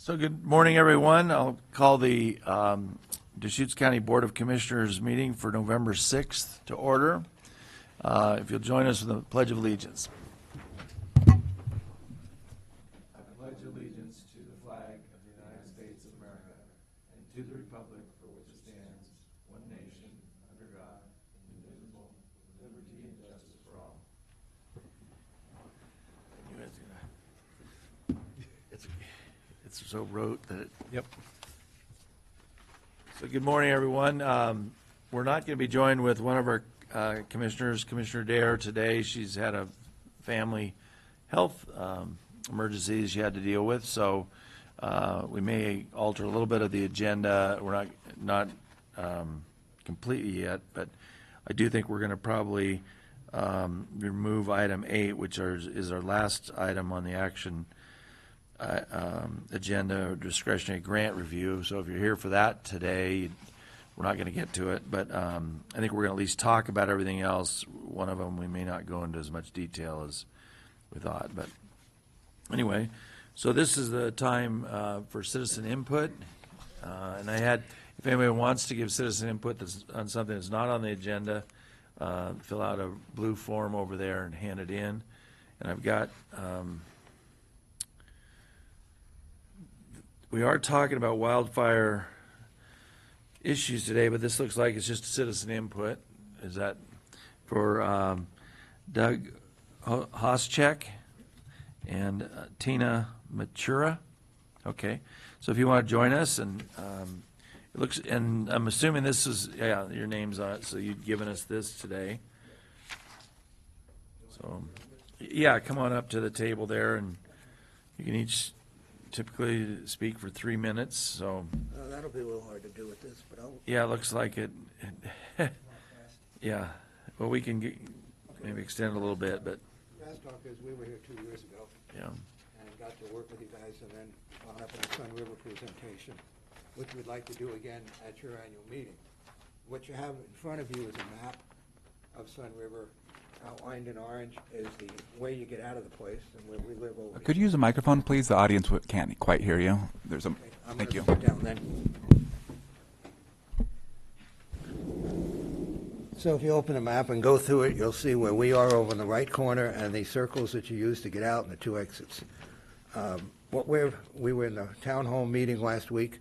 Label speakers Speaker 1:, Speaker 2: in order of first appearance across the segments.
Speaker 1: So good morning, everyone. I'll call the Deschutes County Board of Commissioners meeting for November 6th to order. If you'll join us with the Pledge of Allegiance. I pledge allegiance to the flag of the United States of America and to the republic for which it stands, one nation, under God, indivisible, with liberty and justice for all. It's so rote that
Speaker 2: Yep.
Speaker 1: So good morning, everyone. We're not going to be joined with one of our commissioners, Commissioner Dare, today. She's had a family health emergency she had to deal with, so we may alter a little bit of the agenda. We're not completely yet, but I do think we're going to probably remove item 8, which is our last item on the action agenda, discretionary grant review. So if you're here for that today, we're not going to get to it, but I think we're going to at least talk about everything else. One of them we may not go into as much detail as we thought, but anyway, so this is the time for citizen input, and if anybody wants to give citizen input on something that's not on the agenda, fill out a blue form over there and hand it in. And I've got we are talking about wildfire issues today, but this looks like it's just citizen input. Is that for Doug Hoschek and Tina Matura? Okay, so if you want to join us, and it looks, and I'm assuming this is, yeah, your name's on it, so you've given us this today. So, yeah, come on up to the table there, and you can each typically speak for 3 minutes, so.
Speaker 3: That'll be a little hard to do with this, but I'll.
Speaker 1: Yeah, it looks like it. Yeah, well, we can maybe extend a little bit, but,
Speaker 3: Fast talk is, we were here 2 years ago
Speaker 1: yeah.
Speaker 3: and got to work with you guys, and then I'll have a Sun River presentation, which we'd like to do again at your annual meeting. What you have in front of you is a map of Sun River. Outlined in orange is the way you get out of the place and where we live over
Speaker 2: Could
Speaker 3: here.
Speaker 2: you use a microphone, please? The audience can't quite hear you. There's a.
Speaker 3: Okay, I'm
Speaker 2: Thank you.
Speaker 3: gonna sit down then. So if you open the map and go through it, you'll see where we are over in the right corner and the circles that you use to get out and the 2 exits. We were in the town hall meeting last week,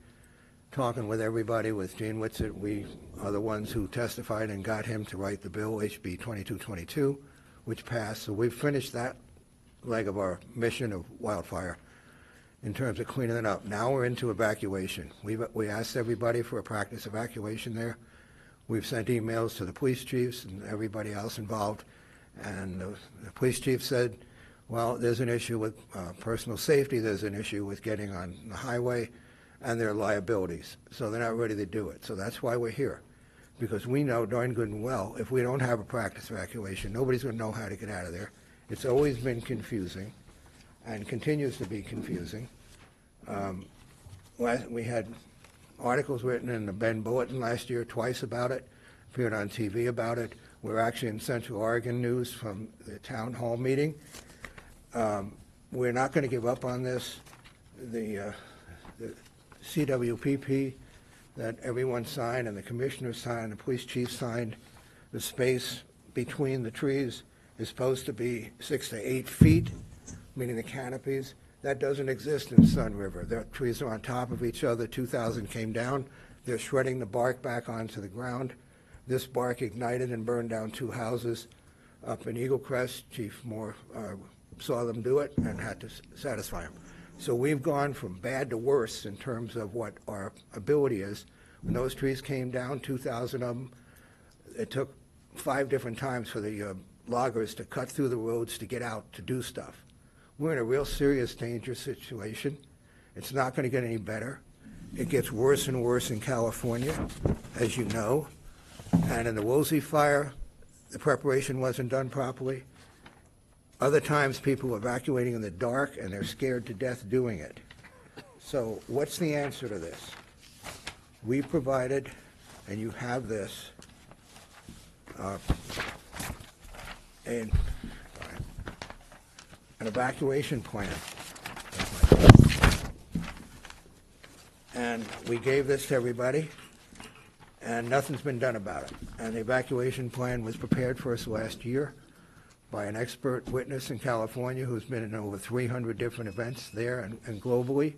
Speaker 3: talking with everybody, with Gene Whitsett. We are the ones who testified and got him to write the bill, HB 2222, which passed. So we've finished that leg of our mission of wildfire in terms of cleaning it up. Now we're into evacuation. We asked everybody for a practice evacuation there. We've sent emails to the police chiefs and everybody else involved, and the police chief said, well, there's an issue with personal safety, there's an issue with getting on the highway, and their liabilities, so they're not ready to do it. So that's why we're here, because we know darn good and well, if we don't have a practice evacuation, nobody's going to know how to get out of there. It's always been confusing, and continues to be confusing. We had articles written in the Bend Bulletin last year twice about it, appeared on TV about it. We're actually in Central Oregon news from the town hall meeting. We're not going to give up on this. The CWPP that everyone signed and the commissioners signed, the police chief signed, the space between the trees is supposed to be 6 to 8 feet, meaning the canopies. That doesn't exist in Sun River. The trees are on top of each other. 2,000 came down. They're shredding the bark back onto the ground. This bark ignited and burned down 2 houses up in Eagle Crest. Chief Moore saw them do it and had to satisfy them. So we've gone from bad to worse in terms of what our ability is. When those trees came down, 2,000 of them, it took 5 different times for the loggers to cut through the roads to get out to do stuff. We're in a real serious, dangerous situation. It's not going to get any better. It gets worse and worse in California, as you know. And in the Woolsey fire, the preparation wasn't done properly. Other times, people are evacuating in the dark, and they're scared to death doing it. So what's the answer to this? We provided, and you have this, an evacuation plan. and we gave this to everybody, and nothing's been done about it. And the evacuation plan was prepared for us last year by an expert witness in California who's been in over 300 different events there and globally,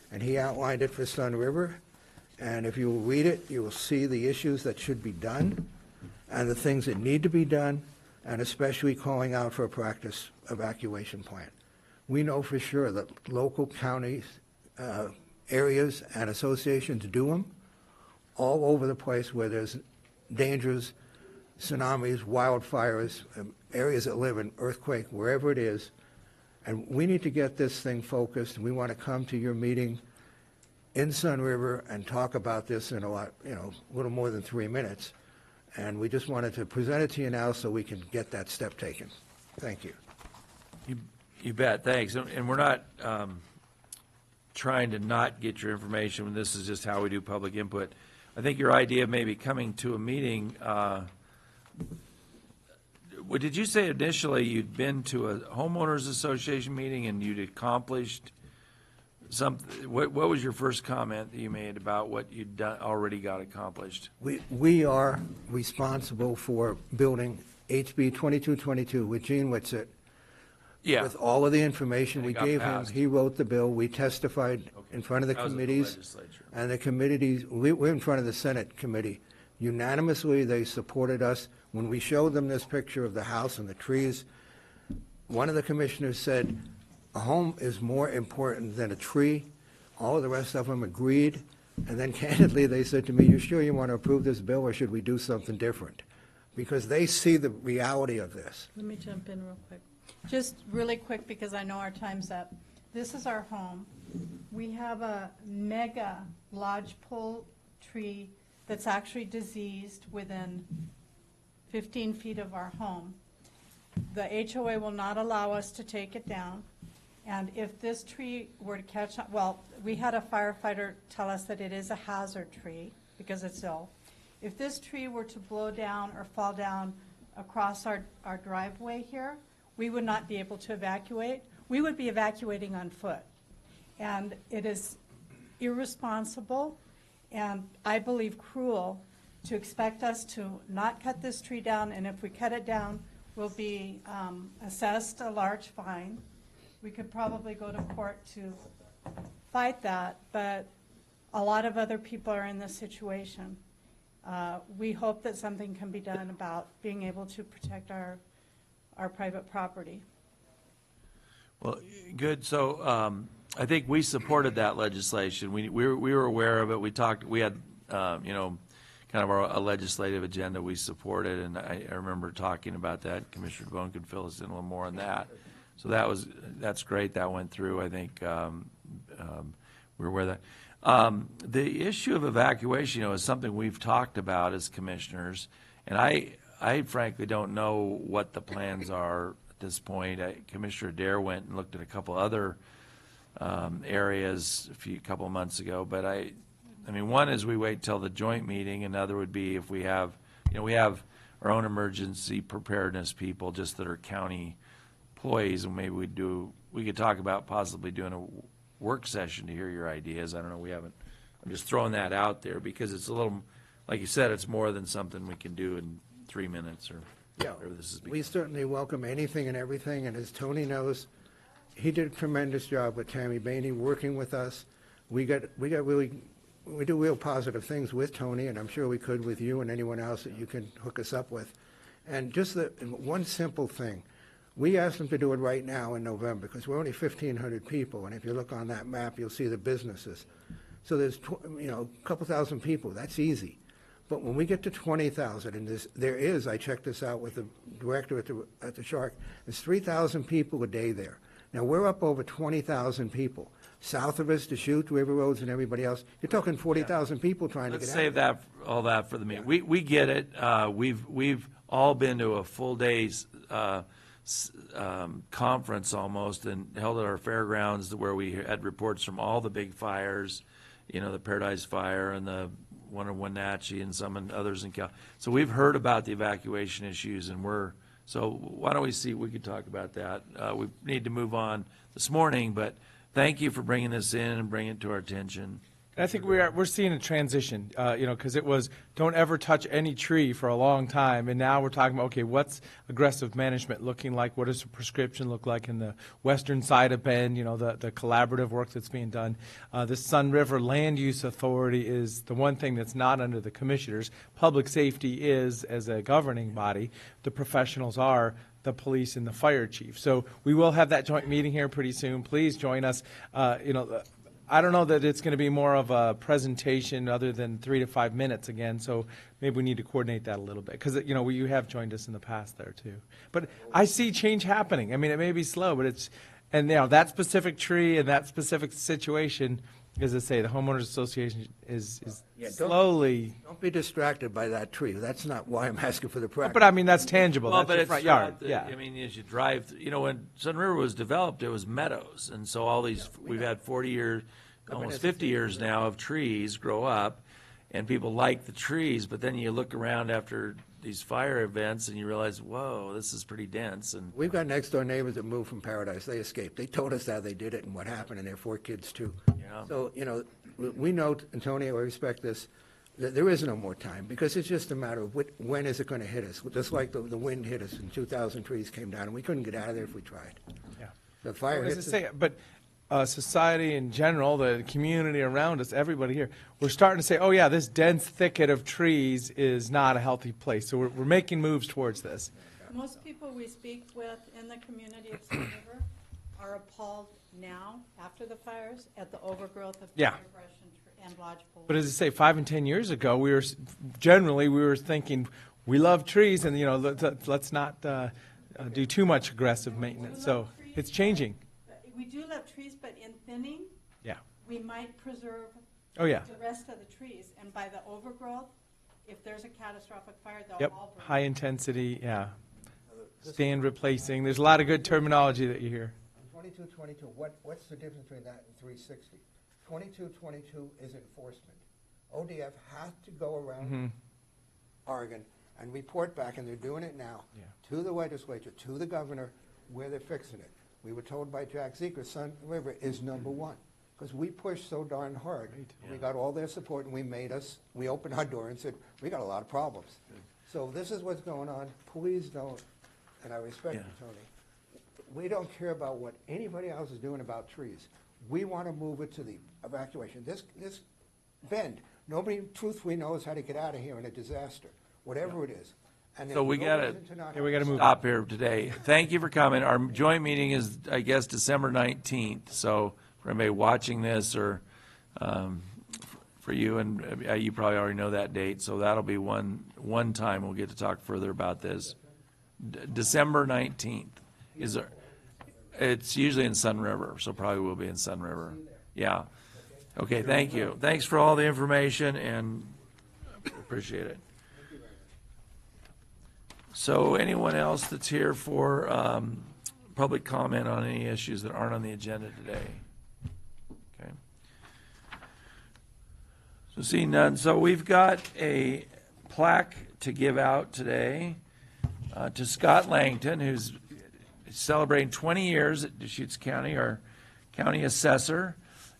Speaker 3: and he outlined it for Sun River. And if you will read it, you will see the issues that should be done and the things that need to be done, and especially calling out for a practice evacuation plan. We know for sure that local counties, areas, and associations do them all over the place where there's dangers, tsunamis, wildfires, areas that live in earthquake, wherever it is. And we need to get this thing focused. We want to come to your meeting in Sun River and talk about this in a little more than 3 minutes. And we just wanted to present it to you now so we can get that step taken. Thank you.
Speaker 1: You bet, thanks. And we're not trying to not get your information. This is just how we do public input. I think your idea of maybe coming to a meeting, did you say initially you'd been to a homeowners association meeting and you'd accomplished something? What was your first comment that you made about what you'd done, already got accomplished?
Speaker 3: We are responsible for building HB 2222 with Gene Whitsitt.
Speaker 1: Yeah.
Speaker 3: With all of the information
Speaker 1: And
Speaker 3: we
Speaker 1: it got
Speaker 3: gave him,
Speaker 1: passed.
Speaker 3: he wrote the bill, we testified in front of the
Speaker 1: That was at the
Speaker 3: committees.
Speaker 1: legislature.
Speaker 3: And the committees, we're in front of the Senate committee. Unanimously, they supported us. When we showed them this picture of the house and the trees, one of the commissioners said, a home is more important than a tree. All of the rest of them agreed. And then candidly, they said to me, you sure you want to approve this bill, or should we do something different? Because they see the reality of this.
Speaker 4: Let me jump in real quick. Just really quick, because I know our time's up. This is our home. We have a mega lodgepole tree that's actually diseased within 15 feet of our home. The HOA will not allow us to take it down. And if this tree were to catch on, well, we had a firefighter tell us that it is a hazard tree because it's ill. If this tree were to blow down or fall down across our driveway here, we would not be able to evacuate. We would be evacuating on foot. And it is irresponsible and I believe cruel to expect us to not cut this tree down, and if we cut it down, we'll be assessed a large fine. We could probably go to court to fight that, but a lot of other people are in this situation. We hope that something can be done about being able to protect our private property.
Speaker 1: Well, good. So I think we supported that legislation. We were aware of it. We talked. We had kind of a legislative agenda we supported, and I remember talking about that. Commissioner DeBonne could fill us in a little more on that. So that's great. That went through. I think we're aware of that. The issue of evacuation, is something we've talked about as commissioners, and I frankly don't know what the plans are at this point. Commissioner Dare went and looked at a couple other areas a couple of months ago, but I mean, one is we wait till the joint meeting. Another would be if we have, we have our own emergency preparedness people just that are county employees, and maybe we could talk about possibly doing a work session to hear your ideas. I don't know, we haven't, I'm just throwing that out there because it's a little, like you said, it's more than something we can do in 3 minutes or whatever this is.
Speaker 3: We certainly welcome anything and everything, and as Tony knows, he did a tremendous job with Tammy Bainey working with us. We do real positive things with Tony, and I'm sure we could with you and anyone else that you can hook us up with. And just one simple thing, we asked them to do it right now in November because we're only 1,500 people, and if you look on that map, you'll see the businesses. So there's a couple thousand people. That's easy. But when we get to 20,000, and there is, I checked this out with the director at the Shark, there's 3,000 people a day there. Now, we're up over 20,000 people. South of us, Deschutes, River Roads, and everybody else, you're talking 40,000 people trying to get out.
Speaker 1: Let's save all that for the meeting. We get it. We've all been to a full day's conference almost, and held at our fairgrounds where we had reports from all the big fires, the Paradise Fire and the one in Wenatchee and some and others in Cal. So we've heard about the evacuation issues, and so why don't we could talk about that. We need to move on this morning, but thank you for bringing this in and bringing it to our attention.
Speaker 5: And I think we're seeing a transition, because it was don't ever touch any tree for a long time, and now we're talking about, okay, what's aggressive management looking like? What does a prescription look like in the western side of Bend? The collaborative work that's being done. The Sun River Land Use Authority is the one thing that's not under the commissioners. Public safety is, as a governing body, the professionals are the police and the fire chief. So we will have that joint meeting here pretty soon. Please join us. I don't know that it's going to be more of a presentation other than 3 to 5 minutes again, so maybe we need to coordinate that a little bit, because, you have joined us in the past there, too. But I see change happening. I mean, it may be slow, but that specific tree and that specific situation, as I say, the homeowners association is slowly.
Speaker 3: Don't be distracted by that tree. That's not why I'm asking for the practice.
Speaker 5: But I mean, that's tangible.
Speaker 1: Well,
Speaker 5: That's
Speaker 1: but
Speaker 5: your
Speaker 1: it's
Speaker 5: front yard.
Speaker 1: throughout
Speaker 5: Yeah.
Speaker 1: I mean, as you drive, when Sun River was developed, it was meadows, and so all these, we've had 40 years, almost 50 years now of trees grow up, and people like the trees, but then you look around after these fire events and you realize, whoa, this is pretty dense, and
Speaker 3: We've got next door neighbors that moved from Paradise. They escaped. They told us how they did it and what happened, and their 4 kids too.
Speaker 1: Yeah.
Speaker 3: So, we know, Antonio, I respect this, that there is no more time, because it's just a matter of when is it going to hit us? Just like the wind hit us and 2,000 trees came down, and we couldn't get out of there if we tried.
Speaker 5: Yeah.
Speaker 3: The fire
Speaker 5: As I
Speaker 3: hits us.
Speaker 5: say, but society in general, the community around us, everybody here, we're starting to say, oh yeah, this dense thicket of trees is not a healthy place. So we're making moves towards this.
Speaker 4: Most people we speak with in the community of Sun River are appalled now, after the fires, at the overgrowth of
Speaker 5: Yeah.
Speaker 4: underbrush and lodgepole.
Speaker 5: But as I say, 5 and 10 years ago, we were thinking, we love trees, and let's not do too much aggressive maintenance. So it's changing.
Speaker 4: We do love trees, but in thinning,
Speaker 5: Yeah.
Speaker 4: we might preserve
Speaker 5: Oh yeah.
Speaker 4: the rest of the trees. And by the overgrowth, if there's a catastrophic fire, they'll
Speaker 5: Yep.
Speaker 4: all burn.
Speaker 5: High intensity. Yeah. Stand replacing. There's a lot of good terminology that you hear.
Speaker 3: 2222, what's the difference between that and 360? 2222 is enforcement. ODF has to go around Oregon and report back, and they're doing it now,
Speaker 5: Yeah.
Speaker 3: to the legislature, to the governor, where they're fixing it. We were told by Jack Zeker, Sun River is number 1, because we pushed so darn hard. We got all their support, and we opened our door and said, we got a lot of problems. So this is what's going on. Please don't, and I respect you,
Speaker 1: Yeah.
Speaker 3: Tony, we don't care about what anybody else is doing about trees. We want to move it to the evacuation. This Bend, nobody truthfully knows how to get out of here in a disaster, whatever it is. And
Speaker 1: So
Speaker 3: there's
Speaker 1: we
Speaker 3: no
Speaker 1: gotta-
Speaker 3: reason to not
Speaker 5: Yeah, we
Speaker 3: have
Speaker 5: gotta
Speaker 3: it.
Speaker 5: move.
Speaker 1: stop here today. Thank you for coming. Our joint meeting is, I guess, December 19th, so for anybody watching this, or for you, and you probably already know that date, so that'll be one time we'll get to talk further about this. December 19th is there. It's usually in Sun River, so probably will be in Sun River. Yeah. Okay, thank you. Thanks for all the information, and appreciate it. So anyone else that's here for public comment on any issues that aren't on the agenda today? Okay. So seeing none, so we've got a plaque to give out today to Scott Langton, who's celebrating 20 years at Deschutes County, our county assessor.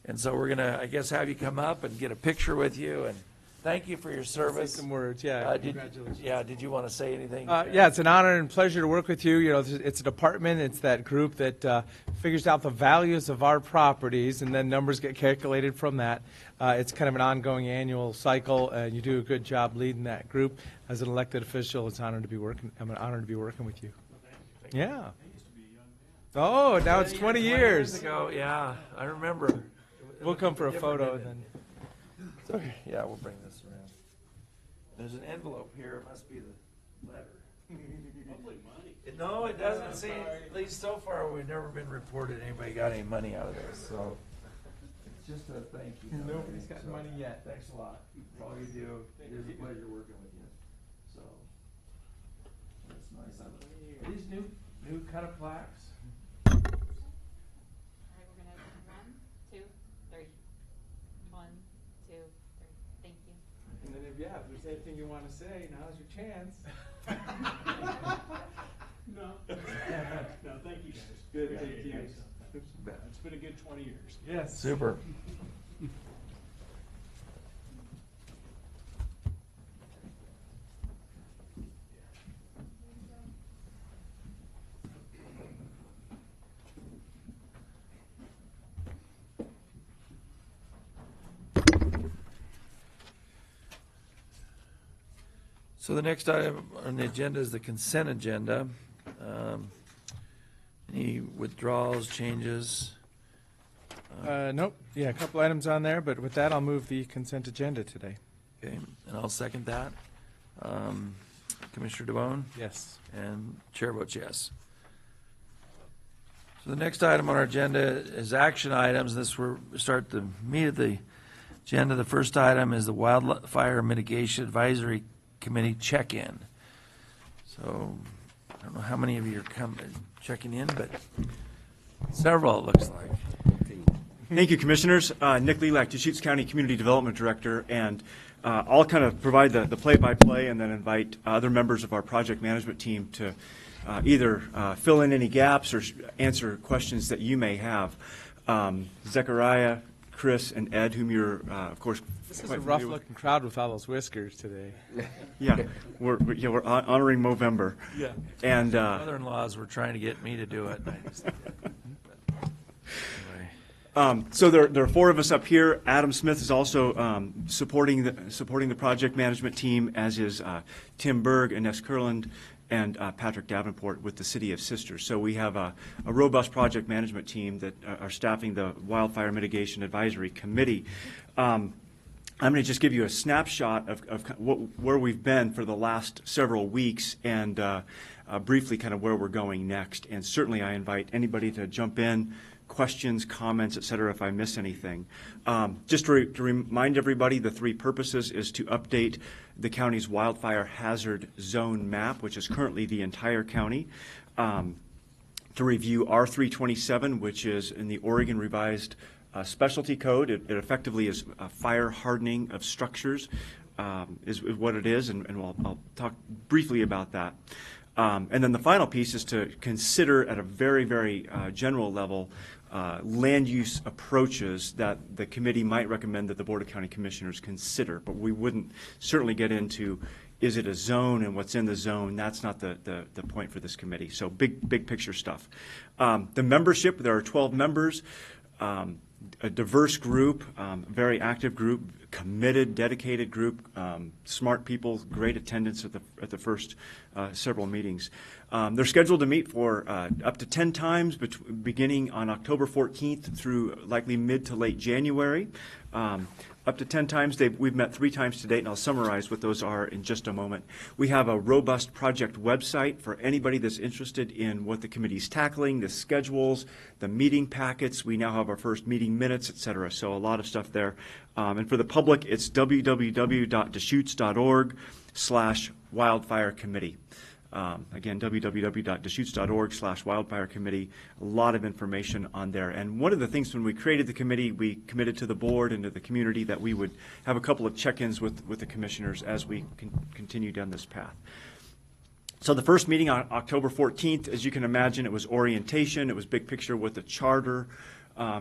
Speaker 1: And so we're gonna, I guess, have you come up and get a picture with you, and thank you for your
Speaker 5: Say
Speaker 1: service.
Speaker 5: some words. Yeah.
Speaker 1: Congratulations. Yeah, did you want to say anything?
Speaker 5: Yeah, it's an honor and pleasure to work with you. It's a department, it's that group that figures out the values of our properties, and then numbers get calculated from that. It's kind of an ongoing annual cycle, and you do a good job leading that group. As an elected official, I'm honored to be working with you. Yeah. Oh, now it's 20 years.
Speaker 1: ago, yeah, I remember.
Speaker 5: We'll come for a photo and then.
Speaker 1: So, yeah, we'll bring this around. There's an envelope here, it must be the letter. No, it doesn't say, at least so far, we've never been reported anybody got any money out of this, so. It's just a thank you.
Speaker 5: Nobody's gotten
Speaker 1: So,
Speaker 5: money yet.
Speaker 1: Thanks a lot for all you do. It is a pleasure working with you, so. That's nice. Are these new kind of plaques?
Speaker 6: All right, we're gonna 1, 2, 3. 1, 2, 3. Thank you.
Speaker 5: And then if there's anything you want to say, now's your chance.
Speaker 7: No, thank you guys.
Speaker 5: Good,
Speaker 7: Appreciate
Speaker 5: thank
Speaker 7: you
Speaker 5: you.
Speaker 7: guys. It's been a good 20 years.
Speaker 5: Yes.
Speaker 1: Super. So the next item on the agenda is the consent agenda. Any withdrawals, changes?
Speaker 5: Nope, yeah, a couple items on there, but with that, I'll move the consent agenda today.
Speaker 1: Okay, and I'll second that. Commissioner DeBonne?
Speaker 5: Yes.
Speaker 1: And chair votes yes. So the next item on our agenda is action items. This we start the meat of the agenda. The first item is the Wildfire Mitigation Advisory Committee check-in. So I don't know how many of you are checking in, but several, it looks like.
Speaker 7: Thank you, Commissioners. Nick Lelak, Deschutes County Community Development Director, and I'll kind of provide the play-by-play and then invite other members of our project management team to either fill in any gaps or answer questions that you may have. Zechariah, Chris, and Ed, whom you're, of course,
Speaker 5: This is
Speaker 7: quite
Speaker 5: a
Speaker 7: familiar with.
Speaker 5: rough-looking crowd with all those whiskers today.
Speaker 7: Yeah, we're honoring Movember.
Speaker 5: Yeah.
Speaker 7: And
Speaker 1: Mother-in-laws were trying to get me to do it. And I just, anyway.
Speaker 7: So there are four of us up here. Adam Smith is also supporting the project management team, as is Tim Berg, Ines Kurland, and Patrick Davenport with the City of Sisters. So we have a robust project management team that are staffing the Wildfire Mitigation Advisory Committee. I'm going to just give you a snapshot of where we've been for the last several weeks and briefly kind of where we're going next. And certainly I invite anybody to jump in, questions, comments, et cetera, if I miss anything. Just to remind everybody, the three purposes is to update the county's wildfire hazard zone map, which is currently the entire county, to review R327, which is in the Oregon Revised Specialty Code. It effectively is fire hardening of structures, is what it is, and I'll talk briefly about that. And then the final piece is to consider at a very, very general level land use approaches that the committee might recommend that the Board of County Commissioners consider. But we wouldn't certainly get into, is it a zone and what's in the zone? That's not the point for this committee. So big picture stuff. The membership, there are 12 members. A diverse group, very active group, committed, dedicated group, smart people, great attendance at the first several meetings. They're scheduled to meet for up to 10 times, beginning on October 14th through likely mid to late January. Up to 10 times. We've met 3 times to date, and I'll summarize what those are in just a moment. We have a robust project website for anybody that's interested in what the committee's tackling, the schedules, the meeting packets. We now have our first meeting minutes, et cetera, so a lot of stuff there. And for the public, it's www.deschutes.org/wildfire committee. Again, www.deschutes.org/wildfire committee. A lot of information on there. And one of the things when we created the committee, we committed to the board and to the community that we would have a couple of check-ins with the commissioners as we continue down this path. So the first meeting on October 14th, as you can imagine, it was orientation. It was big picture what the charter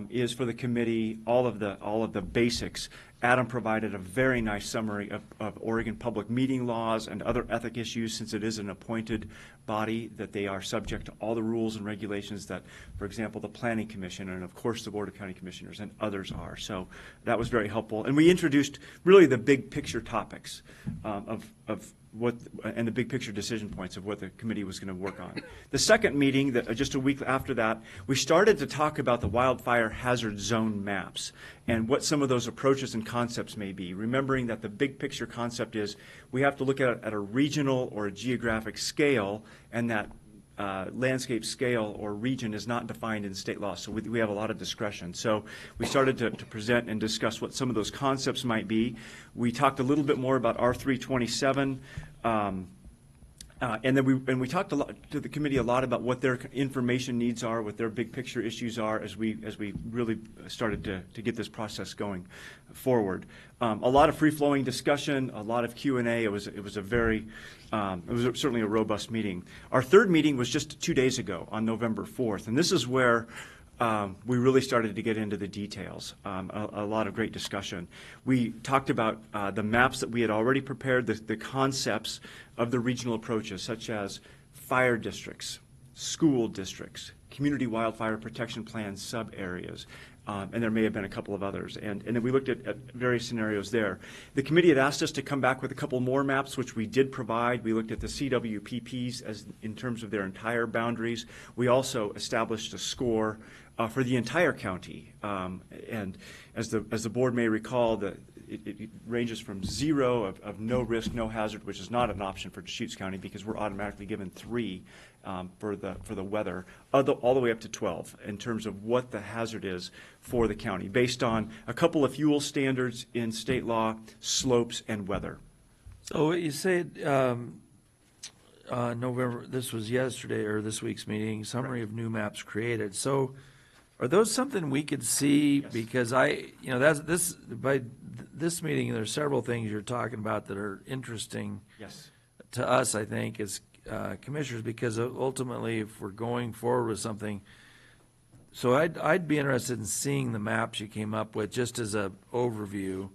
Speaker 7: is for the committee, all of the basics. Adam provided a very nice summary of Oregon public meeting laws and other ethic issues, since it is an appointed body, that they are subject to all the rules and regulations that, for example, the Planning Commission and, of course, the Board of County Commissioners and others are. So that was very helpful. And we introduced really the big picture topics of what, and the big picture decision points of what the committee was going to work on. The second meeting, just a week after that, we started to talk about the wildfire hazard zone maps and what some of those approaches and concepts may be, remembering that the big picture concept is we have to look at it at a regional or a geographic scale, and that landscape scale or region is not defined in state law, so we have a lot of discretion. So we started to present and discuss what some of those concepts might be. We talked a little bit more about R327, and then we talked a lot to the committee a lot about what their information needs are, what their big picture issues are, as we really started to get this process going forward. A lot of free flowing discussion, a lot of Q&A. It was certainly a robust meeting. Our third meeting was just 2 days ago on November 4th, and this is where we really started to get into the details. A lot of great discussion. We talked about the maps that we had already prepared, the concepts of the regional approaches, such as fire districts, school districts, community wildfire protection plan sub-areas, and there may have been a couple of others. And then we looked at various scenarios there. The committee had asked us to come back with a couple more maps, which we did provide. We looked at the CWPPs as in terms of their entire boundaries. We also established a score for the entire county. And as the board may recall, it ranges from 0 of no risk, no hazard, which is not an option for Deschutes County because we're automatically given 3 for the weather, all the way up to 12 in terms of what the hazard is for the county, based on a couple of fuel standards in state law, slopes, and weather.
Speaker 1: So you said, November, this was yesterday or this week's meeting, summary of new maps created. So are those something we could see?
Speaker 7: Yes.
Speaker 1: Because by this meeting, there's several things you're talking about that are interesting
Speaker 7: Yes.
Speaker 1: to us, I think, as commissioners, because ultimately, if we're going forward with something, so I'd be interested in seeing the maps you came up with, just as a overview.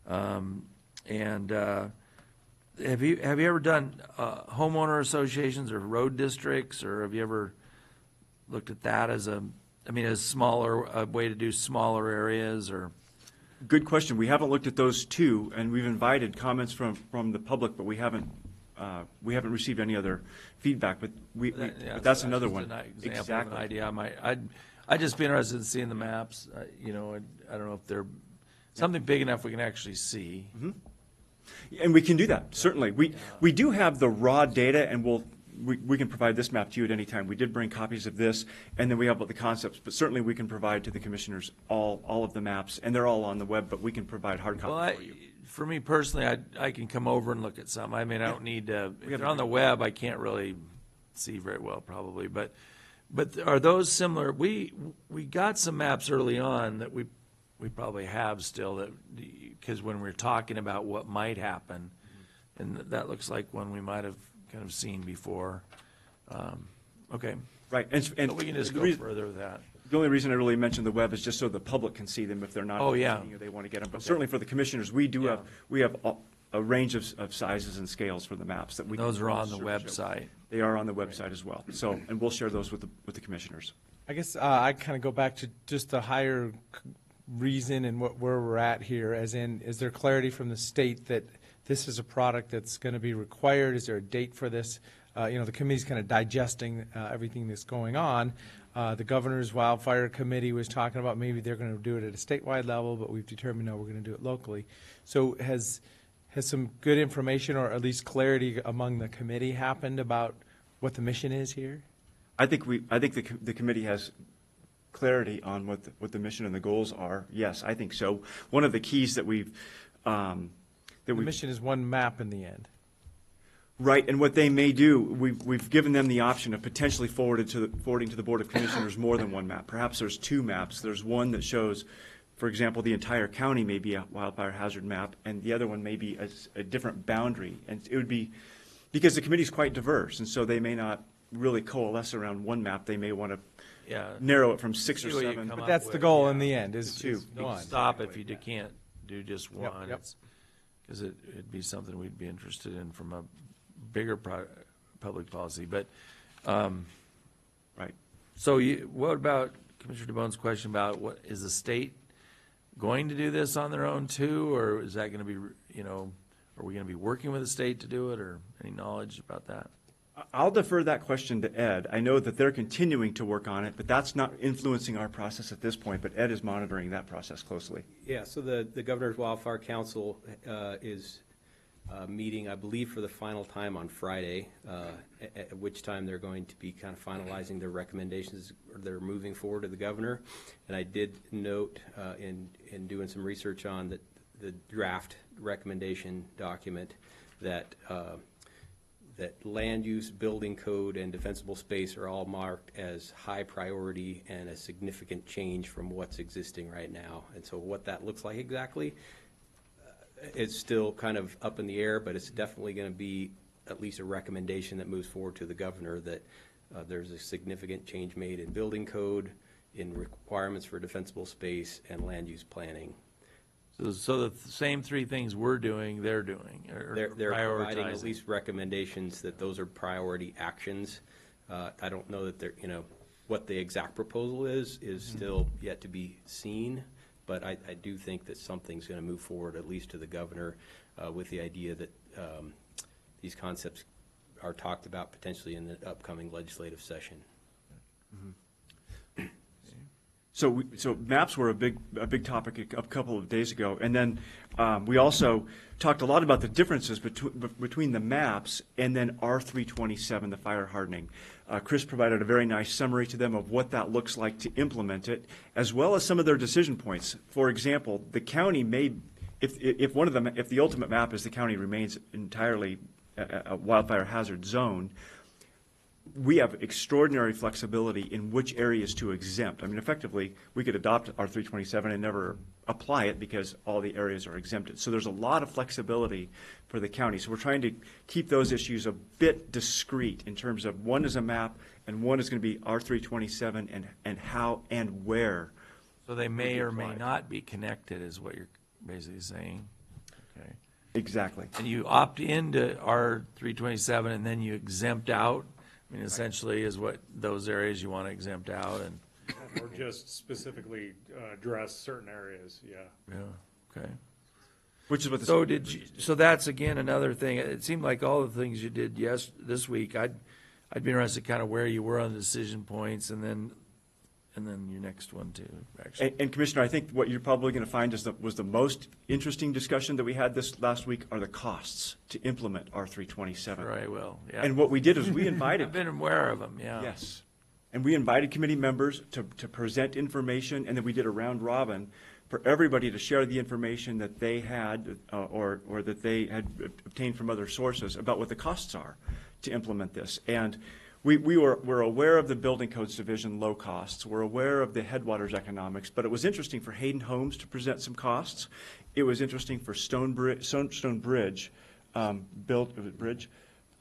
Speaker 1: Have you ever done homeowner associations or road districts, or have you ever looked at that as a way to do smaller areas, or?
Speaker 7: Good question. We haven't looked at those two, and we've invited comments from the public, but we haven't received any other feedback. But but that's another one.
Speaker 1: An example of an
Speaker 7: Exactly.
Speaker 1: idea. I'd just be interested in seeing the maps. I don't know if they're something big enough we can actually see.
Speaker 7: And we can do that, certainly. We do have the raw data, and we can provide this map to you at any time. We did bring copies of this, and then we have the concepts, but certainly we can provide to the commissioners all of the maps, and they're all on the web, but we can provide hard
Speaker 1: Well,
Speaker 7: copies for you.
Speaker 1: for me personally, I can come over and look at some. I mean, I don't need to, if they're on the web, I can't really see very well probably, but are those similar? We got some maps early on that we probably have still, that, because when we're talking about what might happen, and that looks like one we might have kind of seen before. Okay.
Speaker 7: Right,
Speaker 1: So we can just
Speaker 7: the
Speaker 1: go
Speaker 7: reason-
Speaker 1: further with that.
Speaker 7: The only reason I really mentioned the web is just so the public can see them if they're not.
Speaker 1: Oh, yeah.
Speaker 7: at the meeting or they want to get them. But certainly for the commissioners, we have a range of sizes and scales for the maps that we. can
Speaker 1: Those are on the
Speaker 7: show.
Speaker 1: website.
Speaker 7: They are on the website as well. So, and we'll share those with the commissioners.
Speaker 5: I guess I kind of go back to just the higher reason and where we're at here, as in, is there clarity from the state that this is a product that's going to be required? Is there a date for this? The committee's kind of digesting everything that's going on. The governor's wildfire committee was talking about maybe they're going to do it at a statewide level, but we've determined, no, we're going to do it locally. So has some good information, or at least clarity among the committee, happened about what the mission is here?
Speaker 7: I think the committee has clarity on what the mission and the goals are. Yes, I think so. One of the keys that
Speaker 5: The mission is one map in the end.
Speaker 7: Right, and what they may do, we've given them the option of potentially forwarding to the Board of Commissioners more than one map. Perhaps there's 2 maps. There's one that shows, for example, the entire county may be a wildfire hazard map, and the other one may be a different boundary. And it would be, because the committee's quite diverse, and so they may not really coalesce around one map. They may want to
Speaker 1: Yeah.
Speaker 7: narrow it from 6 or
Speaker 1: See what you
Speaker 7: 7.
Speaker 1: come
Speaker 5: But
Speaker 1: up
Speaker 5: that's the
Speaker 1: with,
Speaker 5: goal
Speaker 1: yeah.
Speaker 5: in the end, is
Speaker 7: Two.
Speaker 5: one.
Speaker 1: Stop if you can't do just one.
Speaker 5: yep.
Speaker 1: Because it'd be something we'd be interested in from a bigger public policy. But,
Speaker 7: Right.
Speaker 1: so what about Commissioner DeBone's question about what, is the state going to do this on their own too? Or is that going to be, are we going to be working with the state to do it, or any knowledge about that?
Speaker 7: I'll defer that question to Ed. I know that they're continuing to work on it, but that's not influencing our process at this point, but Ed is monitoring that process closely.
Speaker 8: Yeah, so the Governor's Wildfire Council is meeting, I believe, for the final time on Friday, at which time they're going to be kind of finalizing their recommendations. They're moving forward to the governor. And I did note in doing some research on the draft recommendation document that land use, building code, and defensible space are all marked as high priority and a significant change from what's existing right now. And so what that looks like exactly, it's still kind of up in the air, but it's definitely going to be at least a recommendation that moves forward to the governor that there's a significant change made in building code, in requirements for defensible space, and land use planning.
Speaker 1: So the same 3 things we're doing, they're doing, or
Speaker 8: They're providing at
Speaker 1: prioritizing.
Speaker 8: least recommendations that those are priority actions. I don't know that they're, What the exact proposal is still yet to be seen, but I do think that something's going to move forward, at least to the governor, with the idea that these concepts are talked about potentially in the upcoming legislative session.
Speaker 7: So maps were a big topic a couple of days ago, and then we also talked a lot about the differences between the maps and then R327, the fire hardening. Chris provided a very nice summary to them of what that looks like to implement it, as well as some of their decision points. For example, the county may, if the ultimate map is the county remains entirely a wildfire hazard zone, we have extraordinary flexibility in which areas to exempt. I mean, effectively, we could adopt R327 and never apply it because all the areas are exempted. So there's a lot of flexibility for the county. So we're trying to keep those issues a bit discrete in terms of one is a map and one is going to be R327 and how and where.
Speaker 1: So they may
Speaker 7: be
Speaker 1: or may
Speaker 7: applied.
Speaker 1: not be connected is what you're basically saying. Okay.
Speaker 7: Exactly.
Speaker 1: And you opt into R327 and then you exempt out? I mean, essentially is what those areas you want to exempt out and,
Speaker 9: Or just specifically address certain areas, yeah.
Speaker 1: yeah, okay.
Speaker 7: Which is what
Speaker 1: So so that's again another thing. It seemed like all the things you did this week, I'd be interested kind of where you were on the decision points and then your next one too, actually.
Speaker 7: And Commissioner, I think what you're probably going to find was the most interesting discussion that we had this last week are the costs to implement R327.
Speaker 1: Right, well, yeah.
Speaker 7: And what we did is we
Speaker 1: I've
Speaker 7: invited,
Speaker 1: been aware of them, yeah.
Speaker 7: yes, and we invited committee members to present information, and then we did a round robin for everybody to share the information that they had or that they had obtained from other sources about what the costs are to implement this. And we're aware of the Building Codes Division low costs. We're aware of the Headwaters economics, but it was interesting for Hayden Homes to present some costs. It was interesting for Stone Bridge, Bridge, I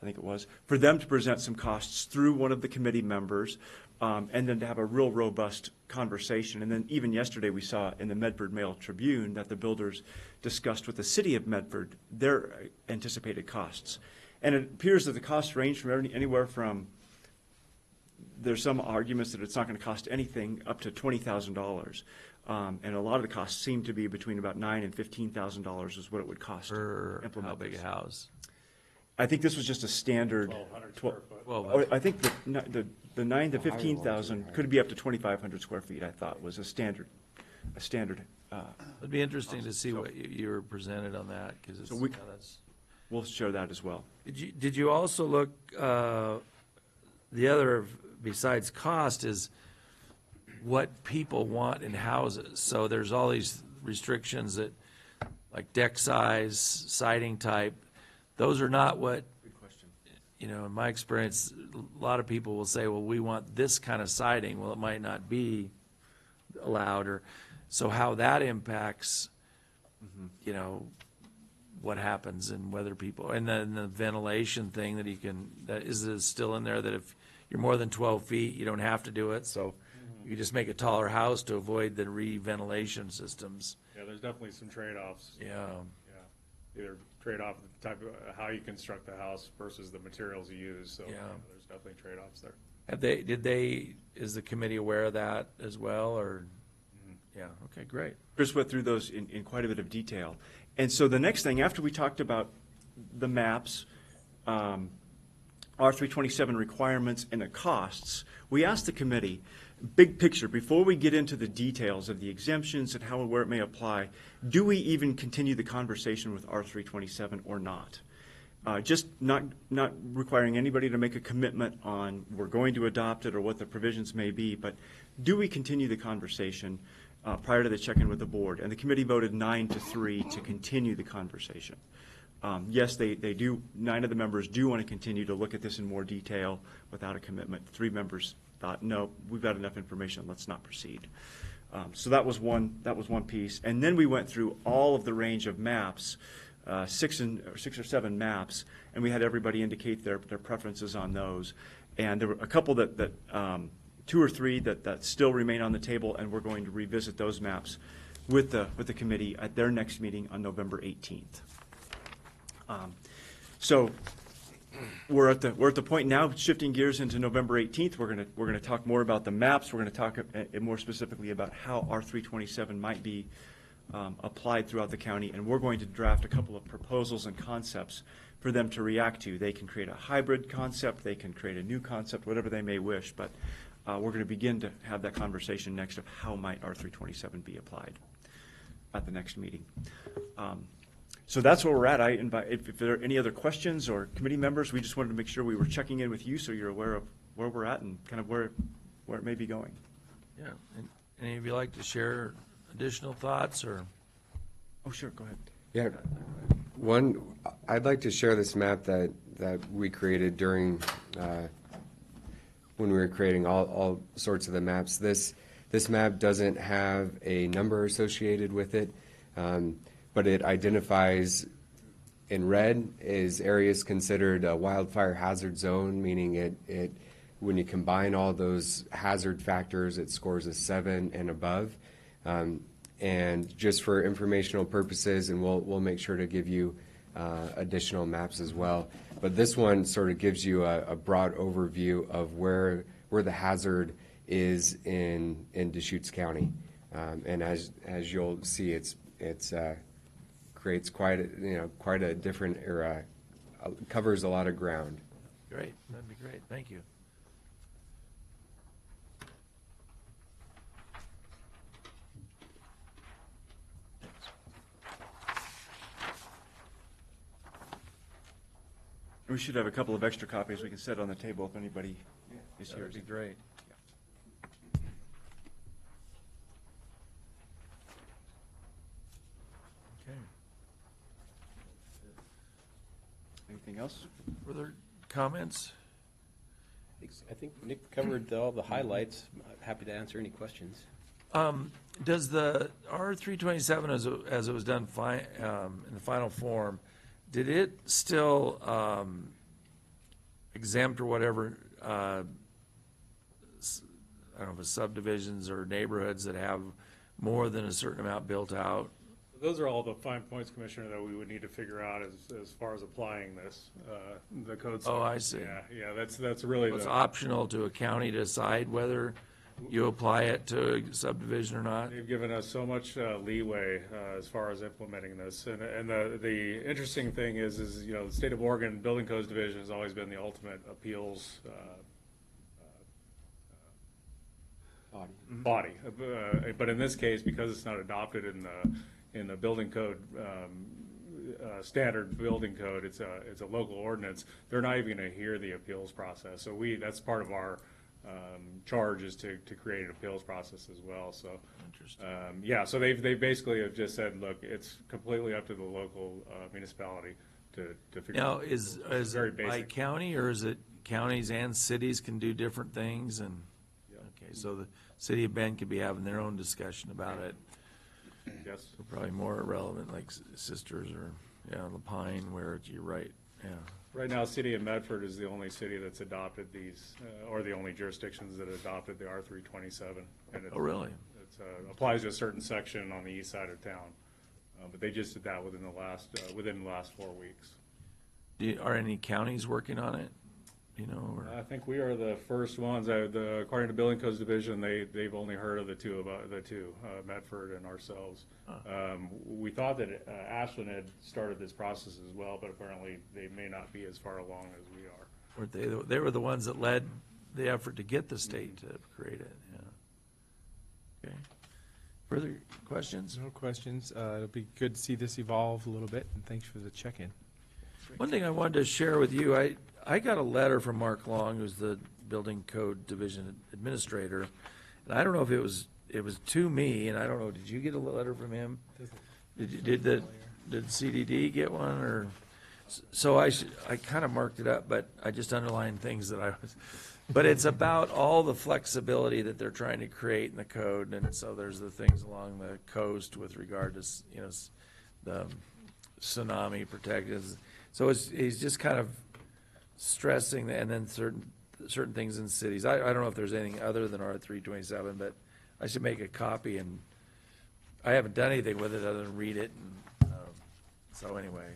Speaker 7: think it was, for them to present some costs through one of the committee members, and then to have a real robust conversation. And then even yesterday we saw in the Medford Mail Tribune that the builders discussed with the city of Medford their anticipated costs. And it appears that the costs range from anywhere from, there's some arguments that it's not going to cost anything up to $20,000. And a lot of the costs seem to be between about $9,000 and $15,000 is what it would cost to
Speaker 1: For
Speaker 7: implement
Speaker 1: how big a
Speaker 7: this.
Speaker 1: house?
Speaker 7: I think this was just a standard.
Speaker 9: 1,200 square foot.
Speaker 1: Well,
Speaker 7: I think the 9 to 15,000 could be up to 2,500 square feet, I thought, was a standard.
Speaker 1: it'd be interesting to see what you were presented on that, because it's,
Speaker 7: So we-
Speaker 1: yeah, that's.
Speaker 7: We'll share that as well.
Speaker 1: Did you also look, the other, besides cost, is what people want in houses? So there's all these restrictions that, like deck size, siding type, those are not what,
Speaker 7: Good question.
Speaker 1: you know, in my experience, a lot of people will say, well, we want this kind of siding. Well, it might not be allowed, or, so how that impacts, you know, what happens and whether people, and then the ventilation thing that you can, that is it still in there that if you're more than 12 feet, you don't have to do it, so you just make a taller house to avoid the re-ventilation systems.
Speaker 9: Yeah, there's definitely some trade-offs.
Speaker 1: Yeah,
Speaker 9: Yeah, either trade-off the type of, how you construct the house versus the materials you use, so
Speaker 1: Yeah.
Speaker 9: there's definitely trade-offs there.
Speaker 1: is the committee aware of that as well, or? Yeah, okay, great.
Speaker 7: Chris went through those in quite a bit of detail. And so the next thing, after we talked about the maps, R327 requirements, and the costs, we asked the committee, big picture, before we get into the details of the exemptions and how and where it may apply, do we even continue the conversation with R327 or not? Just not requiring anybody to make a commitment on we're going to adopt it or what the provisions may be, but do we continue the conversation prior to the check-in with the board? And the committee voted 9-3 to continue the conversation. Yes, they do, 9 of the members do want to continue to look at this in more detail without a commitment. 3 members thought, no, we've got enough information, let's not proceed. So that was one piece. And then we went through all of the range of maps, 6 or 7 maps, and we had everybody indicate their preferences on those. And there were a couple that 2 or 3 that still remain on the table, and we're going to revisit those maps with the committee at their next meeting on November 18th. So we're at the point now, shifting gears into November 18th. We're gonna talk more about the maps. We're gonna talk more specifically about how R327 might be applied throughout the county, and we're going to draft a couple of proposals and concepts for them to react to. They can create a hybrid concept, they can create a new concept, whatever they may wish, but we're going to begin to have that conversation next of how might R327 be applied at the next meeting. So that's where we're at. I invite, if there are any other questions or committee members, we just wanted to make sure we were checking in with you so you're aware of where we're at and kind of where it may be going.
Speaker 1: Yeah, and any of you like to share additional thoughts, or?
Speaker 7: Oh, sure, go ahead.
Speaker 10: Yeah, one, I'd like to share this map that we created during, when we were creating all sorts of the maps. This map doesn't have a number associated with it, but it identifies in red is areas considered a wildfire hazard zone, meaning it when you combine all those hazard factors, it scores a 7 and above. And just for informational purposes, and we'll make sure to give you additional maps as well. But this one sort of gives you a broad overview of where the hazard is in Deschutes County. And as you'll see, it's creates quite a different era, covers a lot of ground.
Speaker 1: Great, that'd be great, thank you.
Speaker 7: We should have a couple of extra copies we can set on the table if anybody is here.
Speaker 1: That'd be great. Okay.
Speaker 7: Anything else?
Speaker 1: Further comments?
Speaker 8: I think Nick covered all the highlights. Happy to answer any questions.
Speaker 1: Does the R327, as it was done in the final form, did it still exempt or whatever, I don't know if it's subdivisions or neighborhoods that have more than a certain amount built out?
Speaker 9: Those are all the fine points, Commissioner, that we would need to figure out as far as applying this, the code.
Speaker 1: Oh, I see.
Speaker 9: Yeah, that's really
Speaker 1: It's
Speaker 9: the,
Speaker 1: optional to a county to decide whether you apply it to a subdivision or not?
Speaker 9: they've given us so much leeway as far as implementing this. And the interesting thing is, you know, the State of Oregon Building Codes Division has always been the ultimate appeals body. But in this case, because it's not adopted in the building code, standard building code, it's a local ordinance, they're not even gonna hear the appeals process. So that's part of our charge, is to create an appeals process as well, so.
Speaker 1: Interesting.
Speaker 9: Yeah, so they basically have just said, look, it's completely up to the local municipality to figure
Speaker 1: Now,
Speaker 9: out.
Speaker 1: is
Speaker 9: It's very
Speaker 1: it by
Speaker 9: basic.
Speaker 1: county, or is it counties and cities can do different things? And, okay, so the city of Bend could be having their own discussion about it.
Speaker 9: Yes.
Speaker 1: Probably more relevant, like Sisters or, Lapine, where you're right, yeah.
Speaker 9: Right now, City of Medford is the only city that's adopted these, or the only jurisdictions that adopted the R327. And
Speaker 1: Oh, really?
Speaker 9: It applies to a certain section on the east side of town. But they just did that within the last 4 weeks.
Speaker 1: Are any counties working on it, or?
Speaker 9: I think we are the first ones. According to Building Codes Division, they've only heard of the two, Medford and ourselves. We thought that Ashland had started this process as well, but apparently they may not be as far along as we are.
Speaker 1: Weren't they were the ones that led the effort to get the state to create it, yeah. Okay. Further questions?
Speaker 5: No questions. It'll be good to see this evolve a little bit, and thanks for the check-in.
Speaker 1: One thing I wanted to share with you, I got a letter from Mark Long, who's the Building Code Division Administrator, and I don't know if it was to me, and I don't know, did you get a letter from him? Did CDD get one, or? So I kind of marked it up, but I just underlined things that but it's about all the flexibility that they're trying to create in the code, and so there's the things along the coast with regard to, the tsunami protections. So he's just kind of stressing that, and then certain things in cities. I don't know if there's anything other than R327, but I should make a copy, and I haven't done anything with it other than read it. And, so anyway,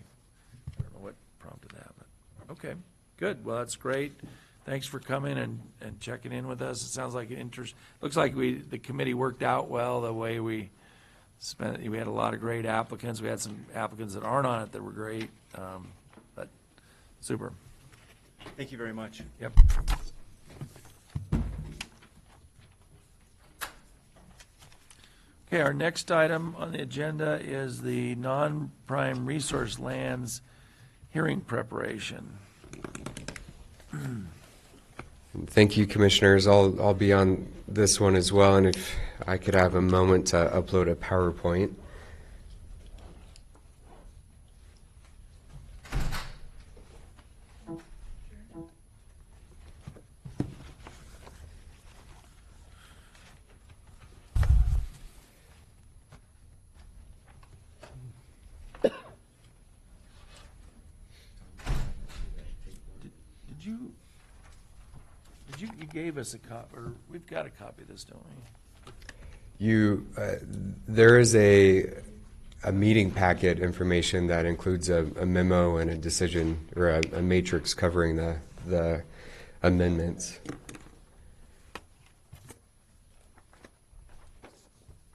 Speaker 1: I don't know what prompted that, but okay, Good, well, that's great. Thanks for coming and checking in with us. It sounds like looks like the committee worked out well, the way we had a lot of great applicants. We had some applicants that aren't on it that were great, but super.
Speaker 7: Thank you very much.
Speaker 1: Yep. Okay, our next item on the agenda is the non-prime resource lands hearing preparation.
Speaker 10: Thank you, Commissioners. I'll be on this one as well, and if I could have a moment to upload a PowerPoint.
Speaker 1: You gave us a copy, or we've got a copy of this, don't we?
Speaker 10: There is a meeting packet information that includes a memo and a decision, or a matrix covering the amendments.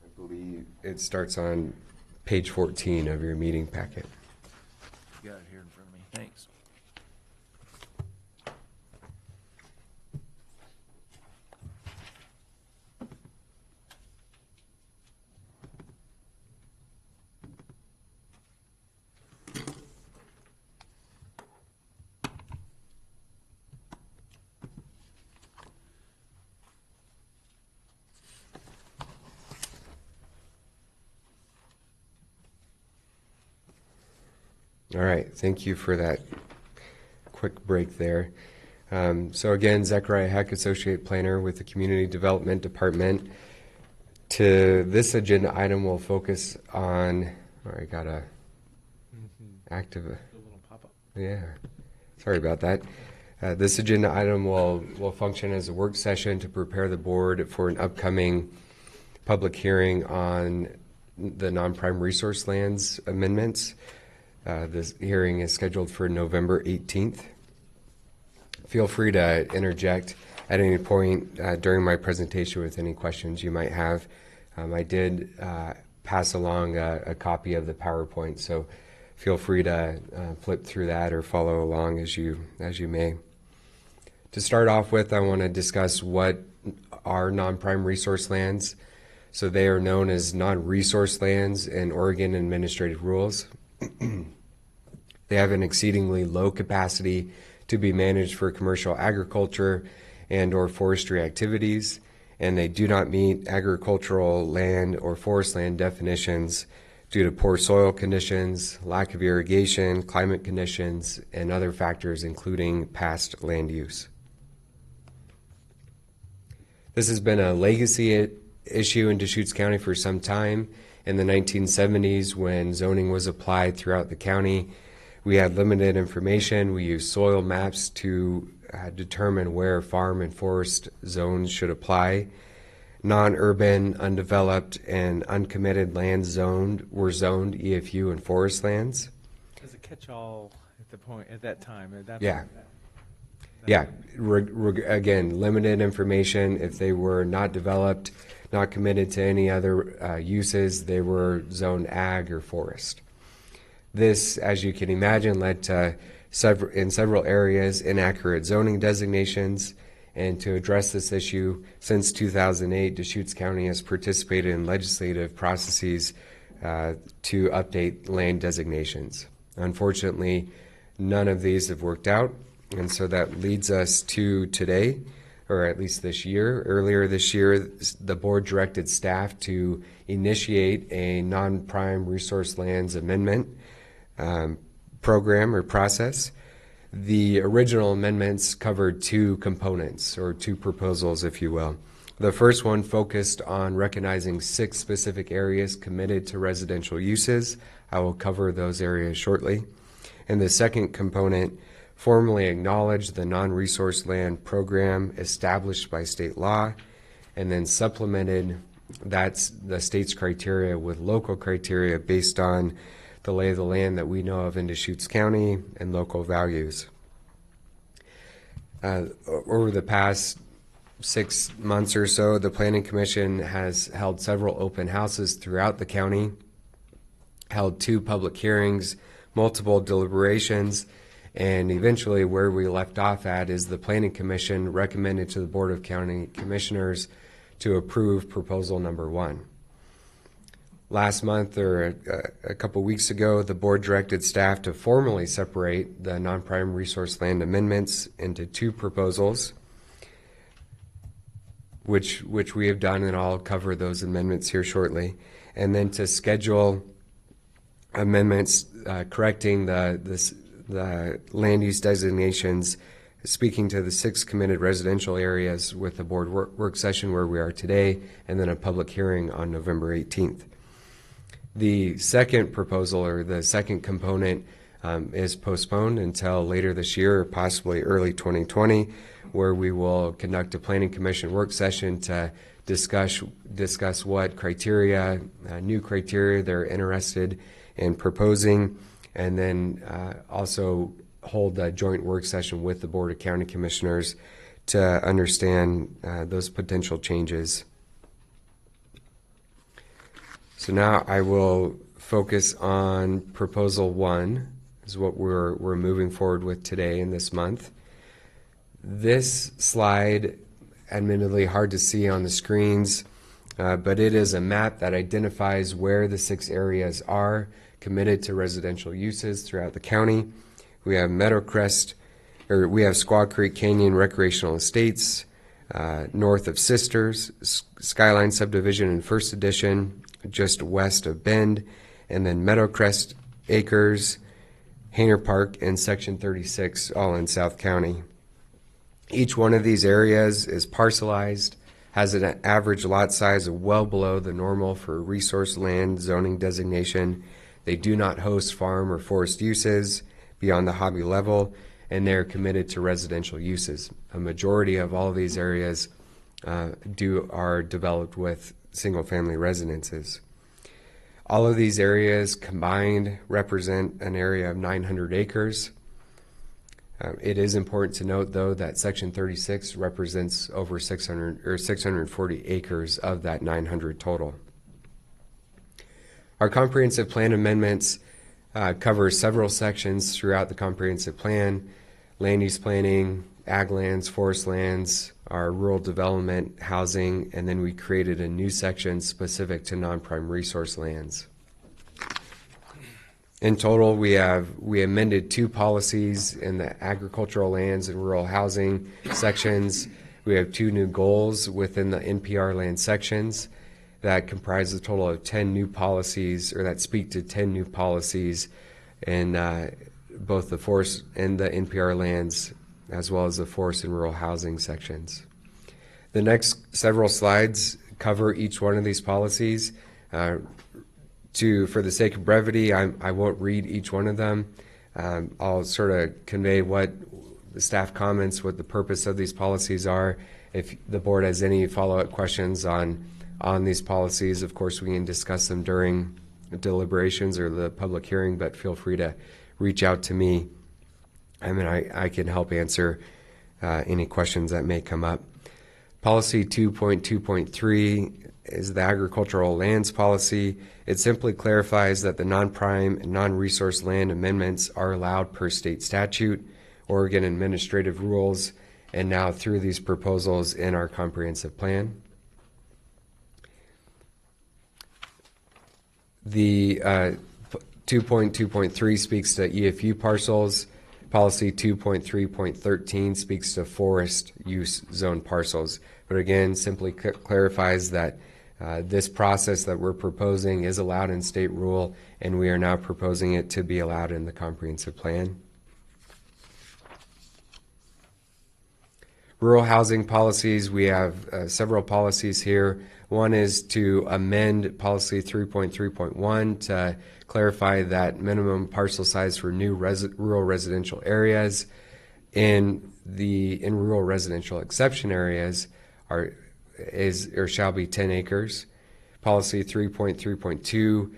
Speaker 10: I believe it starts on page 14 of your meeting packet.
Speaker 1: You got it here in front of me. Thanks.
Speaker 10: All right, thank you for that quick break there. So again, Zechariah Heck, Associate Planner with the Community Development Department. To this agenda item, we'll focus on, I got a active, yeah, sorry about that. This agenda item will function as a work session to prepare the board for an upcoming public hearing on the non-prime resource lands amendments. This hearing is scheduled for November 18th. Feel free to interject at any point during my presentation with any questions you might have. I did pass along a copy of the PowerPoint, so feel free to flip through that or follow along as you may. To start off with, I want to discuss what are non-prime resource lands. So they are known as non-resource lands in Oregon administrative rules. They have an exceedingly low capacity to be managed for commercial agriculture and or forestry activities, and they do not meet agricultural land or forest land definitions due to poor soil conditions, lack of irrigation, climate conditions, and other factors including past land use. This has been a legacy issue in Deschutes County for some time. In the 1970s, when zoning was applied throughout the county, we had limited information. We used soil maps to determine where farm and forest zones should apply. Non-urban, undeveloped, and uncommitted lands were zoned EFU and forest lands.
Speaker 5: As a catch-all at that time.
Speaker 10: Yeah. Yeah. Again, limited information. If they were not developed, not committed to any other uses, they were zoned ag or forest. This, as you can imagine, led to in several areas inaccurate zoning designations. And to address this issue, since 2008, Deschutes County has participated in legislative processes to update land designations. Unfortunately, none of these have worked out, and so that leads us to today, or at least this year. Earlier this year, the board directed staff to initiate a non-prime resource lands amendment program or process. The original amendments covered two components, or two proposals, if you will. The first one focused on recognizing 6 specific areas committed to residential uses. I will cover those areas shortly. And the second component formally acknowledged the non-resource land program established by state law, and then supplemented the state's criteria with local criteria based on the lay of the land that we know of in Deschutes County and local values. Over the past 6 months or so, the Planning Commission has held several open houses throughout the county, held 2 public hearings, multiple deliberations, and eventually where we left off at is the Planning Commission recommended to the Board of County Commissioners to approve proposal number 1. Last month, or a couple weeks ago, the board directed staff to formally separate the non-prime resource land amendments into 2 proposals, which we have done, and I'll cover those amendments here shortly, and then to schedule amendments correcting the land use designations, speaking to the 6 committed residential areas with the board work session where we are today, and then a public hearing on November 18th. The second proposal, or the second component, is postponed until later this year, or possibly early 2020, where we will conduct a Planning Commission work session to discuss what criteria, new criteria they're interested in proposing, and then also hold a joint work session with the Board of County Commissioners to understand those potential changes. So now I will focus on proposal 1, is what we're moving forward with today in this month. This slide, admittedly hard to see on the screens, but it is a map that identifies where the 6 areas are committed to residential uses throughout the county. We have Meadowcrest, or we have Squaw Creek Canyon Recreational Estates, north of Sisters, Skyline Subdivision in First Edition, just west of Bend, and then Meadowcrest Acres, Hainer Park, and Section 36, all in South County. Each one of these areas is parcelized, has an average lot size of well below the normal for resource land zoning designation. They do not host farm or forest uses beyond the hobby level, and they're committed to residential uses. A majority of all of these areas are developed with single-family residences. All of these areas combined represent an area of 900 acres. It is important to note, though, that Section 36 represents over 640 acres of that 900 total. Our comprehensive plan amendments cover several sections throughout the comprehensive plan: land use planning, ag lands, forest lands, our rural development, housing, and then we created a new section specific to non-prime resource lands. In total, we amended 2 policies in the agricultural lands and rural housing sections. We have 2 new goals within the NPR land sections that comprise a total of 10 new policies, or that speak to 10 new policies in both the forest and the NPR lands, as well as the forest and rural housing sections. The next several slides cover each one of these policies. For the sake of brevity, I won't read each one of them. I'll sort of convey what the staff comments, what the purpose of these policies are. If the board has any follow-up questions on these policies, of course, we can discuss them during deliberations or the public hearing, but feel free to reach out to me. I mean, I can help answer any questions that may come up. Policy 2.2.3 is the agricultural lands policy. It simply clarifies that the non-prime and non-resource land amendments are allowed per state statute, Oregon administrative rules, and now through these proposals in our comprehensive plan. The 2.2.3 speaks to EFU parcels. Policy 2.3.13 speaks to forest use zone parcels. But again, simply clarifies that this process that we're proposing is allowed in state rule, and we are now proposing it to be allowed in the comprehensive plan. Rural housing policies, we have several policies here. One is to amend policy 3.3.1 to clarify that minimum parcel size for new rural residential areas in rural residential exception areas shall be 10 acres. Policy 3.3.2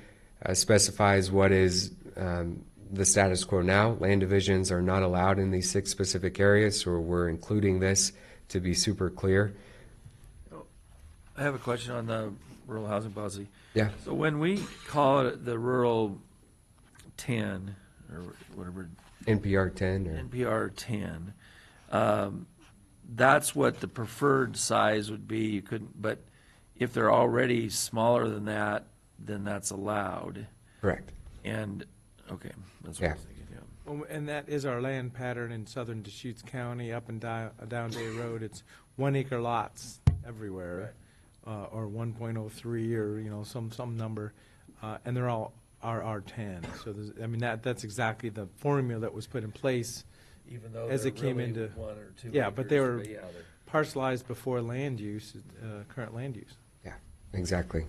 Speaker 10: specifies what is the status quo now. Land divisions are not allowed in these 6 specific areas, so we're including this to be super clear.
Speaker 1: I have a question on the rural housing policy.
Speaker 10: Yeah.
Speaker 1: So when we call it the rural 10, or whatever,
Speaker 10: NPR 10 or
Speaker 1: NPR 10, that's what the preferred size would be. You couldn't, but if they're already smaller than that, then that's allowed.
Speaker 10: correct.
Speaker 1: And, okay, that's what I was thinking, yeah.
Speaker 5: Well, and that is our land pattern in southern Deschutes County, up and down Day Road. It's 1 acre lots everywhere, or 1.03 or, you know, some number, and they're all RR10. So there's, I mean, that's exactly the formula that was put in place.
Speaker 1: Even though
Speaker 5: As
Speaker 1: they're
Speaker 5: it came
Speaker 1: really
Speaker 5: into-
Speaker 1: 1 or 2
Speaker 5: Yeah, but they
Speaker 1: acres,
Speaker 5: were
Speaker 1: yeah, they're-
Speaker 5: parcelized before land use, current land use.
Speaker 10: Yeah, exactly.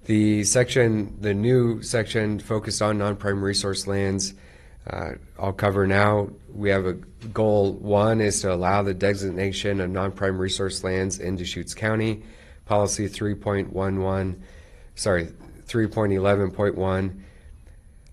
Speaker 10: The new section focused on non-prime resource lands, I'll cover now. We have a goal 1 is to allow the designation of non-prime resource lands in Deschutes County. Policy 3.11.1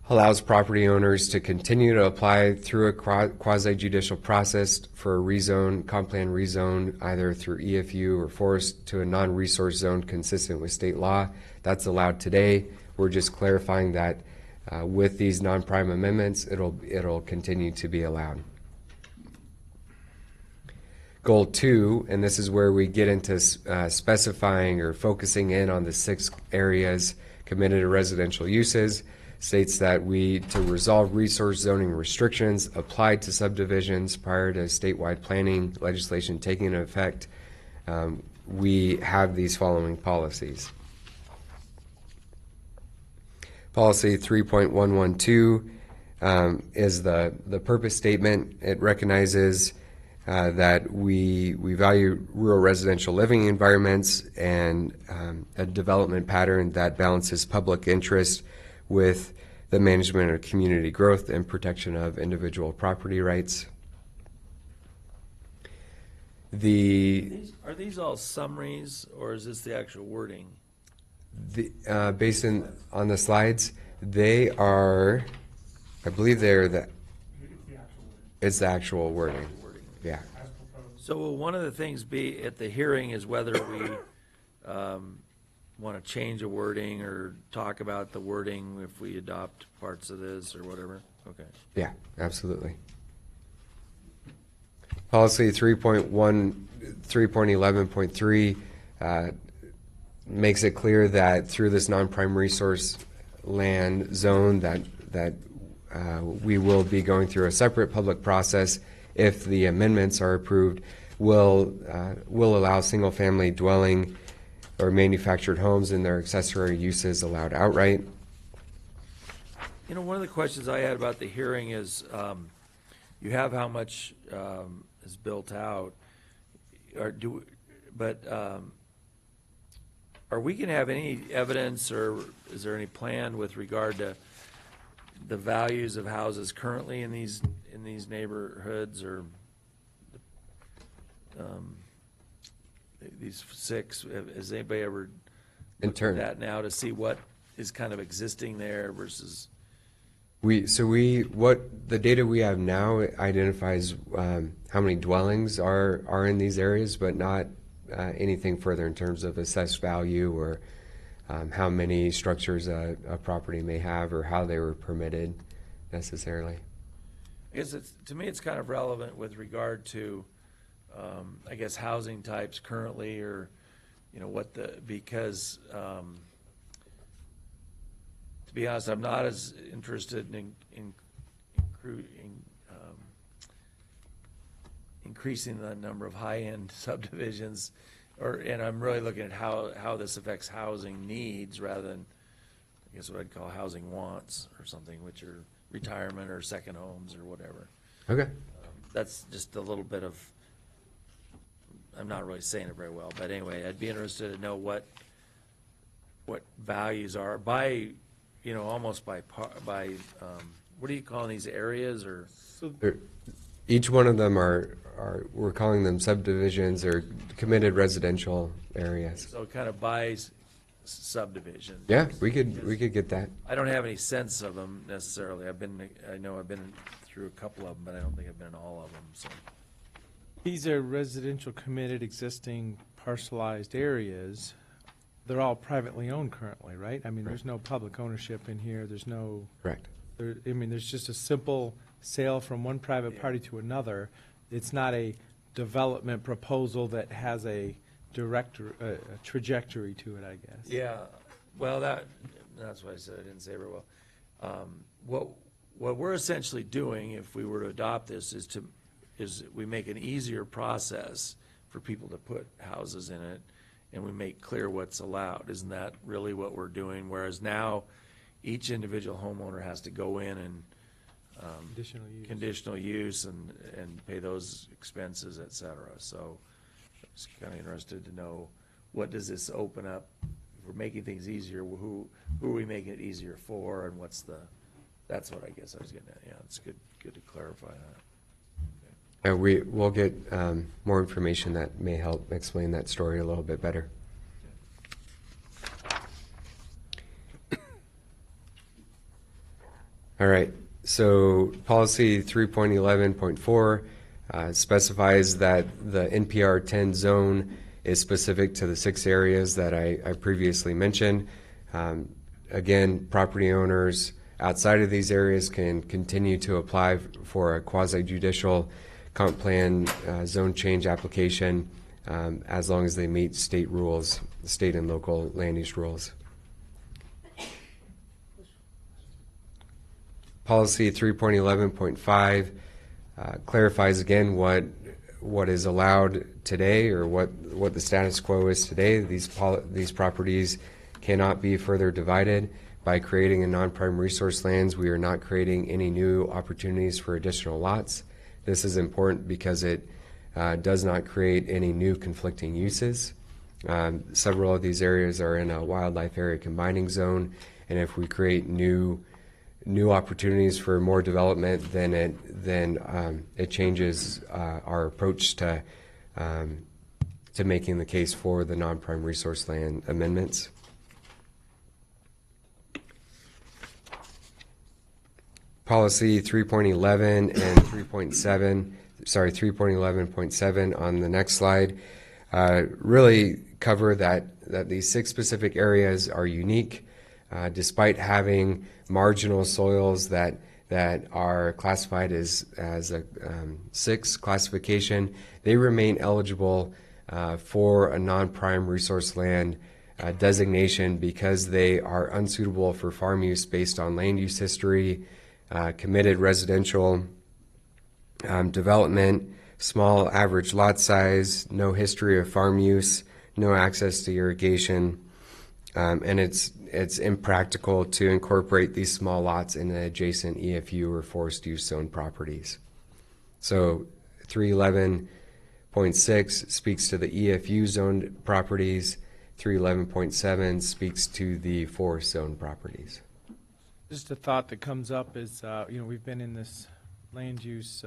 Speaker 10: allows property owners to continue to apply through a quasi-judicial process for a rezone, comp plan rezone, either through EFU or forest to a non-resource zone consistent with state law. That's allowed today. We're just clarifying that with these non-prime amendments, it'll continue to be allowed. Goal 2, and this is where we get into specifying or focusing in on the 6 areas committed to residential uses, states that to resolve resource zoning restrictions applied to subdivisions prior to statewide planning legislation taking into effect, we have these following policies. Policy 3.112 is the purpose statement. It recognizes that we value rural residential living environments and a development pattern that balances public interest with the management of community growth and protection of individual property rights.
Speaker 1: Are these all summaries, or is this the actual wording?
Speaker 10: Based on the slides, they are, I believe it's the actual wording. Yeah.
Speaker 1: So will one of the things be at the hearing is whether we want to change a wording or talk about the wording if we adopt parts of this or whatever? Okay.
Speaker 10: Yeah, absolutely. Policy 3.11.3 makes it clear that through this non-prime resource land zone that we will be going through a separate public process if the amendments are approved, will allow single-family dwelling or manufactured homes and their accessory uses allowed outright.
Speaker 1: You know, one of the questions I had about the hearing is, you have how much is built out, are we going to have any evidence, or is there any plan with regard to the values of houses currently in these neighborhoods, or these 6? Has anybody ever looked at that now to see what is kind of existing there versus?
Speaker 10: What the data we have now identifies how many dwellings are in these areas, but not anything further in terms of assessed value or how many structures a property may have or how they were permitted necessarily.
Speaker 1: I guess to me, it's kind of relevant with regard to, I guess, housing types currently, or, you know, because to be honest, I'm not as interested in increasing the number of high-end subdivisions, and I'm really looking at how this affects housing needs rather than, I guess, what I'd call housing wants or something, which are retirement or second homes or whatever.
Speaker 10: Okay.
Speaker 1: That's just a little bit of, I'm not really saying it very well, but anyway, I'd be interested to know what values are by, you know, almost by what do you call these areas, or?
Speaker 10: Each one of them we're calling them subdivisions or committed residential areas.
Speaker 1: So it kind of buys subdivision.
Speaker 10: Yeah, we could get that.
Speaker 1: I don't have any sense of them necessarily. I know I've been through a couple of them, but I don't think I've been in all of them, so.
Speaker 5: These are residential committed existing parcelized areas. They're all privately owned currently, right? I mean, there's no public ownership in here. There's no,
Speaker 10: Correct.
Speaker 5: there's just a simple sale from one private party to another. It's not a development proposal that has a trajectory to it, I guess.
Speaker 1: Yeah, well, that's why I said I didn't say it very well. What we're essentially doing, if we were to adopt this, is we make an easier process for people to put houses in it, and we make clear what's allowed. Isn't that really what we're doing? Whereas now, each individual homeowner has to go in and conditional use and pay those expenses, et cetera. So I was kind of interested to know, what does this open up? If we're making things easier, who are we making it easier for, and that's what I guess I was getting at. Yeah, it's good to clarify that.
Speaker 10: We'll get more information that may help explain that story a little bit better. All right, so policy 3.11.4 specifies that the NPR 10 zone is specific to the 6 areas that I previously mentioned. Again, property owners outside of these areas can continue to apply for a quasi-judicial comp plan zone change application as long as they meet state rules, state and local land use rules. Policy 3.11.5 clarifies again what is allowed today, or what the status quo is today. These properties cannot be further divided. By creating a non-prime resource lands, we are not creating any new opportunities for additional lots. This is important because it does not create any new conflicting uses. Several of these areas are in a wildlife area combining zone, and if we create new opportunities for more development, then it changes our approach to making the case for the non-prime resource land amendments. Policy 3.11 and 3.11.7 on the next slide really cover that these 6 specific areas are unique, despite having marginal soils that are classified as a 6 classification. They remain eligible for a non-prime resource land designation because they are unsuitable for farm use based on land use history, committed residential development, small average lot size, no history of farm use, no access to irrigation, and it's impractical to incorporate these small lots in the adjacent EFU or forest use zone properties. So 311.6 speaks to the EFU zone properties. 311.7 speaks to the forest zone properties.
Speaker 5: Just a thought that comes up is, we've been in this land use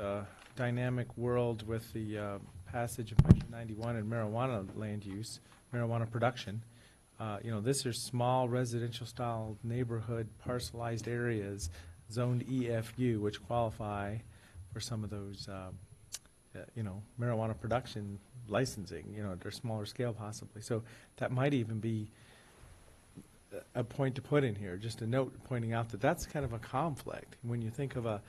Speaker 5: dynamic world with the passage of Measure 91 and marijuana land use, marijuana production. This are small residential style neighborhood parcelized areas zoned EFU, which qualify for some of those, marijuana production licensing, they're smaller scale possibly. So that might even be a point to put in here, just a note pointing out that that's kind of a conflict. When you think of a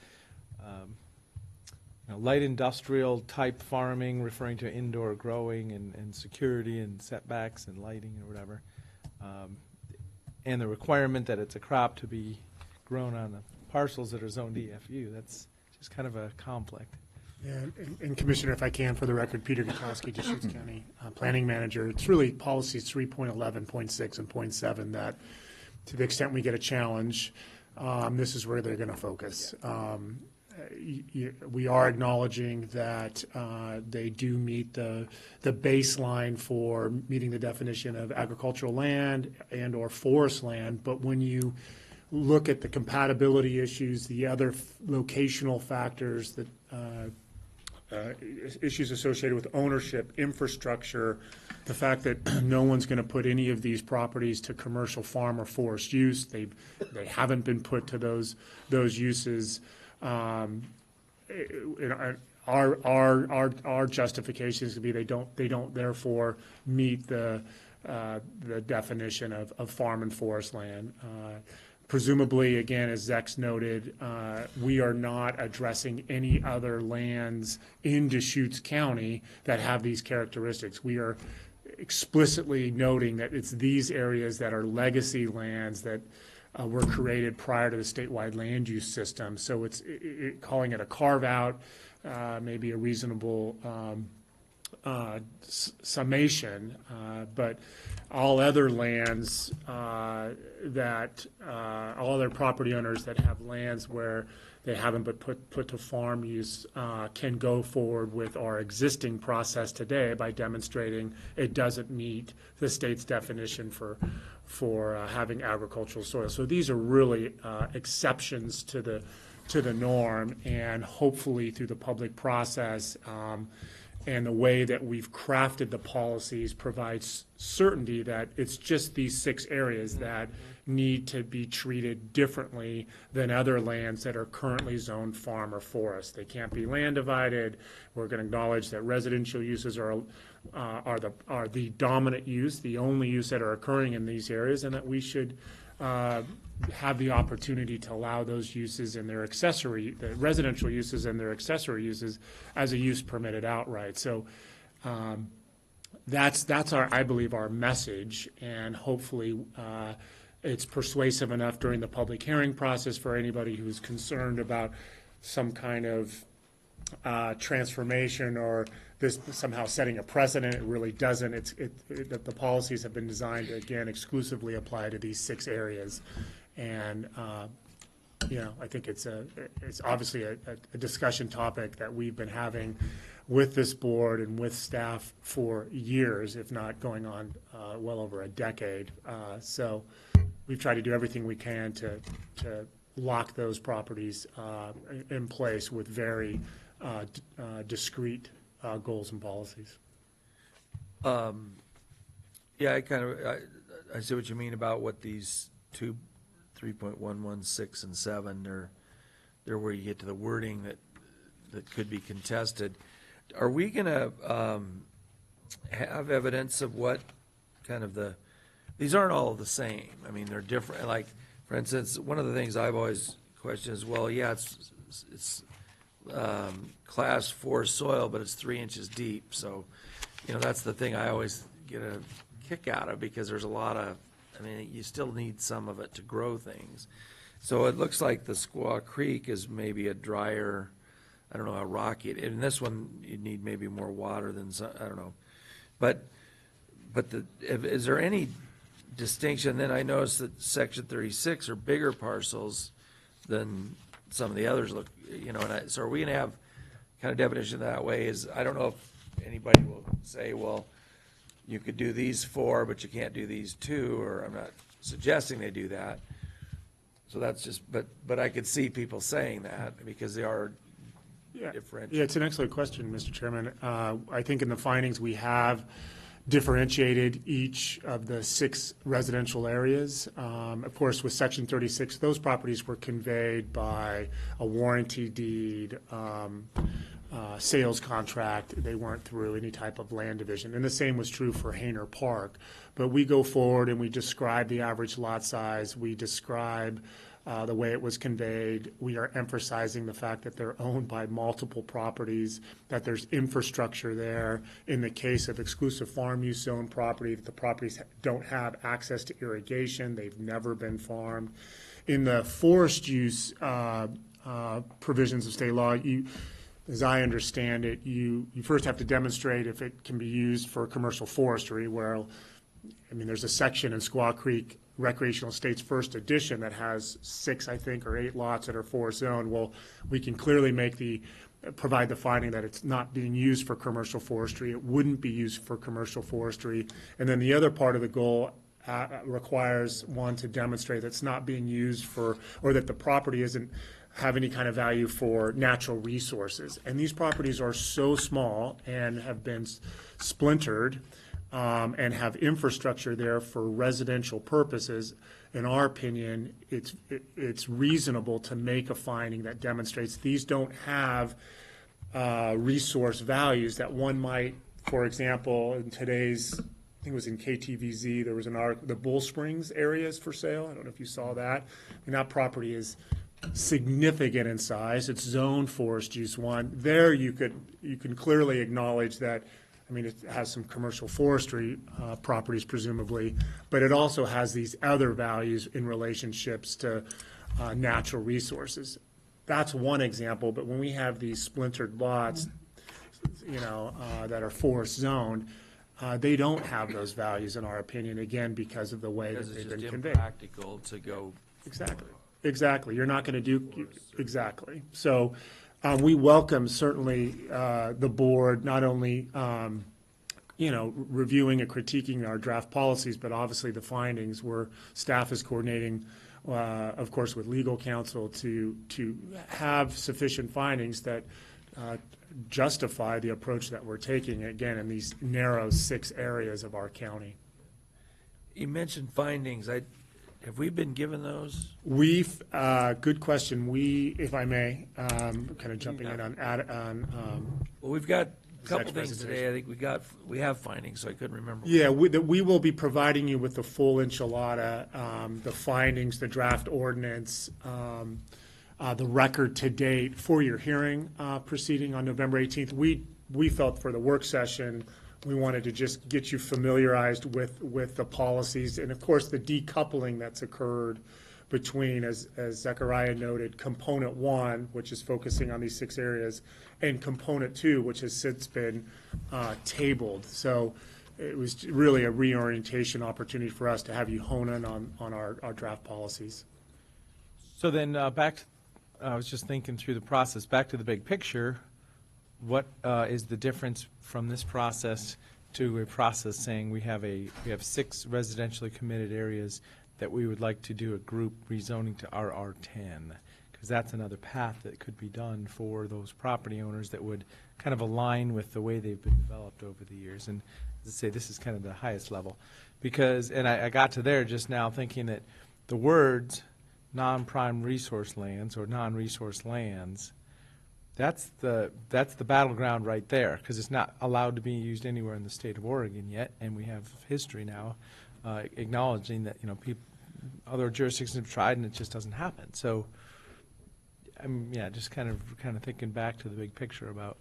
Speaker 5: light industrial type farming, referring to indoor growing and security and setbacks and lighting or whatever, and the requirement that it's a crop to be grown on the parcels that are zoned EFU, that's just kind of a conflict.
Speaker 11: Yeah, and Commissioner, if I can, for the record, Peter Gutowski, Deschutes County Planning Manager. It's really policies 3.11.6 and .7 that, to the extent we get a challenge, this is where they're going to focus. We are acknowledging that they do meet the baseline for meeting the definition of agricultural land and or forest land, but when you look at the compatibility issues, the other locational factors that issues associated with ownership, infrastructure, the fact that no one's going to put any of these properties to commercial farm or forest use. They haven't been put to those uses. Our justification is to be they don't therefore meet the definition of farm and forest land. Presumably, again, as Zex noted, we are not addressing any other lands in Deschutes County that have these characteristics. We are explicitly noting that it's these areas that are legacy lands that were created prior to the statewide land use system. So it's calling it a carve-out, maybe a reasonable summation, but all other lands all other property owners that have lands where they haven't been put to farm use can go forward with our existing process today by demonstrating it doesn't meet the state's definition for having agricultural soil. So these are really exceptions to the norm, and hopefully through the public process and the way that we've crafted the policies provides certainty that it's just these 6 areas that need to be treated differently than other lands that are currently zoned farm or forest. They can't be land divided. We're going to acknowledge that residential uses are the dominant use, the only use that are occurring in these areas, and that we should have the opportunity to allow those uses and their accessory, the residential uses and their accessory uses as a use permitted outright. So that's our, I believe, our message, and hopefully it's persuasive enough during the public hearing process for anybody who's concerned about some kind of transformation or this somehow setting a precedent. It really doesn't. The policies have been designed to, again, exclusively apply to these 6 areas. And, I think it's obviously a discussion topic that we've been having with this board and with staff for years, if not going on well over a decade. So we've tried to do everything we can to lock those properties in place with very discrete goals and policies.
Speaker 1: Yeah, I see what you mean about what these 3.116 and 7, they're where you get to the wording that could be contested. Are we gonna have evidence of what kind of these aren't all the same. I mean, they're different. Like, for instance, one of the things I've always questioned is, well, yeah, it's class 4 soil, but it's 3 inches deep. So, that's the thing I always get a kick out of, because there's a lot of, you still need some of it to grow things. So it looks like the Squaw Creek is maybe a drier, I don't know how rocky in this one, you'd need maybe more water than some, I don't know. But is there any distinction? Then I noticed that section 36 are bigger parcels than some of the others look, so are we gonna have kind of definition that way? I don't know if anybody will say, well, you could do these 4, but you can't do these 2, or I'm not suggesting they do that. So that's just, but I could see people saying that because they are differentiated.
Speaker 11: Yeah, it's an excellent question, Mr. Chairman. I think in the findings we have differentiated each of the 6 residential areas. Of course, with section 36, those properties were conveyed by a warranty deed, sales contract. They weren't through any type of land division. And the same was true for Hainer Park. But we go forward and we describe the average lot size. We describe the way it was conveyed. We are emphasizing the fact that they're owned by multiple properties, that there's infrastructure there. In the case of exclusive farm use zone property, that the properties don't have access to irrigation. They've never been farmed. In the forest use provisions of state law, as I understand it, you first have to demonstrate if it can be used for commercial forestry, where, there's a section in Squaw Creek Recreational Estates First Edition that has 6, I think, or 8 lots that are forest zoned. Well, we can clearly provide the finding that it's not being used for commercial forestry. It wouldn't be used for commercial forestry. And then the other part of the goal requires one to demonstrate that it's not being used for, or that the property isn't have any kind of value for natural resources. And these properties are so small and have been splintered and have infrastructure there for residential purposes. In our opinion, it's reasonable to make a finding that demonstrates these don't have resource values that one might, for example, in today's, I think it was in KTVZ, there was an article, the Bull Springs area is for sale. I don't know if you saw that. I mean, that property is significant in size. It's zoned forest use 1. There you can clearly acknowledge that, I mean, it has some commercial forestry properties presumably, but it also has these other values in relationships to natural resources. That's one example, but when we have these splintered lots, that are forest zoned, they don't have those values in our opinion, again, because of the way that
Speaker 1: Because it's
Speaker 11: they've been
Speaker 1: just
Speaker 11: conveyed.
Speaker 1: impractical to go.
Speaker 11: Exactly. You're not going to do, exactly. So we welcome certainly the board, not only, reviewing and critiquing our draft policies, but obviously the findings where staff is coordinating, of course, with legal counsel to have sufficient findings that justify the approach that we're taking, again, in these narrow 6 areas of our county.
Speaker 1: You mentioned findings. Have we been given those?
Speaker 11: We've, good question. We, if I may, kind of jumping in on
Speaker 1: Well, we've got a couple
Speaker 11: Executive
Speaker 1: things today. I think we have findings, so I couldn't remember.
Speaker 11: yeah, we will be providing you with the full enchilada, the findings, the draft ordinance, the record to date for your hearing proceeding on November 18th. We felt for the work session, we wanted to just get you familiarized with the policies and, of course, the decoupling that's occurred between, as Zechariah noted, component 1, which is focusing on these 6 areas, and component 2, which has since been tabled. So it was really a reorientation opportunity for us to have you hone in on our draft policies.
Speaker 5: So then back to, I was just thinking through the process, back to the big picture, what is the difference from this process to a process saying we have 6 residentially committed areas that we would like to do a group rezoning to RR10? Because that's another path that could be done for those property owners that would kind of align with the way they've been developed over the years. And as I say, this is kind of the highest level. Because, and I got to there just now thinking that the words non-prime resource lands or non-resource lands, that's the battleground right there, because it's not allowed to be used anywhere in the state of Oregon yet, and we have history now acknowledging that other jurisdictions have tried and it just doesn't happen. So, just kind of thinking back to the big picture about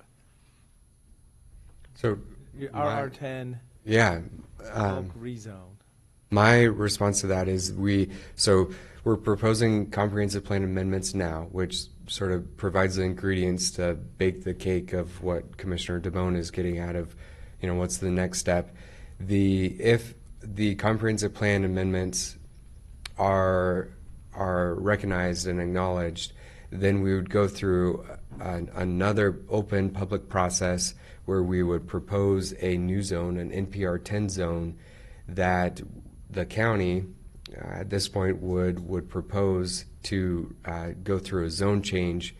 Speaker 5: RR10
Speaker 10: Yeah.
Speaker 5: bulk rezone.
Speaker 10: My response to that is we're proposing comprehensive plan amendments now, which sort of provides the ingredients to bake the cake of what Commissioner DeBone is getting out of, what's the next step. If the comprehensive plan amendments are recognized and acknowledged, then we would go through another open public process where we would propose a new zone, an NPR 10 zone, that the county at this point would propose to go through a zone change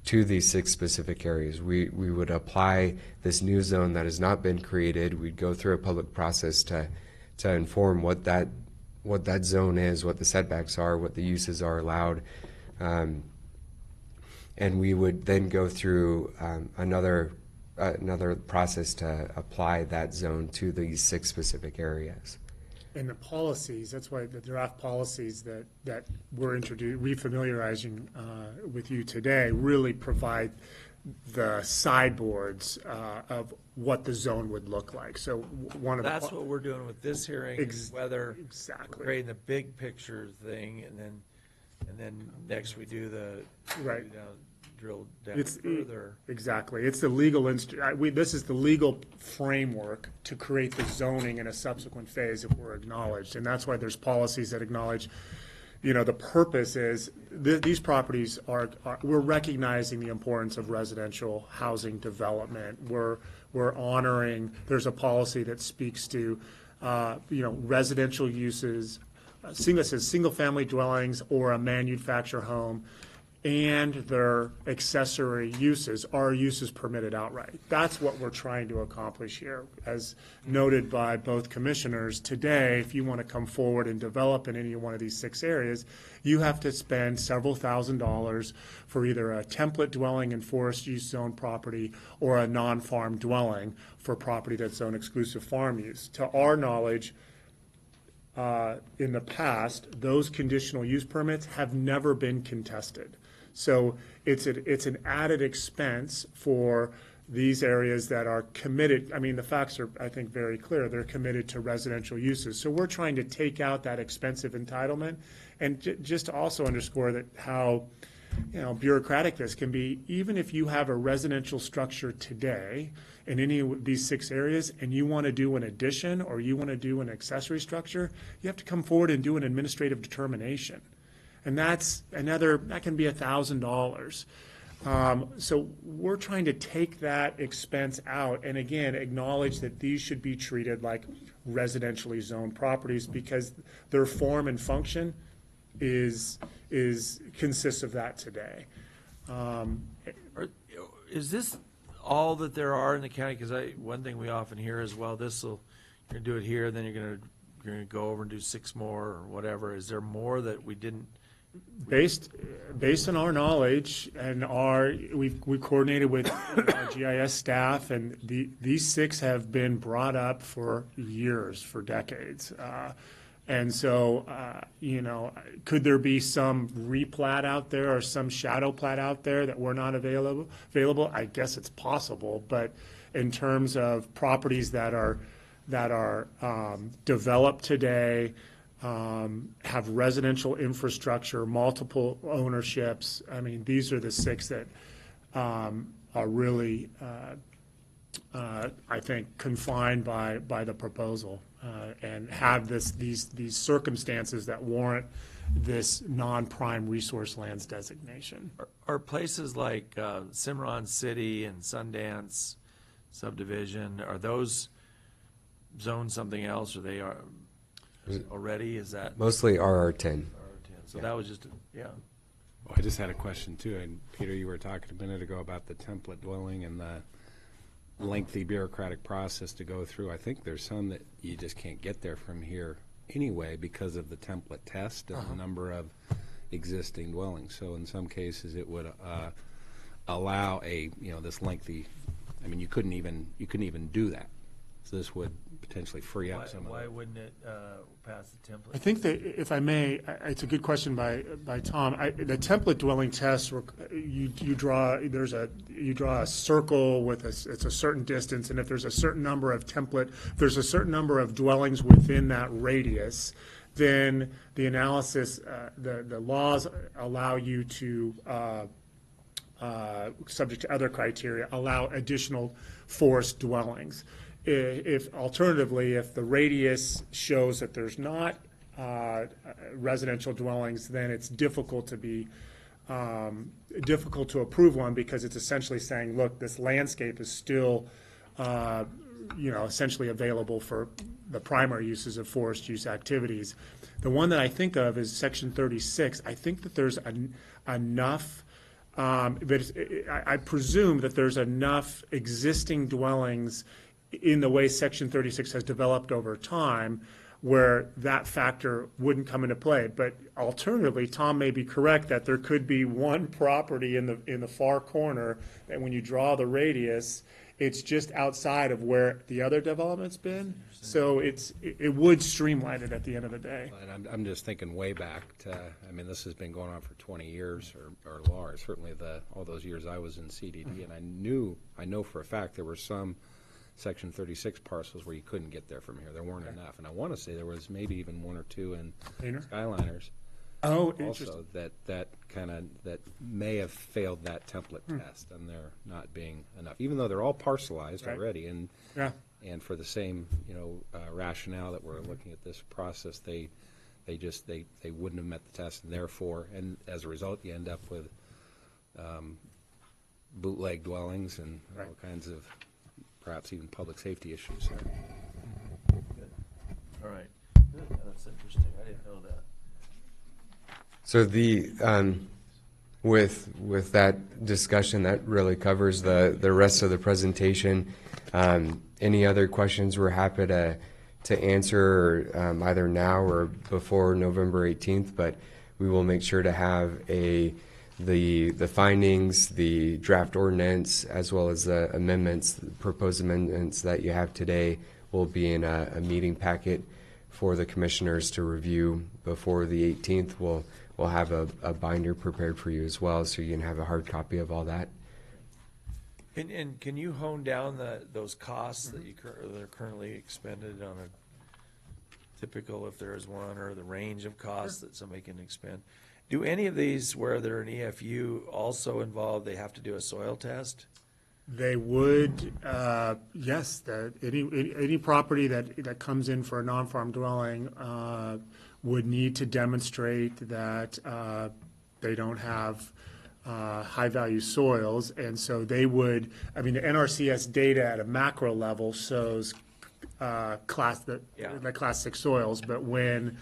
Speaker 10: to these 6 specific areas. We would apply this new zone that has not been created. We'd go through a public process to inform what that zone is, what the setbacks are, what the uses are allowed. And we would then go through another process to apply that zone to these 6 specific areas.
Speaker 11: And the policies, that's why the draft policies that we're refamiliarizing with you today really provide the sideboards of what the zone would look like. So one of the...
Speaker 1: That's what we're doing with this hearing, whether
Speaker 11: Exactly.
Speaker 1: we're creating the big picture thing, and then next we do the
Speaker 11: Right.
Speaker 1: drill down further.
Speaker 11: Exactly. It's the legal, this is the legal framework to create the zoning in a subsequent phase if we're acknowledged. And that's why there's policies that acknowledge, the purpose is, these properties we're recognizing the importance of residential housing development. We're honoring, there's a policy that speaks to, residential uses, single-family dwellings or a manufactured home and their accessory uses are uses permitted outright. That's what we're trying to accomplish here. As noted by both commissioners, today, if you want to come forward and develop in any one of these 6 areas, you have to spend several $1,000s for either a template dwelling in forest use zone property or a non-farm dwelling for property that's zone exclusive farm use. To our knowledge, in the past, those conditional use permits have never been contested. So it's an added expense for these areas that are committed. I mean, the facts are, I think, very clear. They're committed to residential uses. So we're trying to take out that expensive entitlement and just to also underscore that how, bureaucratic this can be. Even if you have a residential structure today in any of these 6 areas and you want to do an addition or you want to do an accessory structure, you have to come forward and do an administrative determination. And that can be $1,000. So we're trying to take that expense out and again, acknowledge that these should be treated like residentially zoned properties because their form and function consists of that today.
Speaker 1: Is this all that there are in the county? Because one thing we often hear is, well, you're gonna do it here, then you're gonna go over and do 6 more or whatever. Is there more that we didn't?
Speaker 11: Based on our knowledge and we coordinated with our GIS staff, and these 6 have been brought up for years, for decades. And so, could there be some replat out there or some shadow plat out there that were not available? I guess it's possible, but in terms of properties that are developed today, have residential infrastructure, multiple ownerships. I mean, these are the 6 that are really, I think, confined by the proposal and have these circumstances that warrant this non-prime resource lands designation.
Speaker 1: Are places like Cimarron City and Sundance subdivision, are those zoned something else, or they are already? Is that
Speaker 10: Mostly RR10.
Speaker 1: so? That was just
Speaker 12: Well, I just had a question too, and Peter, you were talking a minute ago about the template dwelling and the lengthy bureaucratic process to go through. I think there's some that you just can't get there from here anyway because of the template test and the number of existing dwellings. So in some cases, it would allow this lengthy. I mean, you couldn't even do that. So this would potentially free up some of
Speaker 1: why
Speaker 12: that.
Speaker 1: wouldn't it pass the template?
Speaker 11: I think that, if I may, it's a good question by Tom. The template dwelling test, you draw a circle with it's a certain distance, and if there's a certain number of dwellings within that radius, then the analysis, the laws allow you to, subject to other criteria, allow additional forest dwellings. If alternatively, if the radius shows that there's not residential dwellings, then it's difficult to approve one because it's essentially saying, look, this landscape is still, essentially available for the primary uses of forest use activities. The one that I think of is Section 36. I think that there's enough. But I presume that there's enough existing dwellings in the way Section 36 has developed over time where that factor wouldn't come into play. But alternatively, Tom may be correct that there could be one property in the far corner that when you draw the radius, it's just outside of where the other development's been. So it would streamline it at the end of the day.
Speaker 12: And I'm just thinking way back to, I mean, this has been going on for 20 years or longer, certainly all those years I was in CDD, and I know for a fact there were some Section 36 parcels where you couldn't get there from here. There weren't enough. And I want to say there was maybe even 1 or 2 in Skyliners.
Speaker 11: Oh,
Speaker 12: also that may have failed that template test, and there not being enough, even though they're all parcelized already, and for the same rationale that we're looking at this process, they wouldn't have met the test, and therefore, and as a result, you end up with bootleg dwellings and all kinds of perhaps even public safety issues.
Speaker 1: Good. All right. Good. That's interesting. I didn't know that.
Speaker 10: So With that discussion, that really covers the rest of the presentation. Any other questions we're happy to answer either now or before November 18th, but we will make sure to have the findings, the draft ordinance, as well as the amendments, proposed amendments that you have today will be in a meeting packet for the commissioners to review before the 18th. We'll have a binder prepared for you as well, so you can have a hard copy of all that.
Speaker 1: And can you hone down those costs that that are currently expended on a typical, if there is one, or the range of costs that somebody can expend? Do any of these where they're an EFU also involve, they have to do a soil test?
Speaker 11: They would, yes, any property that comes in for a non-farm dwelling would need to demonstrate that they don't have high-value soils, and so they would, I mean, the NRCS data at a macro level shows the class 6 soils, but when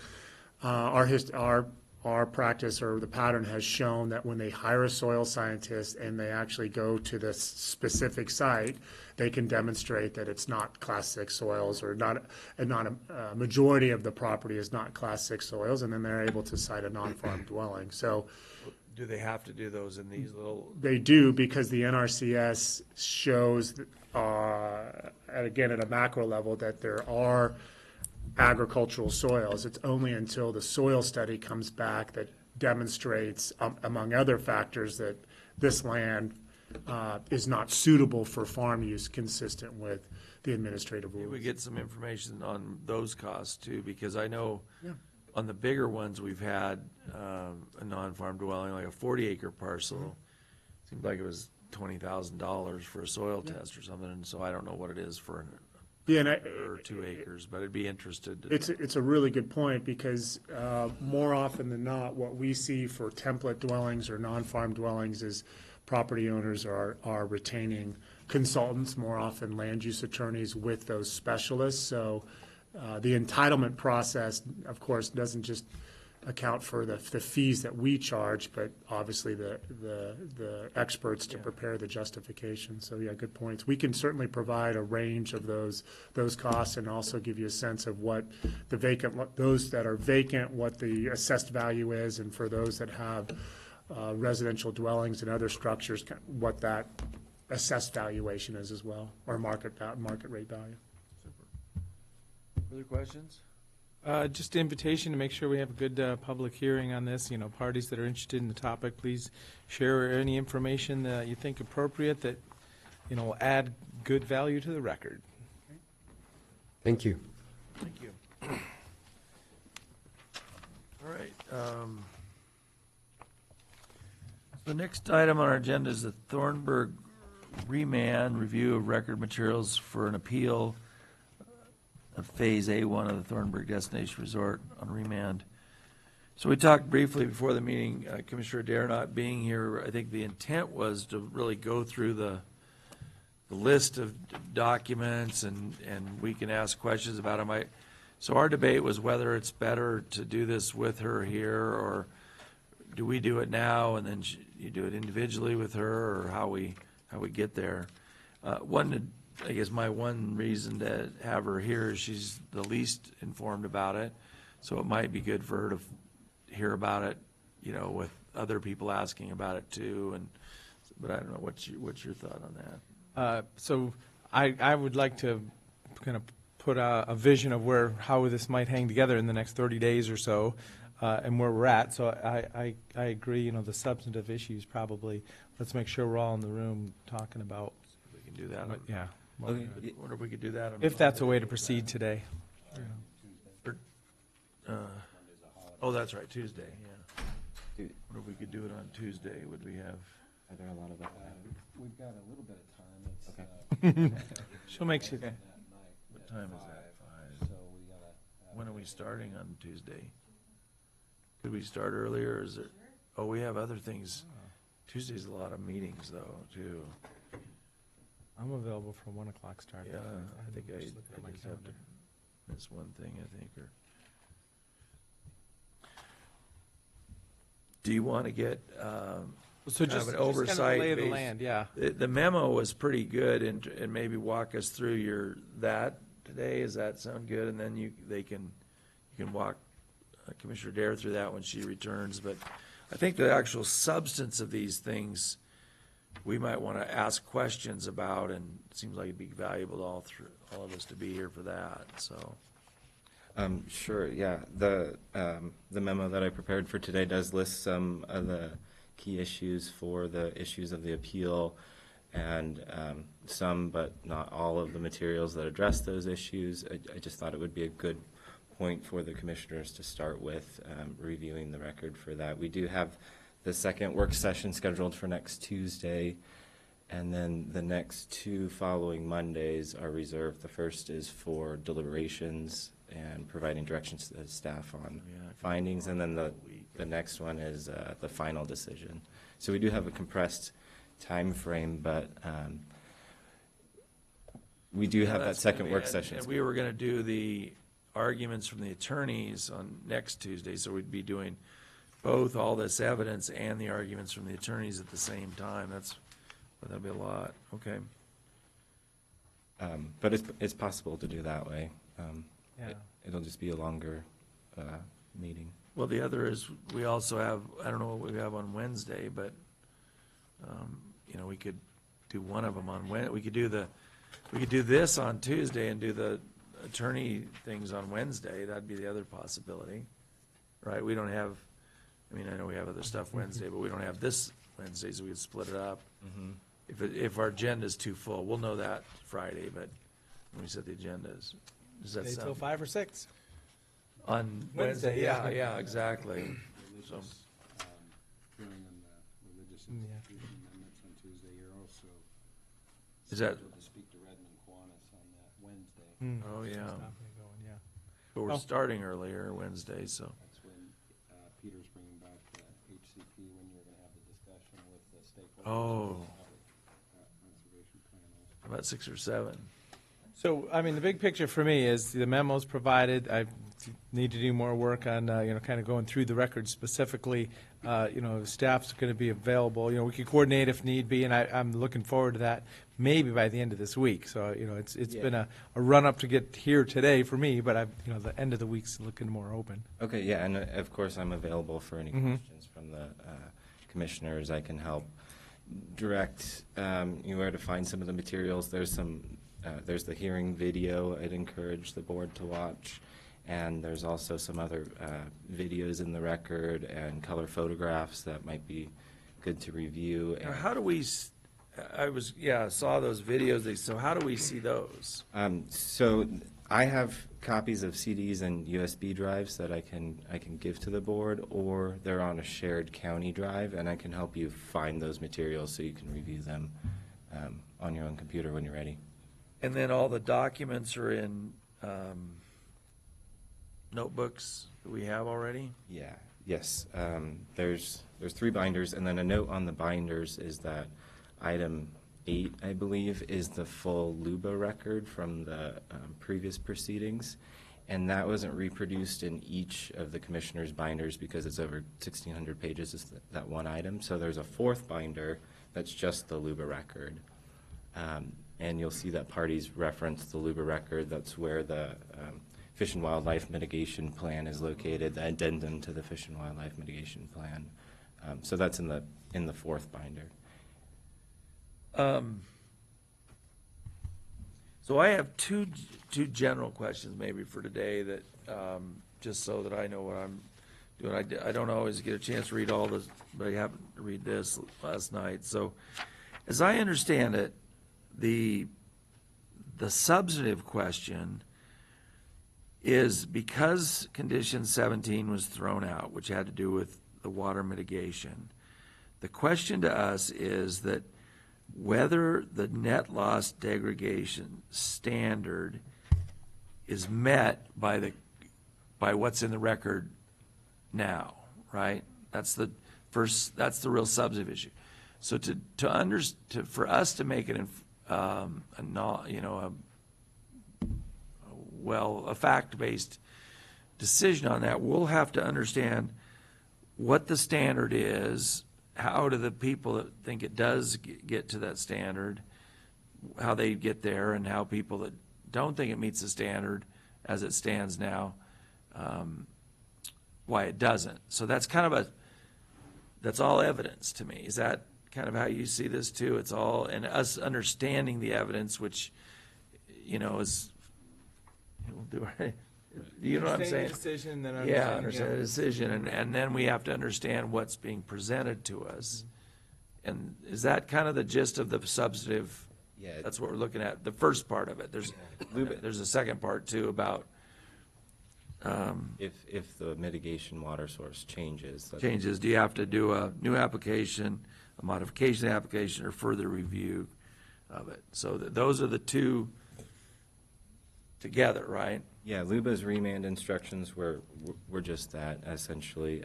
Speaker 11: our practice or the pattern has shown that when they hire a soil scientist and they actually go to the specific site, they can demonstrate that it's not class 6 soils, or not a majority of the property is not class 6 soils, and then they're able to cite a non-farm dwelling. So
Speaker 1: Do they have to do those in these little?
Speaker 11: they do, because the NRCS shows, again, at a macro level, that there are agricultural soils. It's only until the soil study comes back that demonstrates, among other factors, that this land is not suitable for farm use consistent with the administrative
Speaker 1: Maybe
Speaker 11: rules.
Speaker 1: we get some information on those costs too, because I know on the bigger ones, we've had a non-farm dwelling, like a 40-acre parcel. Seemed like it was $20,000 for a soil test or something, and so I don't know what it is for or 2 acres, but I'd be interested.
Speaker 11: It's a really good point, because more often than not, what we see for template dwellings or non-farm dwellings is property owners are retaining consultants, more often land use attorneys, with those specialists. So the entitlement process, of course, doesn't just account for the fees that we charge, but obviously the experts to prepare the justification. So yeah, good points. We can certainly provide a range of those costs, and also give you a sense of what those that are vacant, what the assessed value is, and for those that have residential dwellings and other structures, what that assessed valuation is as well, or market rate value.
Speaker 1: Further questions?
Speaker 5: Just invitation to make sure we have a good public hearing on this. You know, parties that are interested in the topic, please share any information that you think appropriate that, you know, will add good value to the record.
Speaker 10: Thank you.
Speaker 1: Thank you. All right. The next item on our agenda is the Thornburg remand, review of record materials for an appeal of Phase A1 of the Thornburg Destination Resort on remand. So we talked briefly before the meeting, Commissioner Adair not being here. I think the intent was to really go through the list of documents, and we can ask questions about them. So our debate was whether it's better to do this with her here, or do we do it now and then you do it individually with her, or how we get there. I guess my one reason to have her here is she's the least informed about it, so it might be good for her to hear about it, you know, with other people asking about it too. But I don't know, what's your thought on that?
Speaker 5: So I would like to kind of put a vision of how this might hang together in the next 30 days or so, and where we're at. So I agree, you know, the substantive issues probably, let's make sure we're all in the room talking about.
Speaker 1: We can do that.
Speaker 5: Yeah.
Speaker 1: I wonder if we could do that.
Speaker 5: If that's a way to proceed today.
Speaker 1: Oh, that's right, Tuesday, yeah. Wonder if we could do it on Tuesday, would we have?
Speaker 10: Are there a lot of
Speaker 12: We've got a little bit of time. It's,
Speaker 5: She'll make sure.
Speaker 1: What time is that? 5? When are we starting on Tuesday? Could we start earlier, or is it? Oh, we have other things. Tuesday's a lot of meetings though, too.
Speaker 5: I'm available for 1 o'clock start.
Speaker 1: Yeah, I think I
Speaker 5: Just look at my
Speaker 1: just have to
Speaker 5: calendar.
Speaker 1: miss one thing, I think, or. do you want to get,
Speaker 5: So
Speaker 1: kind
Speaker 5: just
Speaker 1: of an
Speaker 5: kind of
Speaker 1: oversight?
Speaker 5: lay of the
Speaker 1: based-
Speaker 5: land, yeah.
Speaker 1: The memo was pretty good, and maybe walk us through that today. Does that sound good? And then you can walk Commissioner Dare through that when she returns. But I think the actual substance of these things, we might want to ask questions about, and it seems like it'd be valuable to all of us to be here for that, so.
Speaker 13: Sure, yeah. The memo that I prepared for today does list some of the key issues for the issues of the appeal, and some, but not all of the materials that address those issues. I just thought it would be a good point for the commissioners to start with, reviewing the record for that. We do have the second work session scheduled for next Tuesday, and then the next two following Mondays are reserved. The first is for deliberations and providing directions to the staff on findings, and then the next one is the final decision. So we do have a compressed time frame, but we do have that
Speaker 1: That's
Speaker 13: second
Speaker 1: gonna be-
Speaker 13: work
Speaker 1: and-
Speaker 13: session.
Speaker 1: And we were going to do the arguments from the attorneys on next Tuesday, so we'd be doing both all this evidence and the arguments from the attorneys at the same time. That'd be a lot. Okay.
Speaker 13: But it's possible to do that way.
Speaker 5: Yeah.
Speaker 13: It'll just be a longer meeting.
Speaker 1: Well, the other is, we also have, I don't know what we have on Wednesday, but, we could do one of them on we could do this on Tuesday and do the attorney things on Wednesday. That'd be the other possibility, right? We don't have, I know we have other stuff Wednesday, but we don't have this Wednesday, so we could split it up. If our agenda's too full, we'll know that Friday, but when we set the agendas, does that
Speaker 5: Stay till
Speaker 1: sound?
Speaker 5: 5 or 6.
Speaker 1: On
Speaker 5: Wednesday,
Speaker 1: Wednesday,
Speaker 5: yeah.
Speaker 1: yeah, exactly. So,
Speaker 12: Hearing on the religious
Speaker 5: In the
Speaker 12: institution amendments on Tuesday. You're also
Speaker 1: Is that-
Speaker 12: scheduled to speak to Redmond Kiwanis on that Wednesday.
Speaker 1: Oh, yeah.
Speaker 5: Stop me going, yeah.
Speaker 1: But we're
Speaker 5: Oh.
Speaker 1: starting earlier Wednesday, so.
Speaker 12: That's when Peter's bringing back the HCP, when you're going to have the discussion with the stakeholders.
Speaker 1: Oh.
Speaker 12: Conservation plan also.
Speaker 1: How about 6 or 7?
Speaker 5: So, the big picture for me is the memos provided. I need to do more work on, kind of going through the records specifically. Staff's going to be available. We could coordinate if need be, and I'm looking forward to that, maybe by the end of this week. So, it's been a run-up to get here today for me, but the end of the week's looking more open.
Speaker 13: Okay, yeah, and of course, I'm available for any questions from the commissioners. I can help direct you where to find some of the materials. There's the hearing video I'd encourage the board to watch, and there's also some other videos in the record and color photographs that might be good to review.
Speaker 1: Now, how do we, saw those videos, so how do we see those?
Speaker 13: So I have copies of CDs and USB drives that I can give to the board, or they're on a shared county drive, and I can help you find those materials so you can review them on your own computer when you're ready.
Speaker 1: And then all the documents are in notebooks that we have already?
Speaker 13: Yeah, yes. There's 3 binders, and then a note on the binders is that item 8, I believe, is the full LUBA record from the previous proceedings, and that wasn't reproduced in each of the commissioners' binders because it's over 1,600 pages, is that one item. So there's a 4th binder that's just the LUBA record. And you'll see that parties reference the LUBA record. That's where the Fish and Wildlife Mitigation Plan is located, the addendum to the Fish and Wildlife Mitigation Plan. So that's in the 4th binder.
Speaker 1: So I have two general questions maybe for today that, just so that I know what I'm doing. I don't always get a chance to read all this, but I happened to read this last night. So as I understand it, the substantive question is, because condition 17 was thrown out, which had to do with the water mitigation, the question to us is that whether the net loss degradation standard is met by what's in the record now, right? That's the real substantive issue. So for us to make it a fact-based decision on that, we'll have to understand what the standard is, how do the people that think it does get to that standard, how they get there, and how people that don't think it meets the standard as it stands now, why it doesn't. So that's kind of that's all evidence to me. Is that kind of how you see this too? It's all, and us understanding the evidence, which, is, we'll do it. You know what I'm
Speaker 5: Understand
Speaker 1: saying?
Speaker 5: the decision, then
Speaker 1: Yeah,
Speaker 5: understand,
Speaker 1: understand the
Speaker 5: yeah.
Speaker 1: decision, and then we have to understand what's being presented to us. And is that kind of the gist of the substantive?
Speaker 13: Yeah.
Speaker 1: That's what we're looking at, the first part of it. There's a second part too about
Speaker 13: If the mitigation water source changes.
Speaker 1: changes. Do you have to do a new application, a modification of the application, or further review of it? So those are the two together, right?
Speaker 13: Yeah, LUBA's remand instructions were just that, essentially.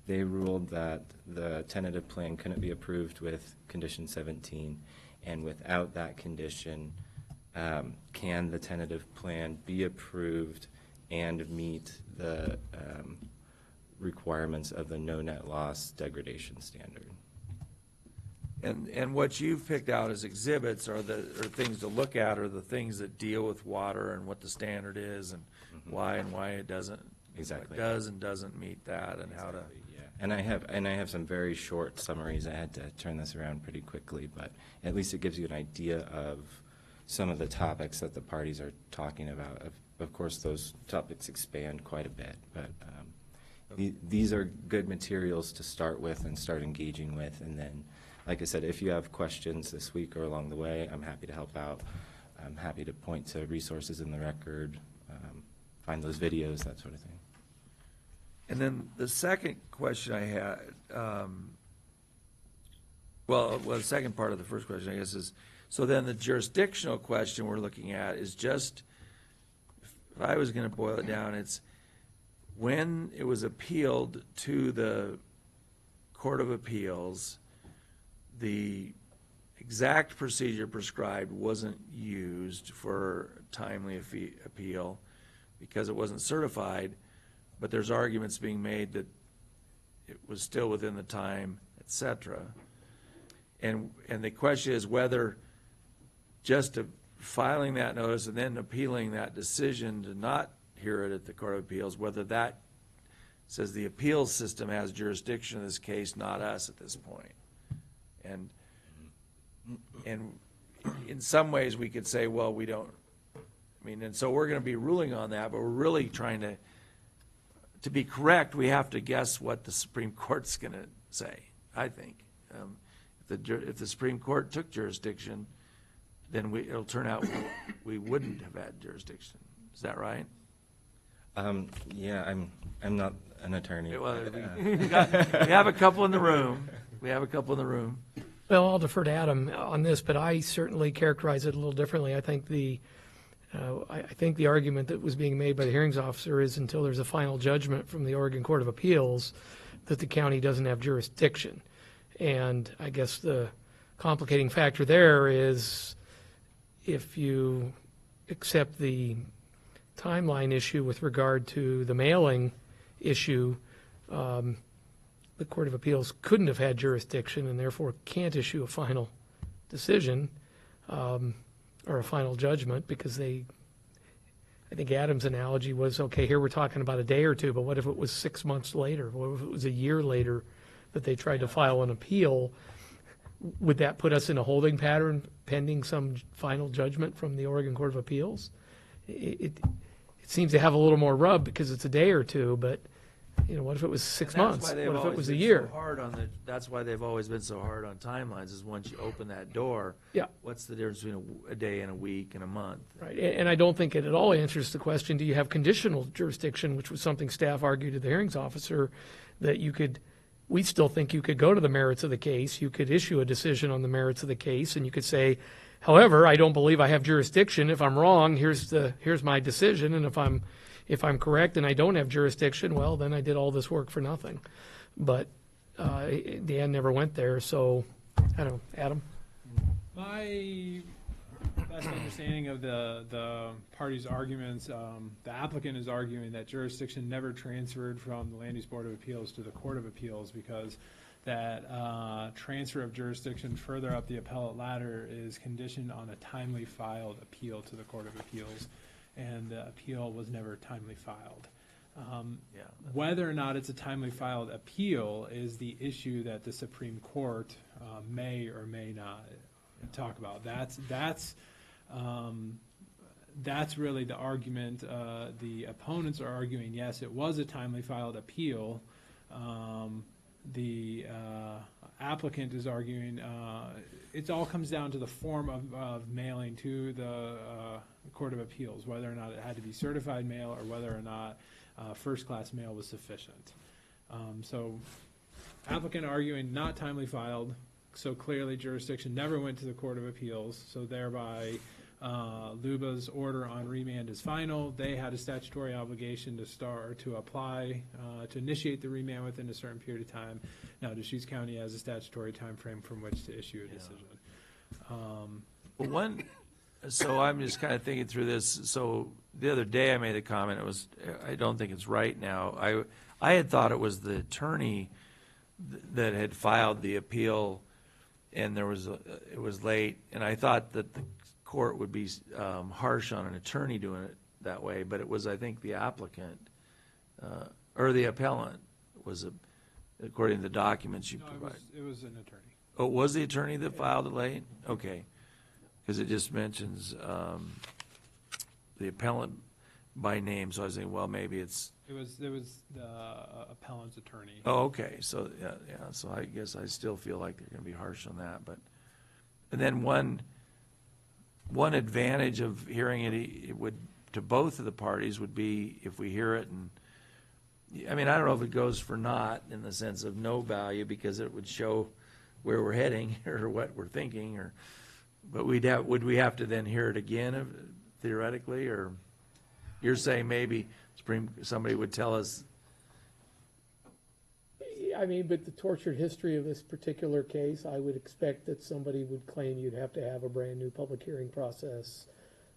Speaker 13: They ruled that the tentative plan couldn't be approved with condition 17, and without that condition, can the tentative plan be approved and meet the requirements of the no net loss degradation standard?
Speaker 1: And what you've picked out as exhibits are things to look at, are the things that deal with water and what the standard is and why it doesn't.
Speaker 13: Exactly.
Speaker 1: It does and doesn't meet that, and how to.
Speaker 13: Yeah, and I have some very short summaries. I had to turn this around pretty quickly, but at least it gives you an idea of some of the topics that the parties are talking about. Of course, those topics expand quite a bit, but these are good materials to start with and start engaging with, and then, like I said, if you have questions this week or along the way, I'm happy to help out. I'm happy to point to resources in the record, find those videos, that sort of thing.
Speaker 1: And then the second question I had, the second part of the first question, I guess, is, so then the jurisdictional question we're looking at is just, if I was going to boil it down, it's when it was appealed to the Court of Appeals, the exact procedure prescribed wasn't used for timely appeal because it wasn't certified, but there's arguments being made that it was still within the time, et cetera. And the question is whether just filing that notice and then appealing that decision to not hear it at the Court of Appeals, whether that says the appeals system has jurisdiction in this case, not us at this point. And in some ways, we could say, well, we don't, and so we're going to be ruling on that, but we're really trying to be correct, we have to guess what the Supreme Court's going to say, I think. If the Supreme Court took jurisdiction, then it'll turn out we wouldn't have had jurisdiction. Is that right?
Speaker 13: Yeah, I'm not an attorney.
Speaker 1: Well, we have a couple in the room.
Speaker 14: Well, I'll defer to Adam on this, but I certainly characterize it a little differently. I think the argument that was being made by the hearings officer is until there's a final judgment from the Oregon Court of Appeals that the county doesn't have jurisdiction. And I guess the complicating factor there is if you accept the timeline issue with regard to the mailing issue, the Court of Appeals couldn't have had jurisdiction and therefore can't issue a final decision or a final judgment because I think Adam's analogy was, okay, here we're talking about a day or two, but what if it was 6 months later? What if it was a year later that they tried to file an appeal? Would that put us in a holding pattern pending some final judgment from the Oregon Court of Appeals? It seems to have a little more rub because it's a day or two, but what if it was 6 months? What if it was a year?
Speaker 1: That's why they've always been so hard on timelines, is once you open that door,
Speaker 14: Yeah.
Speaker 1: what's the difference between a day and a week and a month?
Speaker 14: Right, and I don't think it at all answers the question, do you have conditional jurisdiction, which was something staff argued to the hearings officer, that we still think you could go to the merits of the case, you could issue a decision on the merits of the case, and you could say, however, I don't believe I have jurisdiction. If I'm wrong, here's my decision, and if I'm correct and I don't have jurisdiction, well, then I did all this work for nothing. But the end never went there, so I don't know. Adam?
Speaker 5: My best understanding of the parties' arguments, the applicant is arguing that jurisdiction never transferred from the Land Use Board of Appeals to the Court of Appeals because that transfer of jurisdiction further up the appellate ladder is conditioned on a timely filed appeal to the Court of Appeals, and the appeal was never timely filed. Whether or not it's a timely filed appeal is the issue that the Supreme Court may or may not talk about. That's really the argument. The opponents are arguing, yes, it was a timely filed appeal. The applicant is arguing it all comes down to the form of mailing to the Court of Appeals, whether or not it had to be certified mail or whether or not first-class mail was sufficient. So applicant arguing not timely filed, so clearly jurisdiction never went to the Court of Appeals, so thereby LUBA's order on remand is final. They had a statutory obligation to apply, to initiate the remand within a certain period of time. Now, Deschutes County has a statutory time frame from which to issue a decision.
Speaker 1: So I'm just kind of thinking through this. So the other day I made a comment. I don't think it's right now. I had thought it was the attorney that had filed the appeal, and it was late, and I thought that the court would be harsh on an attorney doing it that way, but it was, I think, the applicant or the appellant was, according to the documents you provided.
Speaker 5: It was an attorney.
Speaker 1: Oh, it was the attorney that filed it late? Okay. Because it just mentions the appellant by name, so I was thinking, well, maybe it's...
Speaker 5: It was the appellant's attorney.
Speaker 1: Oh, okay, so, yeah, so I guess I still feel like they're going to be harsh on that, but... And then one advantage of hearing it would, to both of the parties, would be if we hear it and... I mean, I don't know if it goes for naught in the sense of no value, because it would show where we're heading or what we're thinking, or... But would we have to then hear it again, theoretically, or you're saying maybe somebody would tell us?
Speaker 14: I mean, but the tortured history of this particular case, I would expect that somebody would claim you'd have to have a brand-new public hearing process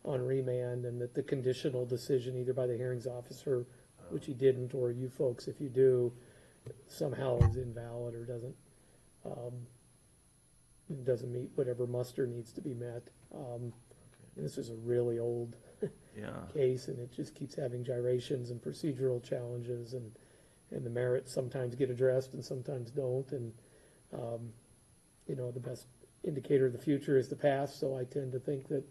Speaker 14: on remand, and that the conditional decision, either by the hearings officer, which he didn't, or you folks, if you do, somehow is invalid or doesn't meet whatever muster needs to be met. And this is a really old case, and it just keeps having gyrations and procedural challenges, and the merits sometimes get addressed and sometimes don't. And the best indicator of the future is the past, so I tend to think that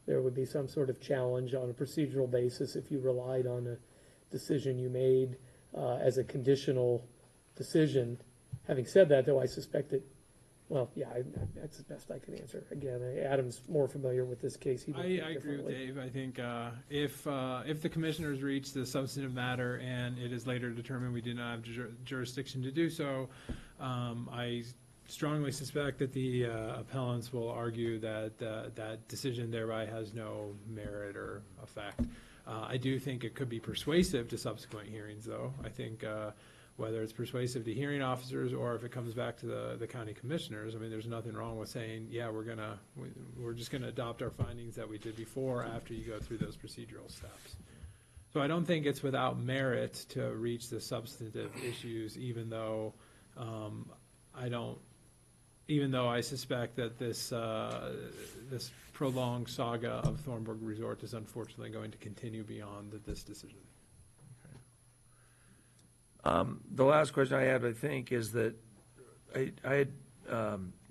Speaker 14: there would be some sort of challenge on a procedural basis if you relied on a decision you made as a conditional decision. Having said that, though, I suspect that, that's the best I can answer. Again, Adam's more familiar with this case.
Speaker 5: I agree with Dave. I think if the commissioners reach the substantive matter and it is later determined we do not have jurisdiction to do so, I strongly suspect that the appellants will argue that that decision thereby has no merit or effect. I do think it could be persuasive to subsequent hearings, though. I think whether it's persuasive to hearing officers or if it comes back to the county commissioners, I mean, there's nothing wrong with saying, yeah, we're just gonna adopt our findings that we did before after you go through those procedural steps. So I don't think it's without merit to reach the substantive issues, even though I suspect that this prolonged saga of Thornburg Resort is unfortunately going to continue beyond this decision.
Speaker 1: The last question I had, I think, is that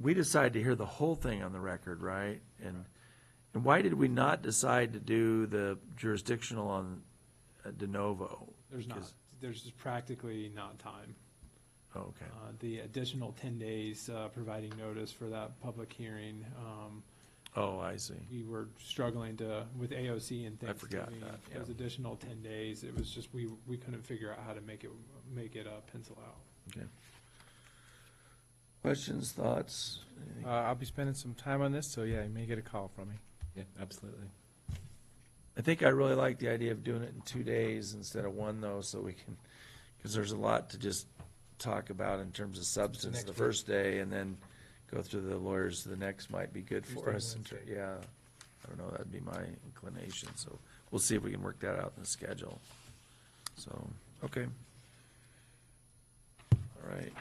Speaker 1: we decided to hear the whole thing on the record, right? And why did we not decide to do the jurisdictional on de novo?
Speaker 5: There's just practically not time.
Speaker 1: Oh, okay.
Speaker 5: The additional 10 days providing notice for that public hearing.
Speaker 1: Oh, I see.
Speaker 5: We were struggling with AOC and things.
Speaker 1: I forgot that.
Speaker 5: Those additional 10 days. It was just we couldn't figure out how to make it pencil out.
Speaker 1: Okay. Questions, thoughts?
Speaker 5: I'll be spending some time on this, so yeah, you may get a call from me.
Speaker 13: Yeah, absolutely.
Speaker 1: I think I really like the idea of doing it in 2 days instead of one, though, so we can, because there's a lot to just talk about in terms of substance the first day, and then go through the lawyers the next might be good for us. Yeah. I don't know, that'd be my inclination, so we'll see if we can work that out in the schedule. So, okay. All right,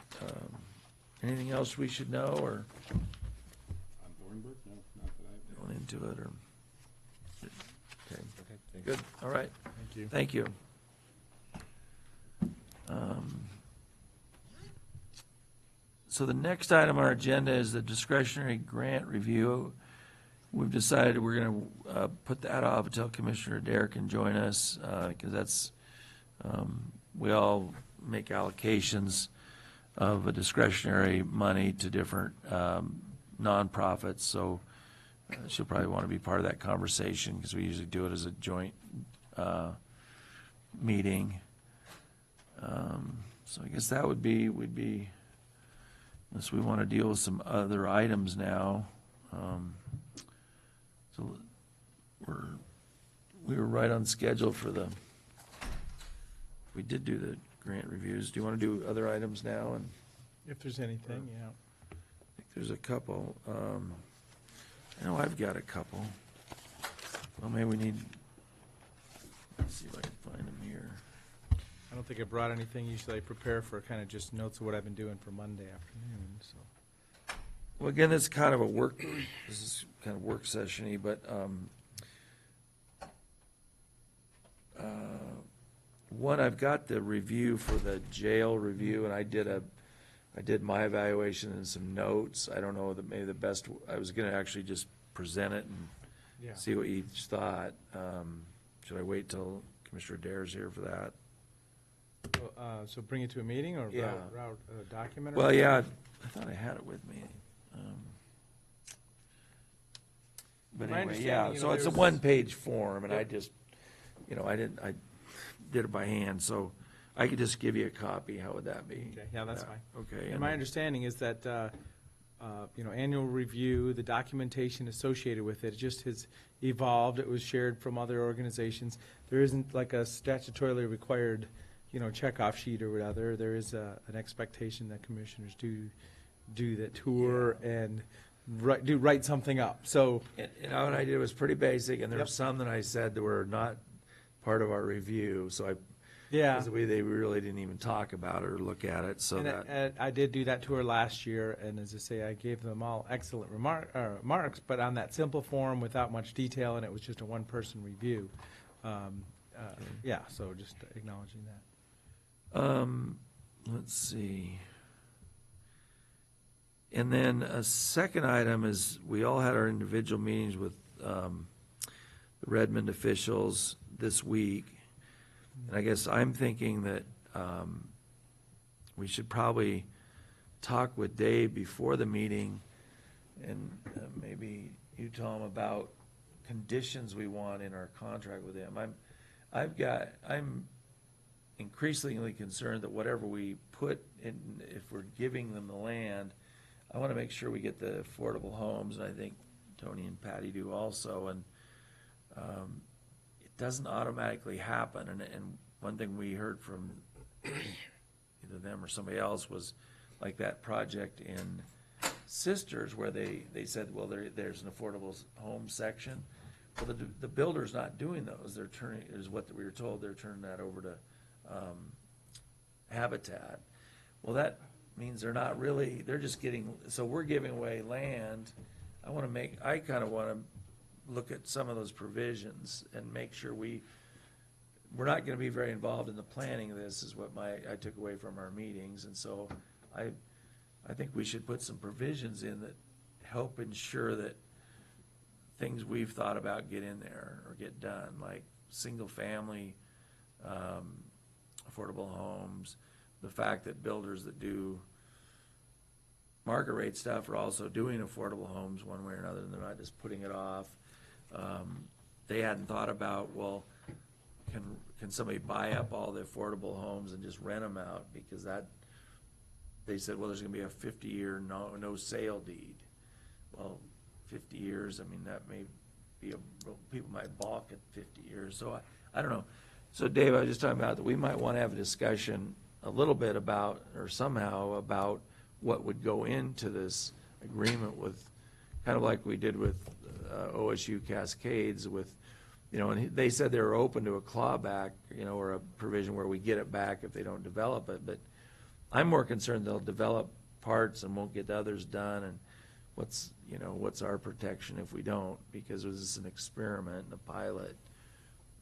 Speaker 1: anything else we should know, or
Speaker 12: On Thornburg? No, not that I.
Speaker 1: going into it, or? Okay,
Speaker 13: thanks.
Speaker 1: good, all right.
Speaker 5: Thank you.
Speaker 1: Thank you. So the next item on our agenda is the discretionary grant review. We've decided we're going to put that off until Commissioner Adair can join us, because that's, we all make allocations of a discretionary money to different nonprofits, so she'll probably want to be part of that conversation, because we usually do it as a joint meeting. So I guess that would be, unless we want to deal with some other items now. So we were right on schedule for we did do the grant reviews. Do you want to do other items now? And
Speaker 5: If there's anything, yeah.
Speaker 1: I think there's a couple. I know I've got a couple. Well, maybe we need, let's see if I can find them here.
Speaker 5: I don't think I brought anything. Usually I prepare for kind of just notes of what I've been doing for Monday afternoon, so.
Speaker 1: Well, again, it's kind of a work, this is kind of work session-y, but one, I've got the review for the jail review, and I did my evaluation and some notes. I don't know, maybe the best, I was gonna actually just present it and
Speaker 5: Yeah.
Speaker 1: see what you each thought. Should I wait till Commissioner Adair's here for that?
Speaker 5: So bring it to a meeting or
Speaker 1: Yeah.
Speaker 5: route a document? or
Speaker 1: Well,
Speaker 5: something?
Speaker 1: yeah, I thought I had it with me. But
Speaker 5: My
Speaker 1: anyway,
Speaker 5: understanding,
Speaker 1: yeah,
Speaker 5: you know,
Speaker 1: so it's a
Speaker 5: there's-
Speaker 1: one-page form, and I
Speaker 5: Yep.
Speaker 1: just, I did it by hand, so I could just give you a copy. How would that be?
Speaker 5: Okay, yeah, that's fine.
Speaker 1: Okay.
Speaker 5: And my understanding is that, annual review, the documentation associated with it just has evolved. It was shared from other organizations. There isn't like a statutorily required, checkoff sheet or whatever. There is an expectation that commissioners do that tour and write something up. So,
Speaker 1: And what I did was pretty basic, and there were
Speaker 5: Yep.
Speaker 1: some that I said that were not part of our review, so
Speaker 5: yeah.
Speaker 1: because they really didn't even talk about it or look at it, so that.
Speaker 5: And I did do that tour last year, and as I say, I gave them all excellent remarks, but on that simple form without much detail, and it was just a one-person review. Yeah, so just acknowledging that.
Speaker 1: Let's see. And then a second item is, we all had our individual meetings with the Redmond officials this week. And I guess I'm thinking that we should probably talk with Dave before the meeting, and maybe you, Tom, about conditions we want in our contract with him. I'm increasingly concerned that whatever we put in, if we're giving them the land, I want to make sure we get the affordable homes, and I think Tony and Patty do also, and it doesn't automatically happen, and one thing we heard from either them or somebody else was like that project in Sisters where they said, well, there's an affordable home section. Well, the builder's not doing those. They're turning, is what we were told, they're turning that over to Habitat. Well, that means they're not really, they're just getting, so we're giving away land. I kind of want to look at some of those provisions and make sure we're not going to be very involved in the planning of this, is what I took away from our meetings. And so I think we should put some provisions in that help ensure that things we've thought about get in there or get done, like single-family affordable homes, the fact that builders that do market rate stuff are also doing affordable homes one way or another, and they're not just putting it off. They hadn't thought about, well, can somebody buy up all the affordable homes and just rent them out? Because they said, well, there's gonna be a 50-year no sale deed. Well, 50 years, I mean, that may be people might balk at 50 years. So I don't know. So Dave, I was just talking about that we might want to have a discussion a little bit about, or somehow about what would go into this agreement with, kind of like we did with OSU Cascades with, and they said they were open to a clawback, or a provision where we get it back if they don't develop it, but I'm more concerned they'll develop parts and won't get the others done, and what's our protection if we don't, because this is an experiment and a pilot,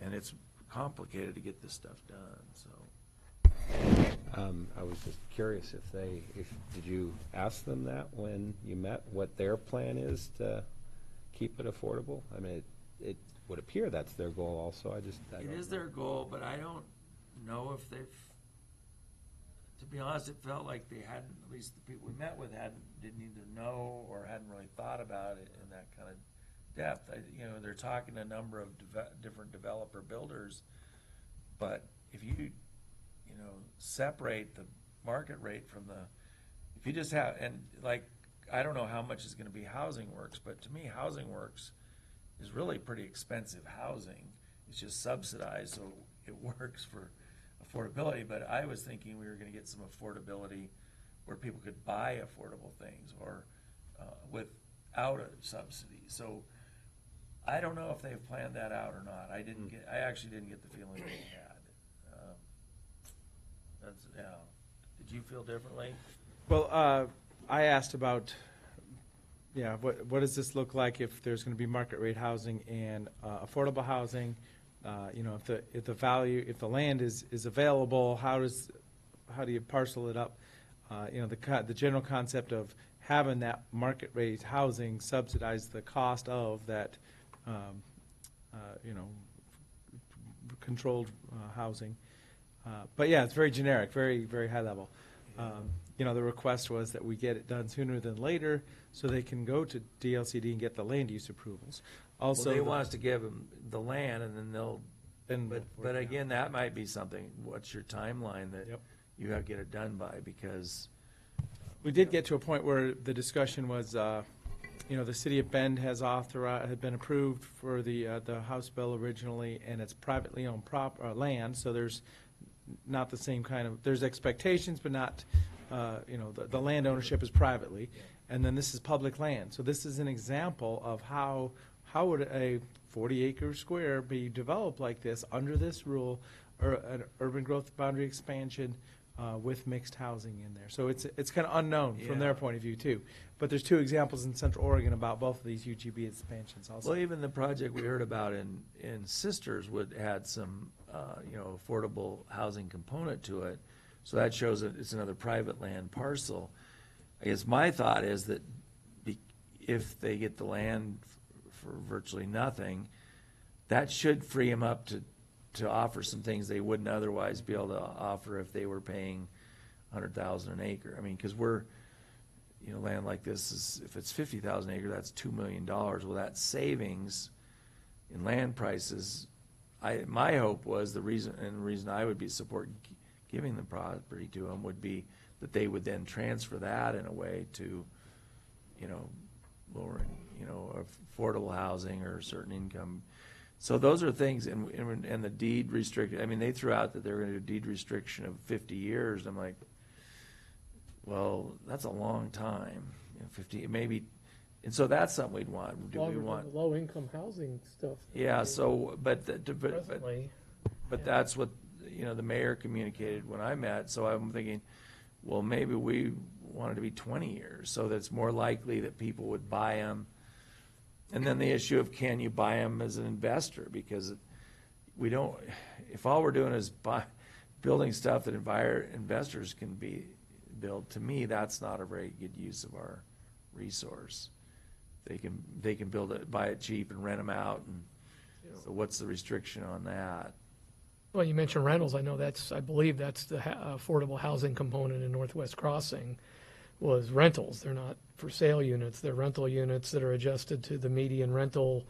Speaker 1: and it's complicated to get this stuff done, so.
Speaker 12: I was just curious did you ask them that when you met, what their plan is to keep it affordable? I mean, it would appear that's their goal also, I
Speaker 1: It
Speaker 12: don't
Speaker 1: is
Speaker 12: know.
Speaker 1: their goal, but I don't know if to be honest, it felt like they hadn't, at least the people we met with didn't either know or hadn't really thought about it in that kind of depth. They're talking to a number of different developer builders, but if you, separate the market rate from if you just have, and like, I don't know how much is gonna be Housing Works, but to me, Housing Works is really pretty expensive housing. It's just subsidized, so it works for affordability, but I was thinking we were gonna get some affordability where people could buy affordable things or without a subsidy. So I don't know if they've planned that out or not. I actually didn't get the feeling they had. Did you feel differently?
Speaker 5: Well, I asked about, what does this look like if there's going to be market rate housing and affordable housing? If the land is available, how do you parcel it up? The general concept of having that market rate housing subsidize the cost of that, controlled housing. But yeah, it's very generic, very, very high level. The request was that we get it done sooner than later so they can go to DLCD and get the land use approvals. Also,
Speaker 1: Well, they want us to give them the land and then they'll, but again, that might be something, what's your timeline that you have to get it done by? Because
Speaker 5: we did get to a point where the discussion was, the city of Bend had been approved for the House bill originally, and it's privately owned land, so there's not the same there's expectations, but not, the land ownership is privately, and then this is public land. So this is an example of how would a 40-acre square be developed like this under this rule, or an urban growth boundary expansion with mixed housing in there. So it's kind of unknown from their point of view too. But there's two examples in Central Oregon about both of these UGB expansions also.
Speaker 1: Well, even the project we heard about in Sisters would add some, affordable housing component to it. So that shows that it's another private land parcel. I guess my thought is that if they get the land for virtually nothing, that should free them up to offer some things they wouldn't otherwise be able to offer if they were paying $100,000 an acre. I mean, because land like this is, if it's 50,000 acre, that's $2 million. Well, that savings in land prices, my hope was the reason I would be supporting giving the property to them would be that they would then transfer that in a way to, lowering, affordable housing or certain income. So those are things, and the deed restriction, I mean, they threw out that they were gonna do deed restriction of 50 years. I'm like, well, that's a long time, 50, maybe, and so that's something we'd want. Do we want?
Speaker 14: Low-income housing stuff.
Speaker 1: Yeah, so, but
Speaker 14: Presently.
Speaker 1: that's what, the mayor communicated when I met, so I'm thinking, well, maybe we want it to be 20 years, so that's more likely that people would buy them. And then the issue of can you buy them as an investor, because we don't, if all we're doing is building stuff that investors can build, to me, that's not a very good use of our resource. They can build it, buy it cheap and rent them out, and so what's the restriction on that?
Speaker 14: Well, you mentioned rentals. I believe that's the affordable housing component in Northwest Crossing was rentals. They're not for sale units. They're rental units that are adjusted to the median rental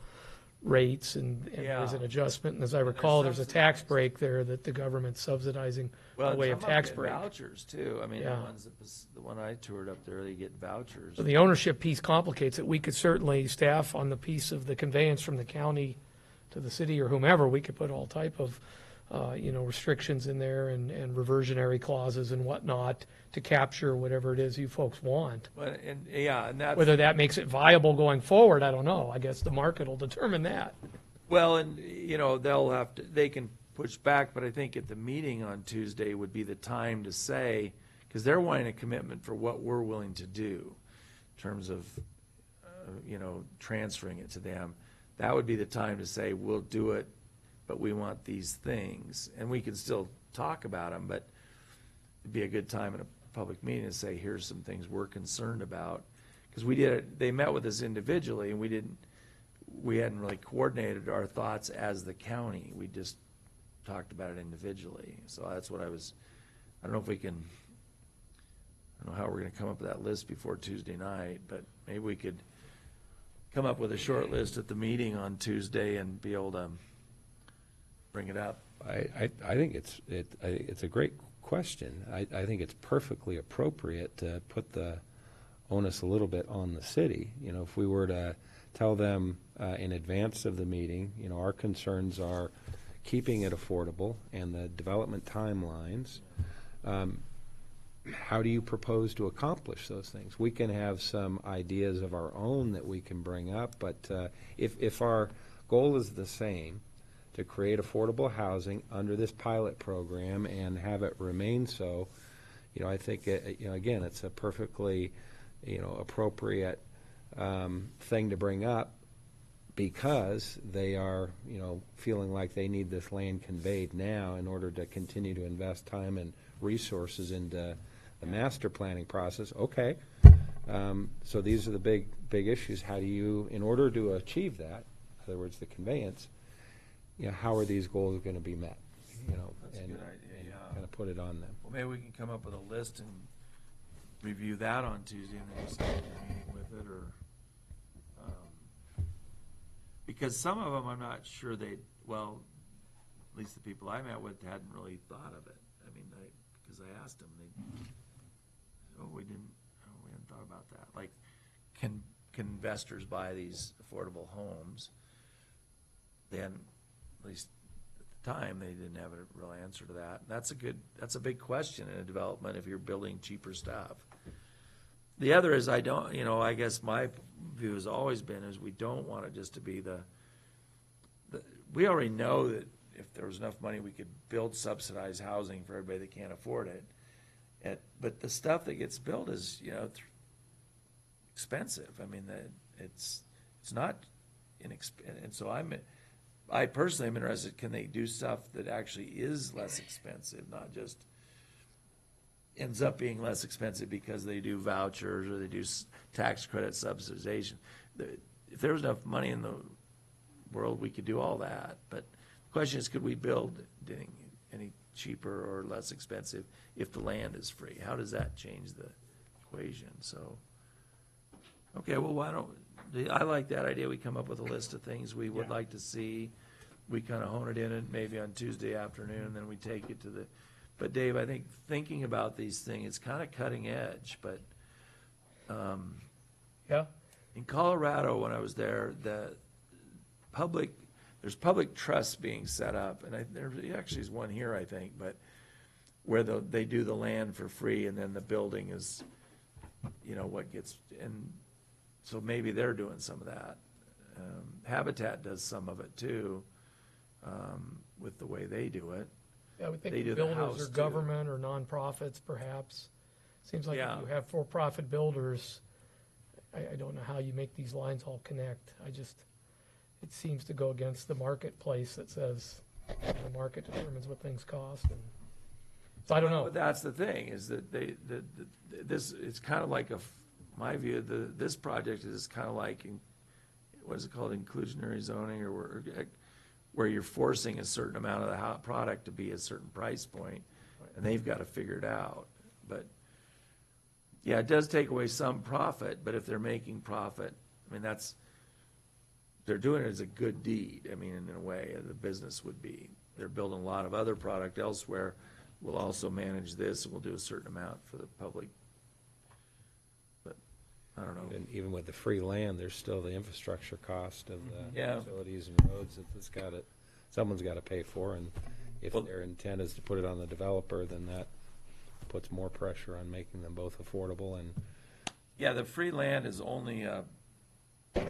Speaker 14: rates, and there's an adjustment. And as I recall, there's a tax break there that the government's subsidizing by way of tax break.
Speaker 1: Vouchers too. I mean, the one I toured up there, they get vouchers.
Speaker 14: So the ownership piece complicates it. We could certainly, staff on the piece of the conveyance from the county to the city or whomever, we could put all type of restrictions in there and reversionary clauses and whatnot to capture whatever it is you folks want.
Speaker 1: But, and, yeah, and that's.
Speaker 14: Whether that makes it viable going forward, I don't know. I guess the market will determine that.
Speaker 1: Well, and, they can push back, but I think at the meeting on Tuesday would be the time to say, because they're wanting a commitment for what we're willing to do in terms of, transferring it to them. That would be the time to say, we'll do it, but we want these things. And we can still talk about them, but it'd be a good time in a public meeting to say, here's some things we're concerned about. Because they met with us individually, and we hadn't really coordinated our thoughts as the county. We just talked about it individually. So that's what I don't know if we can, I don't know how we're gonna come up with that list before Tuesday night, but maybe we could come up with a short list at the meeting on Tuesday and be able to bring it up.
Speaker 12: I think it's a great question. I think it's perfectly appropriate to put the onus a little bit on the city. If we were to tell them in advance of the meeting, our concerns are keeping it affordable and the development timelines. How do you propose to accomplish those things? We can have some ideas of our own that we can bring up, but if our goal is the same, to create affordable housing under this pilot program and have it remain so, I think, again, it's a perfectly, appropriate thing to bring up because they are, feeling like they need this land conveyed now in order to continue to invest time and resources into the master planning process. Okay. So these are the big issues. How do you, in order to achieve that, in other words, the conveyance, how are these goals going to be met?
Speaker 1: That's a good idea, yeah.
Speaker 12: Kind of put it on them.
Speaker 1: Well, maybe we can come up with a list and review that on Tuesday and then start the meeting with it, or, because some of them I'm not sure at least the people I met with hadn't really thought of it. I mean, because I asked them, we hadn't thought about that. Like, can investors buy these affordable homes? Then, at least at the time, they didn't have a real answer to that. And that's a big question in a development if you're building cheaper stuff. The other is I guess my view has always been is we don't want it just to be we already know that if there was enough money, we could build subsidized housing for everybody that can't afford it. But the stuff that gets built is, expensive. I mean, it's not inexpensive. And so I personally am interested, can they do stuff that actually is less expensive, not just ends up being less expensive because they do vouchers or they do tax credit subsidization. If there was enough money in the world, we could do all that. But the question is, could we build any cheaper or less expensive if the land is free? How does that change the equation? So, okay, well, I like that idea. We come up with a list of things we would like to see. We kind of hone it in and maybe on Tuesday afternoon, then we take it to but Dave, I think thinking about these things, it's kind of cutting edge, but
Speaker 14: Yeah.
Speaker 1: in Colorado, when I was there, there's public trusts being set up, and there actually is one here, I think, but where they do the land for free, and then the building is, what gets, and so maybe they're doing some of that. Habitat does some of it too, with the way they do it.
Speaker 14: Yeah, I would think
Speaker 1: They do
Speaker 14: the
Speaker 1: the house,
Speaker 14: builders are
Speaker 1: too.
Speaker 14: government or nonprofits, perhaps. Seems like
Speaker 1: Yeah.
Speaker 14: if you have for-profit builders, I don't know how you make these lines all connect. It seems to go against the marketplace that says the market determines what things cost. And so I don't know.
Speaker 1: But that's the thing, is that it's kind of like my view, this project is kind of like, what is it called, inclusionary zoning, or where you're forcing a certain amount of the product to be a certain price point, and they've got to figure it out. But, yeah, it does take away some profit, but if they're making profit, I mean, they're doing it as a good deed. I mean, in a way, the business would be. They're building a lot of other product elsewhere. We'll also manage this, and we'll do a certain amount for the public. But, I don't know.
Speaker 12: Even with the free land, there's still the infrastructure cost of the
Speaker 1: Yeah.
Speaker 12: utilities and roads that someone's got to pay for, and if
Speaker 1: Well-
Speaker 12: their intent is to put it on the developer, then that puts more pressure on making them both affordable and
Speaker 1: Yeah, the free land is only a, $2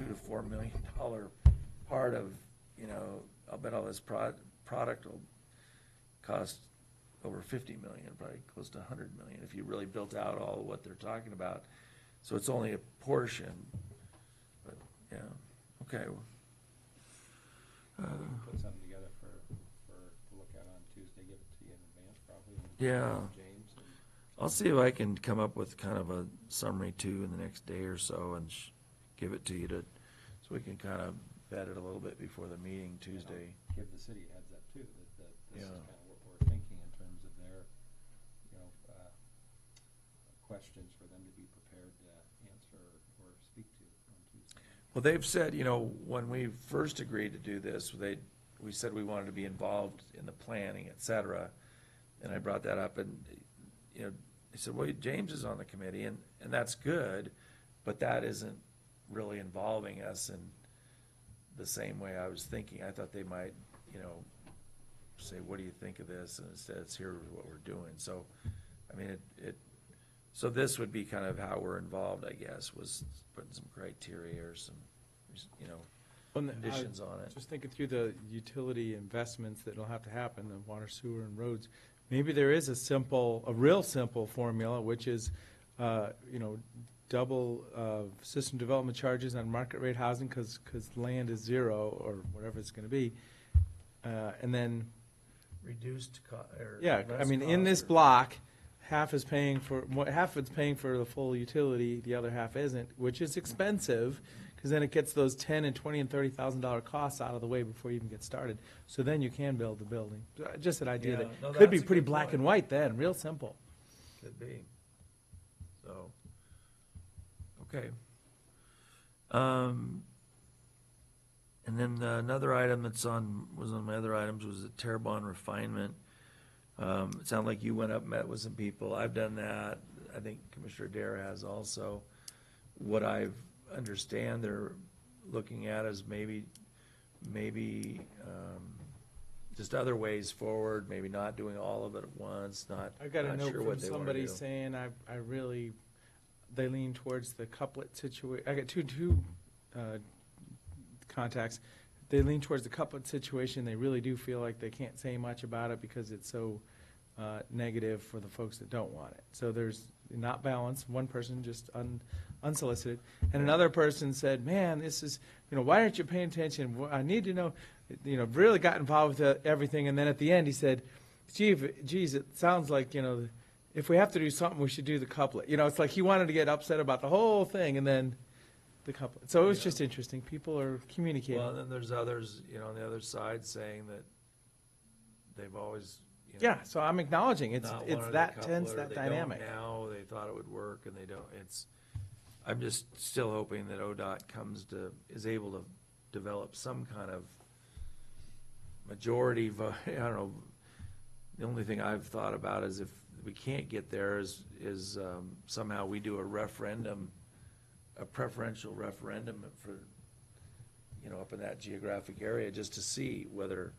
Speaker 1: to $4 million part of, I'll bet all this product will cost over 50 million, probably close to 100 million, if you really built out all of what they're talking about. So it's only a portion, but, yeah, okay.
Speaker 12: put something together to look at on Tuesday, give it to you in advance probably. and
Speaker 1: Yeah.
Speaker 12: James. and-
Speaker 1: I'll see if I can come up with kind of a summary too in the next day or so and give it to you so we can kind of vet it a little bit before the meeting Tuesday.
Speaker 12: Give the city a heads up too, that this is
Speaker 1: Yeah.
Speaker 12: kind of what we're thinking in terms of their, questions for them to be prepared to answer or speak to on Tuesday.
Speaker 1: Well, they've said, when we first agreed to do this, we said we wanted to be involved in the planning, et cetera. And I brought that up and, they said, well, James is on the committee and that's good, but that isn't really involving us in the same way I was thinking. I thought they might, say, what do you think of this? And instead it's here's what we're doing. So, I mean, so this would be kind of how we're involved, I guess, was putting some criteria or some,
Speaker 5: On the-
Speaker 1: conditions on it.
Speaker 5: Just thinking through the utility investments that'll have to happen, the water, sewer, and roads. Maybe there is a real simple formula, which is, double system development charges on market rate housing, because land is zero, or whatever it's gonna be. And then,
Speaker 1: Reduced
Speaker 5: yeah, I mean, in this block, half it's paying for the full utility, the other half isn't, which is expensive, because then it gets those $10,000 and $20,000 and $30,000 costs out of the way before you even get started. So then you can build the building. Just an idea
Speaker 1: Yeah,
Speaker 5: that
Speaker 1: no,
Speaker 5: could be
Speaker 1: that's a
Speaker 5: pretty
Speaker 1: good
Speaker 5: black
Speaker 1: point.
Speaker 5: and white then, real simple.
Speaker 1: Could be. So, okay. And then another item was on my other items was the Terrebonne refinement. It sounded like you went up, met with some people. I've done that. I think Commissioner Dare has also. What I understand they're looking at is maybe just other ways forward, maybe not doing all of it at once,
Speaker 5: I got a
Speaker 1: not
Speaker 5: note
Speaker 1: sure
Speaker 5: from
Speaker 1: what they wanna
Speaker 5: somebody
Speaker 1: do.
Speaker 5: saying, they lean towards the couplet situation. I got two contacts. They lean towards the couplet situation. They really do feel like they can't say much about it because it's so negative for the folks that don't want it. So there's not balance. One person just unsolicited. And another person said, man, this is, why aren't you paying attention? I need to know, really got involved with everything. And then at the end, he said, geez, it sounds like, if we have to do something, we should do the couplet. It's like he wanted to get upset about the whole thing and then the couplet. So it was just interesting. People are communicating.
Speaker 1: Well, and then there's others, on the other side saying that they've always,
Speaker 5: Yeah, so I'm acknowledging it's
Speaker 1: not wanted a
Speaker 5: that
Speaker 1: couple,
Speaker 5: tense,
Speaker 1: or
Speaker 5: that
Speaker 1: they don't
Speaker 5: dynamic.
Speaker 1: now, they thought it would work and they don't. I'm just still hoping that ODOT is able to develop some kind of majority vote. I don't know. The only thing I've thought about is if we can't get there is somehow we do a referendum, a preferential referendum for, up in that geographic area, just to see whether,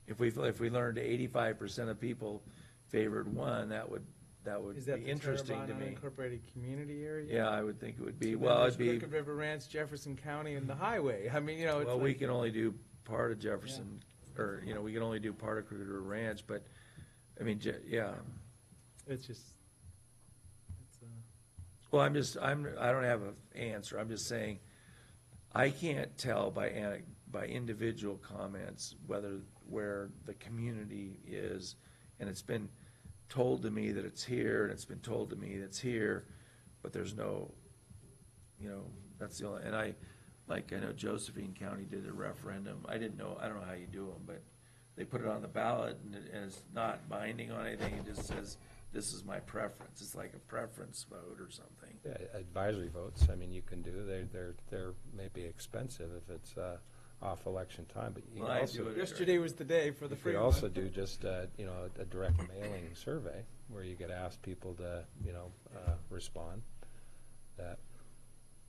Speaker 1: if we learned 85% of people favored one, that would
Speaker 5: Is that
Speaker 1: be
Speaker 5: the
Speaker 1: interesting to
Speaker 5: Terrebonne
Speaker 1: me.
Speaker 5: unincorporated community area?
Speaker 1: Yeah, I would think it would be.
Speaker 5: Two
Speaker 1: Well,
Speaker 5: members,
Speaker 1: it'd be,
Speaker 5: Crooked River Ranch, Jefferson County, and the highway. I mean, it's
Speaker 1: well, we
Speaker 5: like,
Speaker 1: can only do part of Jefferson, or, we can only do part of Crooked River Ranch, but, I mean, yeah.
Speaker 5: it's just,
Speaker 1: Well, I don't have an answer. I'm just saying, I can't tell by individual comments where the community is. And it's been told to me that it's here, and it's been told to me that's here, but there's no, that's the only, and I know Josephine County did a referendum. I don't know how you do them, but they put it on the ballot and it's not binding on anything. It just says, this is my preference. It's like a preference vote or something.
Speaker 12: Yeah, advisory votes, you can do, they're maybe expensive if it's off election time, but you
Speaker 1: Well,
Speaker 12: can
Speaker 1: I
Speaker 12: also.
Speaker 1: do it.
Speaker 5: yesterday was the day for the
Speaker 12: You
Speaker 5: free
Speaker 12: could
Speaker 5: one.
Speaker 12: also do just, a direct mailing survey where you could ask people to, respond. That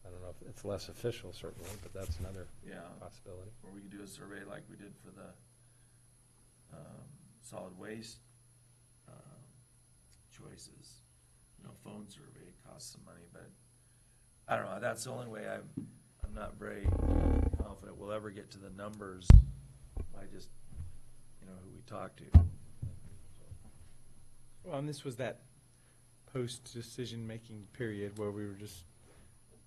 Speaker 12: I don't know if it's less official certainly, but that's another
Speaker 1: Yeah.
Speaker 12: possibility.
Speaker 1: Or we could do a survey like we did for the solid waste choices. Phone survey costs some money, but I don't know. That's the only way I'm not very confident we'll ever get to the numbers by just, who we talk to.
Speaker 5: Well, and this was that post-decision-making period where we were just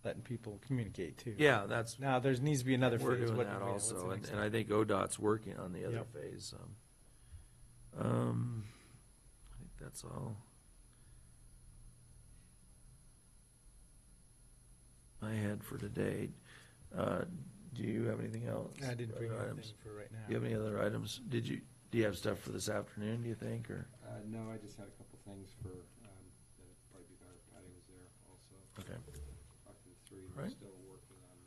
Speaker 5: letting people communicate too.
Speaker 1: Yeah, that's.
Speaker 5: Now, there needs to be another
Speaker 1: We're
Speaker 5: phase.
Speaker 1: doing
Speaker 5: What-
Speaker 1: that
Speaker 5: what's the
Speaker 1: also,
Speaker 5: next
Speaker 1: and
Speaker 5: step?
Speaker 1: I think ODOT's working on the other
Speaker 5: Yep.
Speaker 1: phase. I think that's all I had for today. Do you have anything else?
Speaker 5: I didn't bring
Speaker 1: Other
Speaker 5: anything
Speaker 1: items?
Speaker 5: for right now.
Speaker 1: Do you have any other items? Do you have stuff for this afternoon, do you think, or?
Speaker 12: No, I just had a couple things for, that'd probably be better if Patty was there also.
Speaker 1: Okay.
Speaker 12: Talking to three,
Speaker 1: Right.
Speaker 12: we're still working on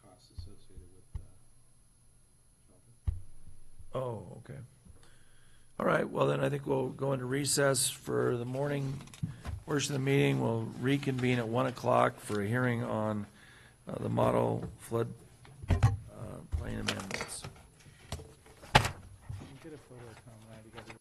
Speaker 12: costs associated with shelter.
Speaker 1: Oh, okay. All right, well then I think we'll go into recess for the morning portion of the meeting. We'll reconvene at 1 o'clock for a hearing on the model flood plain amendments.
Speaker 5: Get a photo of Tom and I together.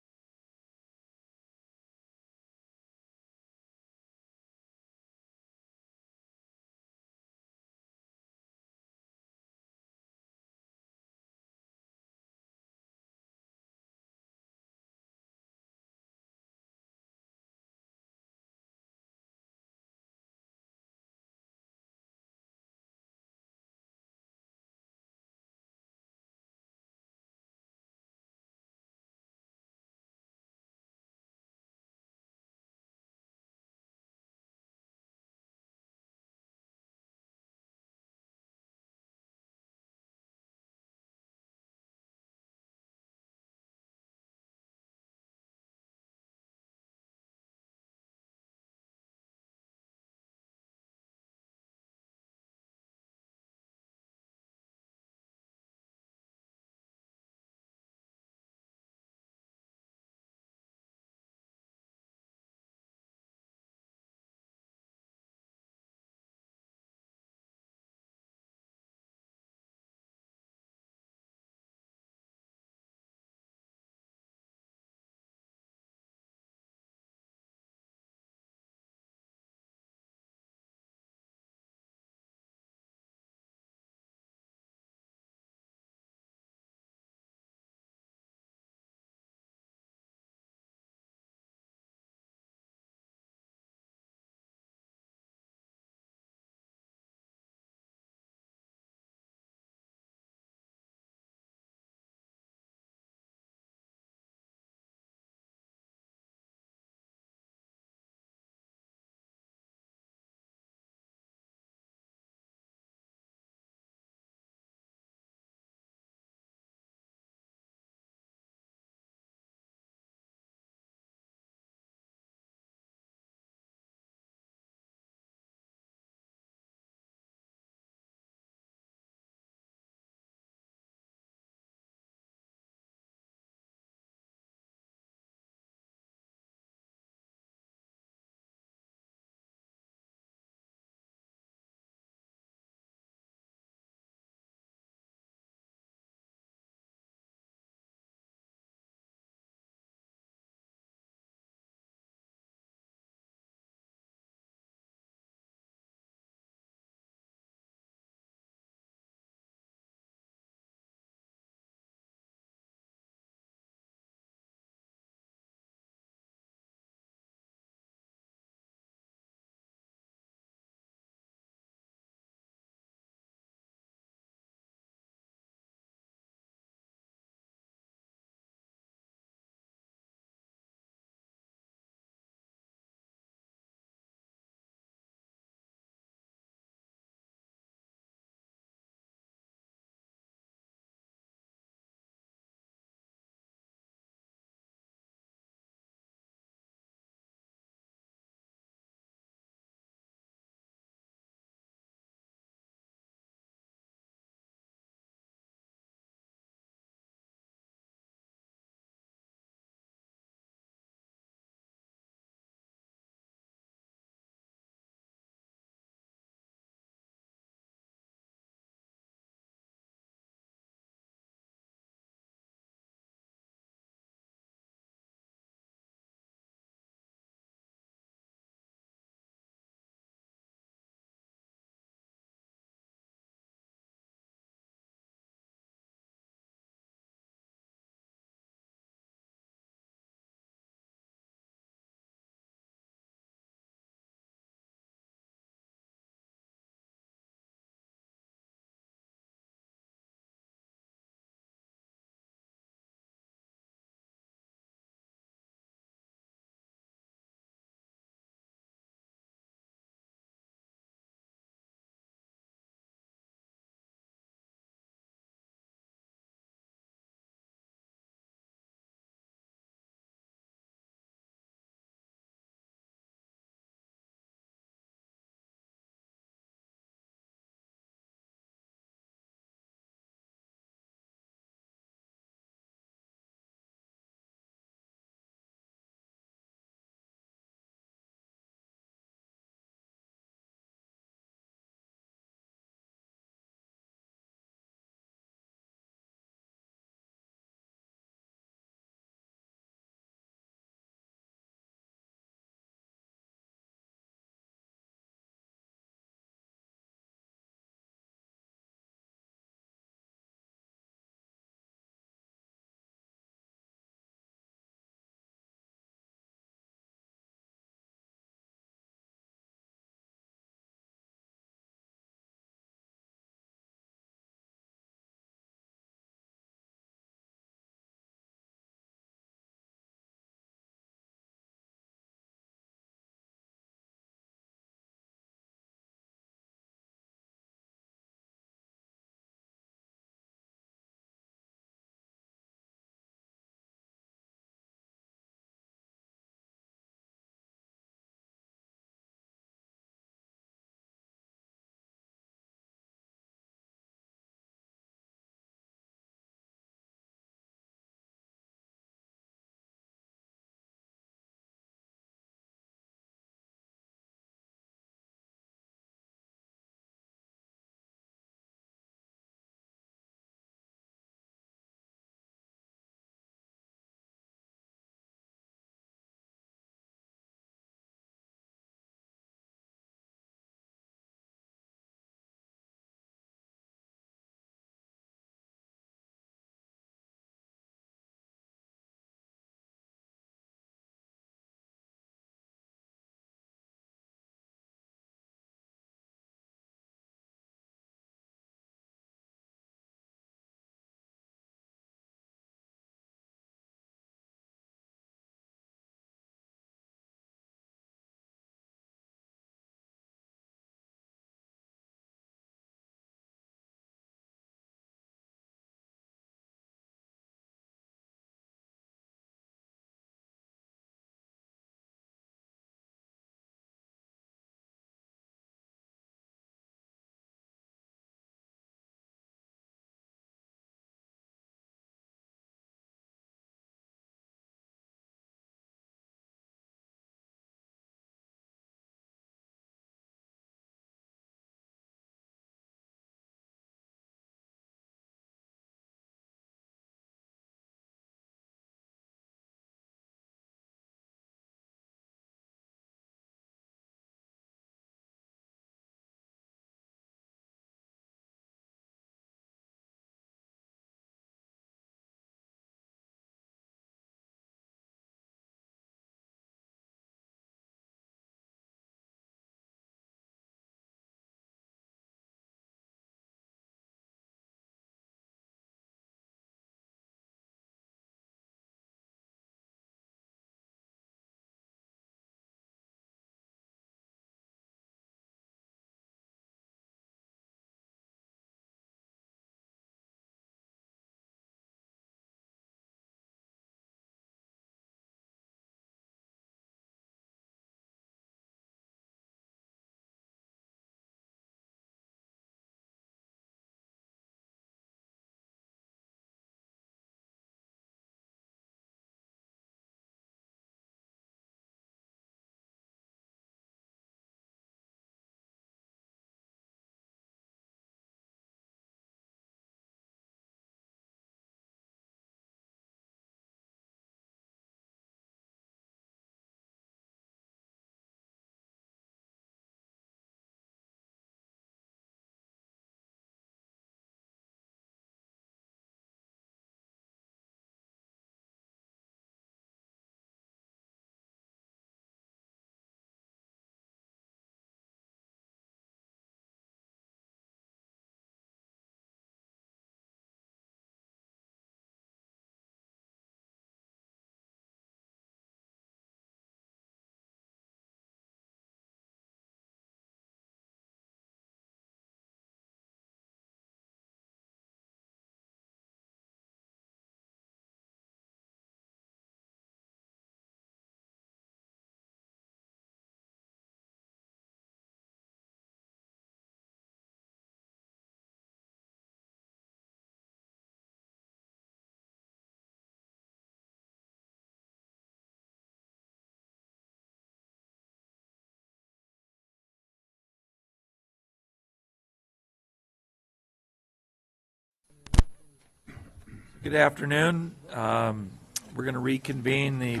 Speaker 1: Good afternoon. We're going to reconvene the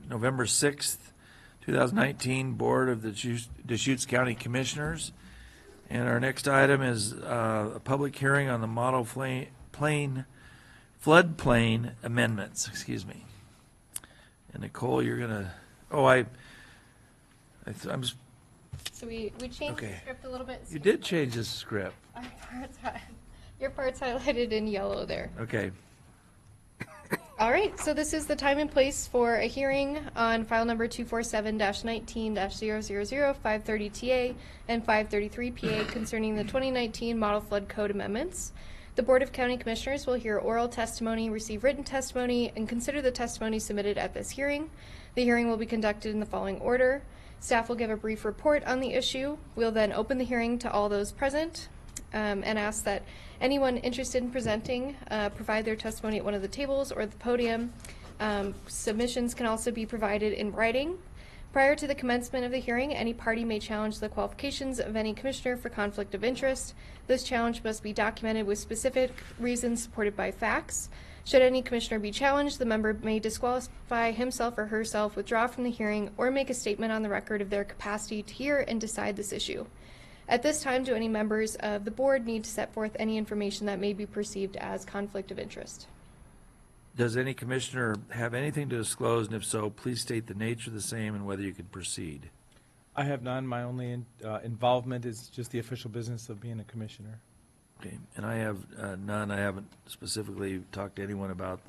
Speaker 1: November 6th, 2019 Board of the Deschutes County Commissioners. And our next item is a public hearing on the model floodplain amendments, excuse me. And Nicole, you're going to, I'm,
Speaker 15: So we changed
Speaker 1: Okay.
Speaker 15: the script a little bit.
Speaker 1: you did change the script.
Speaker 15: Your part's highlighted in yellow there.
Speaker 1: Okay.
Speaker 15: All right, so this is the time and place for a hearing on file number 247-19-000, 530TA and 533PA concerning the 2019 Model Flood Code amendments. The Board of County Commissioners will hear oral testimony, receive written testimony, and consider the testimony submitted at this hearing. The hearing will be conducted in the following order. Staff will give a brief report on the issue. We'll then open the hearing to all those present and ask that anyone interested in presenting provide their testimony at one of the tables or the podium. Submissions can also be provided in writing. Prior to the commencement of the hearing, any party may challenge the qualifications of any commissioner for conflict of interest. This challenge must be documented with specific reasons supported by facts. Should any commissioner be challenged, the member may disqualify himself or herself, withdraw from the hearing, or make a statement on the record of their capacity to hear and decide this issue. At this time, do any members of the board need to set forth any information that may be perceived as conflict of interest?
Speaker 1: Does any commissioner have anything to disclose, and if so, please state the nature of the same and whether you can proceed.
Speaker 5: I have none. My only involvement is just the official business of being a commissioner.
Speaker 1: Okay, and I have none. I haven't specifically talked to anyone about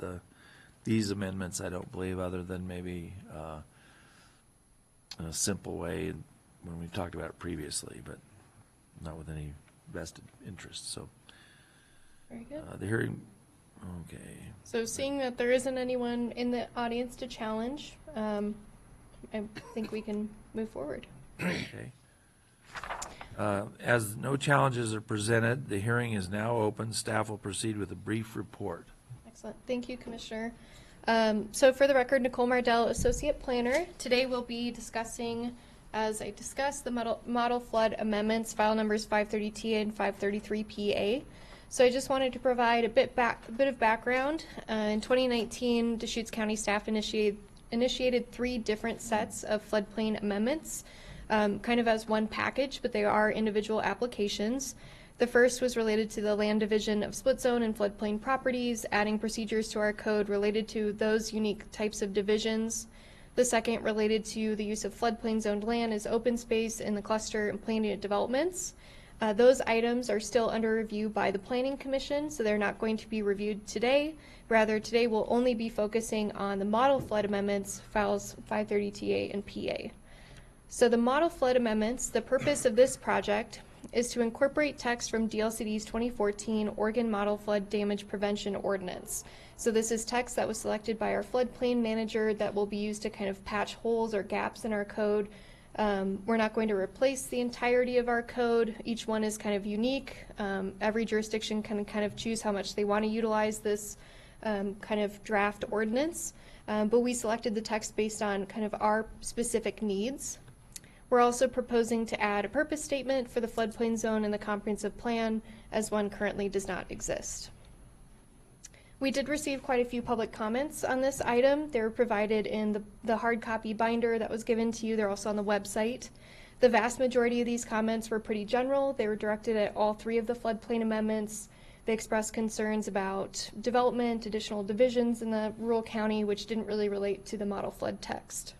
Speaker 1: these amendments, I don't believe, other than maybe in a simple way when we talked about it previously, but not with any vested interest. So
Speaker 15: Very good.
Speaker 1: the hearing, okay.
Speaker 15: So seeing that there isn't anyone in the audience to challenge, I think we can move forward.
Speaker 1: Okay. As no challenges are presented, the hearing is now open. Staff will proceed with a brief report.
Speaker 15: Excellent. Thank you, Commissioner. So for the record, Nicole Mardell, Associate Planner. Today we'll be discussing, as I discussed, the model flood amendments, file numbers 530TA and 533PA. So I just wanted to provide a bit of background. In 2019, Deschutes County staff initiated 3 different sets of floodplain amendments, kind of as one package, but they are individual applications. The first was related to the land division of split zone and floodplain properties, adding procedures to our code related to those unique types of divisions. The second related to the use of floodplain zoned land as open space in the cluster and planned unit developments. Those items are still under review by the Planning Commission, so they're not going to be reviewed today. Rather, today we'll only be focusing on the model flood amendments, files 530TA and PA. So the model flood amendments, the purpose of this project is to incorporate text from DLCD's 2014 Oregon Model Flood Damage Prevention Ordinance. So this is text that was selected by our floodplain manager that will be used to kind of patch holes or gaps in our code. We're not going to replace the entirety of our code. Each one is kind of unique. Every jurisdiction can kind of choose how much they want to utilize this kind of draft ordinance. But we selected the text based on kind of our specific needs. We're also proposing to add a purpose statement for the floodplain zone in the comprehensive plan, as one currently does not exist. We did receive quite a few public comments on this item. They were provided in the hard copy binder that was given to you. They're also on the website. The vast majority of these comments were pretty general. They were directed at all 3 of the floodplain amendments. They expressed concerns about development, additional divisions in the rural county, which didn't really relate to the model flood text.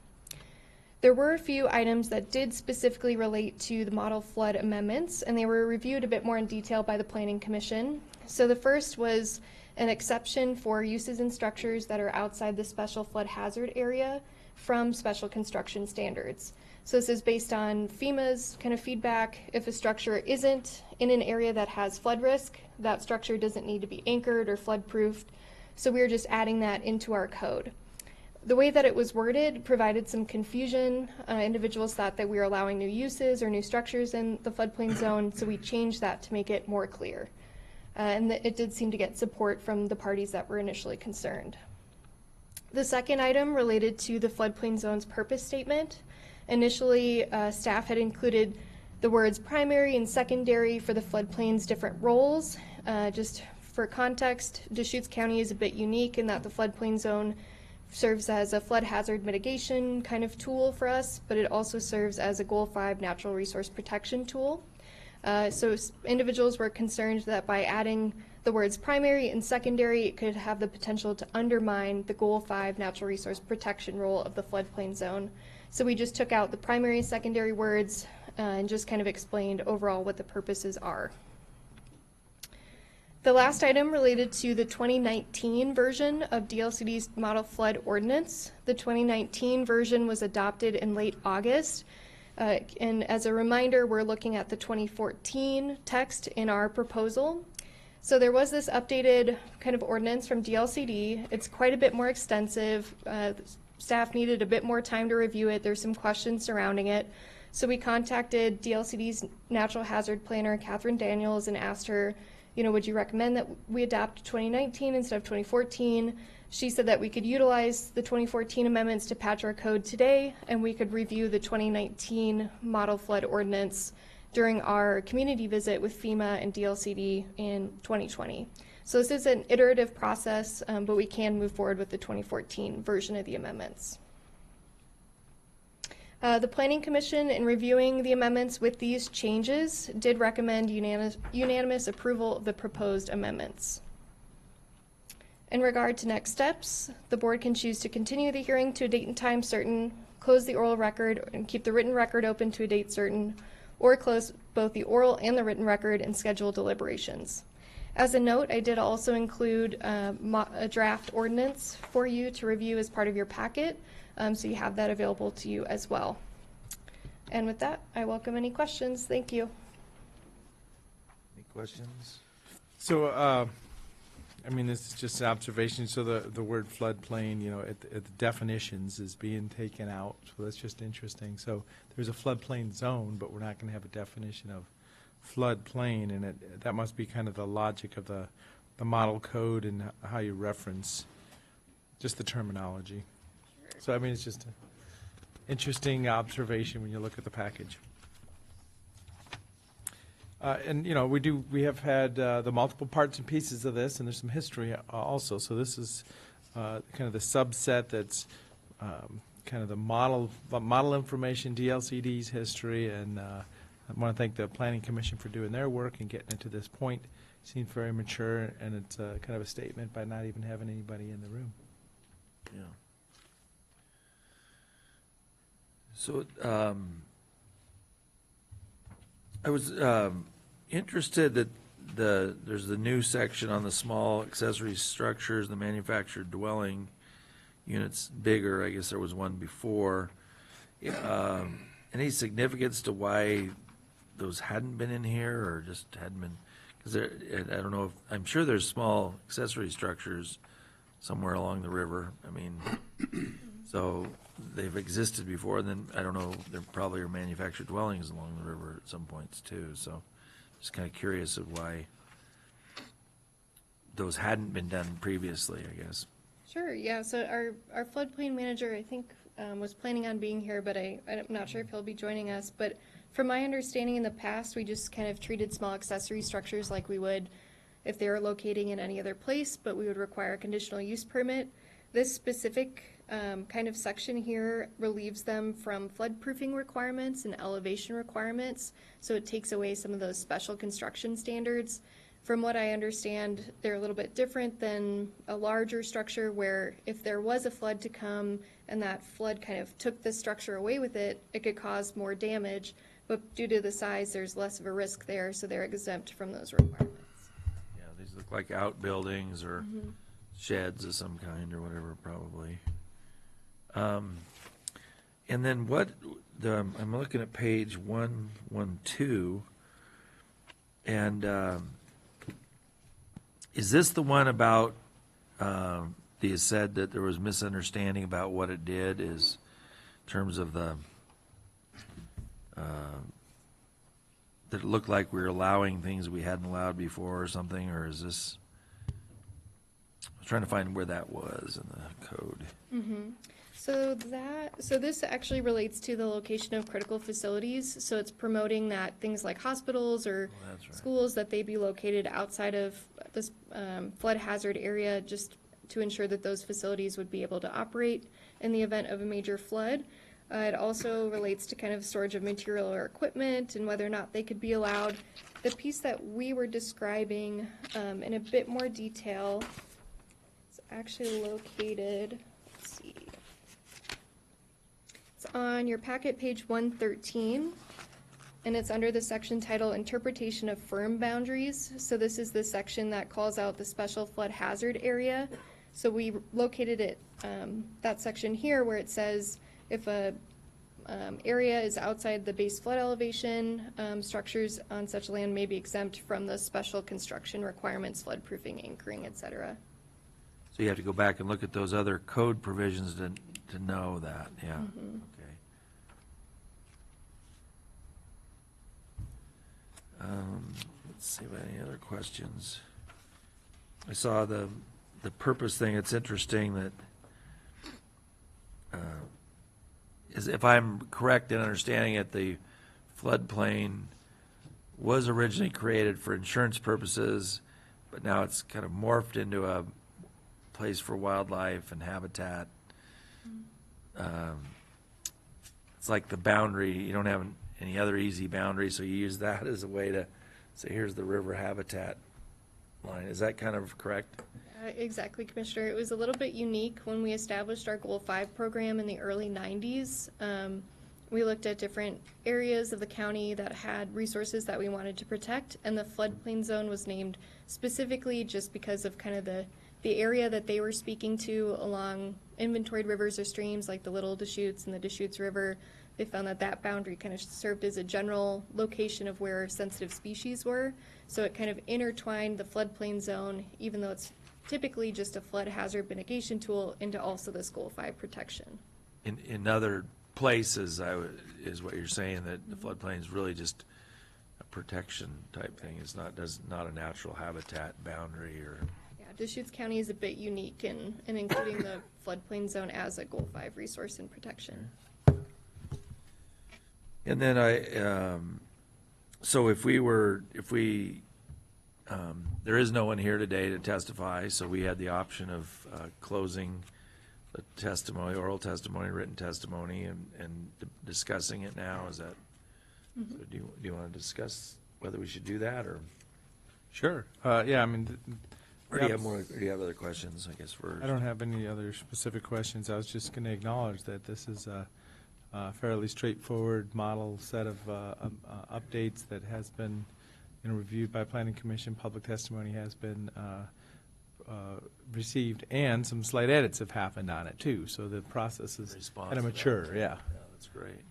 Speaker 15: There were a few items that did specifically relate to the model flood amendments, and they were reviewed a bit more in detail by the Planning Commission. So the first was an exception for uses and structures that are outside the special flood hazard area from special construction standards. So this is based on FEMA's kind of feedback. If a structure isn't in an area that has flood risk, that structure doesn't need to be anchored or flood proofed. So we're just adding that into our code. The way that it was worded provided some confusion. Individuals thought that we were allowing new uses or new structures in the floodplain zone, so we changed that to make it more clear. And it did seem to get support from the parties that were initially concerned. The second item related to the floodplain zone's purpose statement. Initially, staff had included the words primary and secondary for the floodplain's different roles, just For context, Deschutes County is a bit unique in that the floodplain zone serves as a flood hazard mitigation kind of tool for us, but it also serves as a Goal 5 natural resource protection tool. So individuals were concerned that by adding the words primary and secondary, it could have the potential to undermine the Goal 5 natural resource protection role of the floodplain zone. So we just took out the primary and secondary words and just kind of explained overall what the purposes are. The last item related to the 2019 version of DLCD's model flood ordinance. The 2019 version was adopted in late August. And as a reminder, we're looking at the 2014 text in our proposal. So there was this updated kind of ordinance from DLCD. It's quite a bit more extensive. Staff needed a bit more time to review it. There's some questions surrounding it. So we contacted DLCD's natural hazard planner, Catherine Daniels, and asked her, would you recommend that we adopt 2019 instead of 2014? She said that we could utilize the 2014 amendments to patch our code today, and we could review the 2019 model flood ordinance during our community visit with FEMA and DLCD in 2020. So this is an iterative process, but we can move forward with the 2014 version of the amendments. The Planning Commission, in reviewing the amendments with these changes, did recommend unanimous approval of the proposed amendments. In regard to next steps, the board can choose to continue the hearing to a date and time certain, close the oral record, and keep the written record open to a date certain, or close both the oral and the written record and schedule deliberations. As a note, I did also include a draft ordinance for you to review as part of your packet, so you have that available to you as well. And with that, I welcome any questions. Thank you.
Speaker 1: Any questions?
Speaker 5: So, this is just an observation. So the word floodplain, at the definitions is being taken out. So that's just interesting. So there's a floodplain zone, but we're not going to have a definition of floodplain, and that must be kind of the logic of the model code and how you reference just the terminology. So it's just an interesting observation when you look at the package. And we have had the multiple parts and pieces of this, and there's some history also. So this is kind of the subset that's kind of the model information, DLCD's history, and I want to thank the Planning Commission for doing their work and getting it to this point. It seems very mature, and it's kind of a statement by not even having anybody in the room.
Speaker 1: Yeah. So I was interested that there's the new section on the small accessory structures, the manufactured dwelling units bigger. I guess there was one before. Any significance to why those hadn't been in here, or just hadn't been? Because I don't know. I'm sure there's small accessory structures somewhere along the river. So they've existed before, and then I don't know, there probably are manufactured dwellings along the river at some points too. So just kind of curious of why those hadn't been done previously, I guess.
Speaker 15: Sure, yeah. So our floodplain manager, I think, was planning on being here, but I'm not sure if he'll be joining us. But from my understanding in the past, we just kind of treated small accessory structures like we would if they were locating in any other place, but we would require a conditional use permit. This specific kind of section here relieves them from floodproofing requirements and elevation requirements, so it takes away some of those special construction standards. From what I understand, they're a little bit different than a larger structure where if there was a flood to come and that flood kind of took the structure away with it, it could cause more damage, but due to the size, there's less of a risk there, so they're exempt from those requirements.
Speaker 1: Yeah, these look like outbuildings or sheds of some kind or whatever, probably. And then I'm looking at page 112, and is this the one about, you said that there was misunderstanding about what it did, is in terms of that it looked like we were allowing things we hadn't allowed before or something, or is this? was trying to find where that was in the code.
Speaker 15: So this actually relates to the location of critical facilities. So it's promoting that things like hospitals or
Speaker 1: that's right.
Speaker 15: schools, that they be located outside of this flood hazard area, just to ensure that those facilities would be able to operate in the event of a major flood. It also relates to kind of storage of material or equipment and whether or not they could be allowed. The piece that we were describing in a bit more detail is actually located, let's see. It's on your packet, page 113, and it's under the section titled Interpretation of Firm Boundaries. So this is the section that calls out the special flood hazard area. So we located it, that section here where it says if a area is outside the base flood elevation, structures on such land may be exempt from the special construction requirements, floodproofing, anchoring, et cetera.
Speaker 1: So you have to go back and look at those other code provisions to know that, yeah. Okay. Let's see about any other questions. I saw the purpose thing. It's interesting that, is if I'm correct in understanding it, the floodplain was originally created for insurance purposes, but now it's kind of morphed into a place for wildlife and habitat. It's like the boundary, you don't have any other easy boundary, so you use that as a way to say, here's the river habitat line. Is that kind of correct?
Speaker 15: Exactly, Commissioner. It was a little bit unique when we established our Goal 5 program in the early 90s. We looked at different areas of the county that had resources that we wanted to protect, and the floodplain zone was named specifically just because of kind of the area that they were speaking to along inventoried rivers or streams like the Little Deschutes and the Deschutes River. They found that boundary kind of served as a general location of where sensitive species were. So it kind of intertwined the floodplain zone, even though it's typically just a flood hazard mitigation tool, into also this Goal 5 protection.
Speaker 1: In other places, is what you're saying, that the floodplain is really just a protection type thing. It's not a natural habitat boundary or.
Speaker 15: Yeah, Deschutes County is a bit unique in including the floodplain zone as a Goal 5 resource and protection.
Speaker 1: And then so if there is no one here today to testify, so we had the option of closing the testimony, oral testimony, written testimony, and discussing it now. Is that, so do you want to discuss whether we should do that, or?
Speaker 5: Sure. Yeah, I mean.
Speaker 1: Or do you have more, or do you have other questions, I guess, first?
Speaker 5: I don't have any other specific questions. I was just going to acknowledge that this is a fairly straightforward model set of updates that has been reviewed by Planning Commission. Public testimony has been received, and some slight edits have happened on it too. So the process is kind of mature. Yeah.
Speaker 1: Yeah, that's great.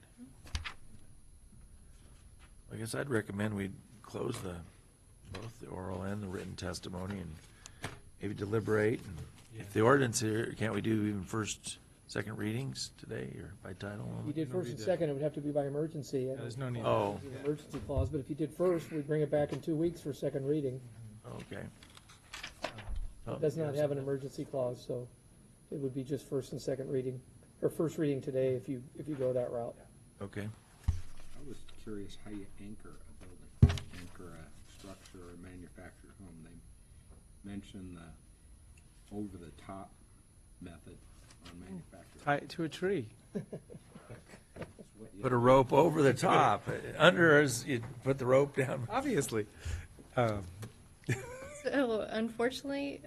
Speaker 1: I guess I'd recommend we close both the oral and the written testimony and maybe deliberate. And if the ordinance here, can't we do even first, second readings today, or by title?
Speaker 16: If you did first and second, it would have to be by emergency.
Speaker 5: There's no need.
Speaker 1: Oh.
Speaker 16: There's an emergency clause, but if you did first, we'd bring it back in 2 weeks for second reading.
Speaker 1: Okay.
Speaker 16: It does not have an emergency clause, so it would be just first and second reading, or first reading today if you go that route.
Speaker 1: Okay.
Speaker 12: I was curious how you anchor a building, anchor a structure or manufactured home. They mentioned the over-the-top method on manufactured.
Speaker 5: Tie it to a tree.
Speaker 1: Put a rope over the top. Under us, you put the rope down.
Speaker 5: Obviously.
Speaker 15: So unfortunately,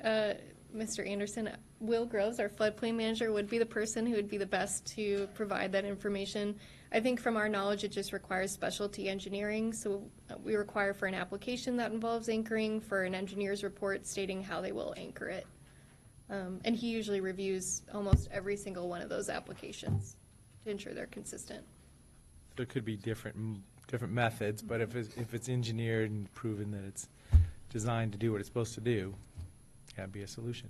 Speaker 15: Mr. Anderson, Will Groves, our floodplain manager, would be the person who would be the best to provide that information. I think from our knowledge, it just requires specialty engineering. So we require for an application that involves anchoring for an engineer's report stating how they will anchor it. And he usually reviews almost every single one of those applications to ensure they're consistent.
Speaker 5: There could be different methods, but if it's engineered and proven that it's designed to do what it's supposed to do, that'd be a solution.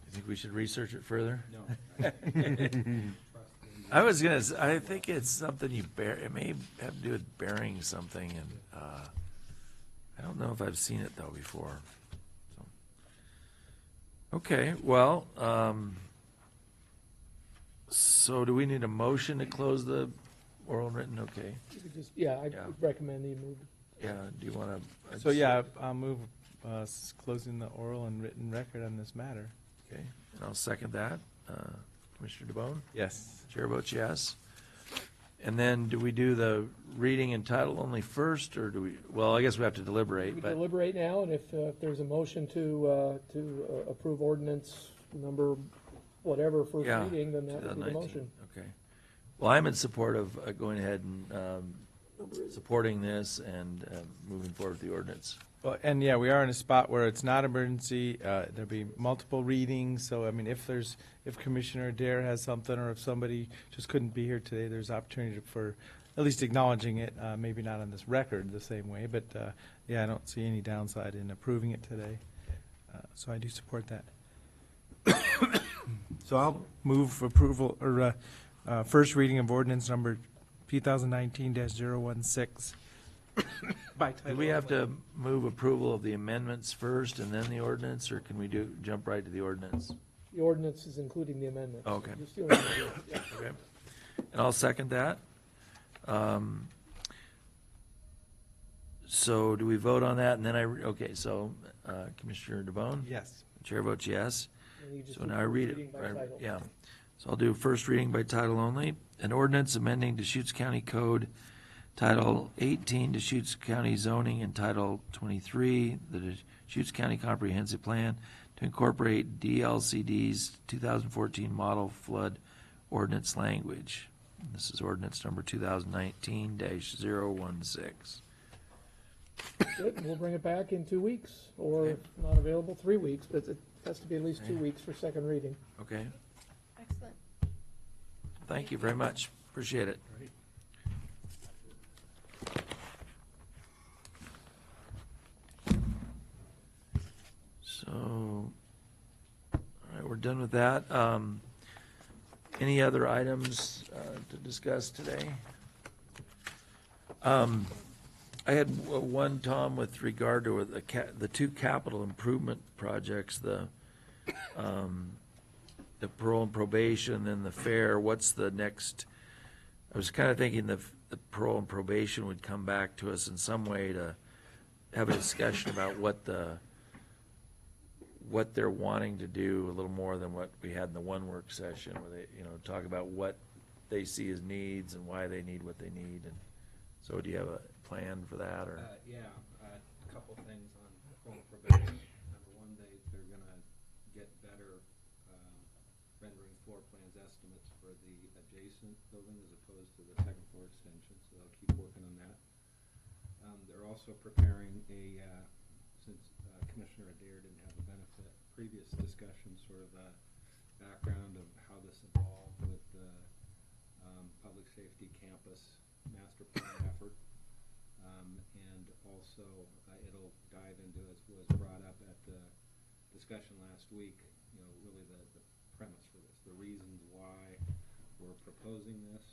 Speaker 1: You think we should research it further?
Speaker 12: No.
Speaker 1: I think it's something it may have to do with burying something, and I don't know if I've seen it though before. Okay, well, so do we need a motion to close the oral and written? Okay,
Speaker 16: You could just, yeah, I
Speaker 1: Yeah.
Speaker 16: would recommend that you move.
Speaker 1: yeah, do you want to?
Speaker 5: So, yeah, I'll move closing the oral and written record on this matter.
Speaker 1: Okay, and I'll second that. Commissioner DeBonne?
Speaker 5: Yes.
Speaker 1: Chair votes yes. And then do we do the reading and title only first, or do we, well, I guess we have to deliberate,
Speaker 16: We
Speaker 1: but,
Speaker 16: deliberate now, and if there's a motion to approve ordinance number whatever first
Speaker 1: yeah.
Speaker 16: reading, then that would be the
Speaker 1: 2019.
Speaker 16: motion.
Speaker 1: Okay. Well, I'm in support of going ahead and supporting this and moving forward with the ordinance.
Speaker 5: Well, and yeah, we are in a spot where it's not emergency. There'll be multiple readings, so I mean, if Commissioner Dare has something, or if somebody just couldn't be here today, there's opportunity for at least acknowledging it, maybe not on this record the same way, but yeah, I don't see any downside in approving it today. So I do support that. So I'll move approval, or first reading of ordinance number 2019-016. By title
Speaker 1: Do we have
Speaker 5: only.
Speaker 1: to move approval of the amendments first and then the ordinance, or can we jump right to the ordinance?
Speaker 16: The ordinance is including the amendments.
Speaker 1: Okay.
Speaker 16: Just do it. Yeah.
Speaker 1: Okay. And I'll second that. So do we vote on that? And then okay, so Commissioner DeBonne?
Speaker 5: Yes.
Speaker 1: Chair votes yes.
Speaker 16: And you just
Speaker 1: So
Speaker 16: do
Speaker 1: now I read
Speaker 16: reading
Speaker 1: it.
Speaker 16: by
Speaker 1: right?
Speaker 16: title.
Speaker 1: Yeah. So I'll do first reading by title only. An ordinance amending Deschutes County Code Title 18, Deschutes County zoning, and Title 23, the Deschutes County Comprehensive Plan, to incorporate DLCD's 2014 model flood ordinance language. This is ordinance number 2019-016.
Speaker 16: Good, we'll bring it back in 2 weeks, or if not available, 3 weeks, but it has to be at least 2 weeks for second reading.
Speaker 1: Okay.
Speaker 15: Excellent.
Speaker 1: Thank you very much. Appreciate it. So, all right, we're done with that. Any other items to discuss today? I had one, Tom, with regard to the two capital improvement projects, the parole and probation and the fair. What's the next? I was kind of thinking the parole and probation would come back to us in some way to have a discussion about what they're wanting to do a little more than what we had in the one work session, where they, talk about what they see as needs and why they need what they need. And so do you have a plan for that, or?
Speaker 8: Yeah, a couple things on home probation. Number one, they're gonna get better rendering floor plans estimates for the adjacent building as opposed to the second floor extension, so they'll keep working on that. They're also preparing since Commissioner Adair didn't have the benefit, previous discussion, sort of a background of how this evolved with the public safety campus master plan effort. And also, it'll dive into, as was brought up at the discussion last week, really the premise for this, the reasons why we're proposing this.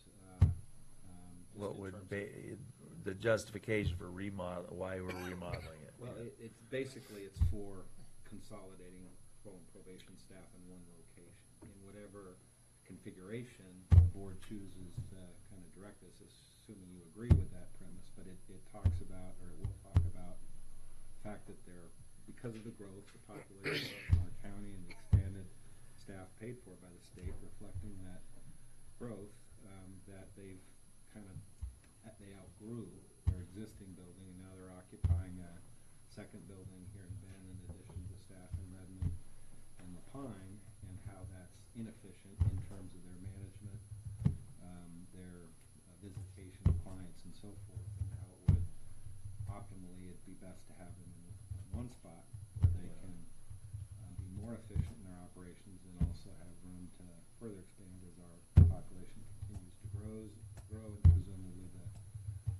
Speaker 1: What would be the justification for why we're remodeling it?
Speaker 8: Well, it's basically, it's for consolidating parole and probation staff in one location. In whatever configuration the board chooses to kind of direct this, assuming you agree with that premise, but it talks about, or it will talk about the fact that because of the growth, the population growth in our county and the expanded staff paid for by the state, reflecting that growth, that they outgrew their existing building, and now they're occupying a second building here in Bend in addition to staff in Redmond and LaPine, and how that's inefficient in terms of their management, their visitation of clients and so forth, and how it would optimally, it'd be best to have them in one spot where they can be more efficient in their operations and also have room to further expand as our population continues to grow, and presumably the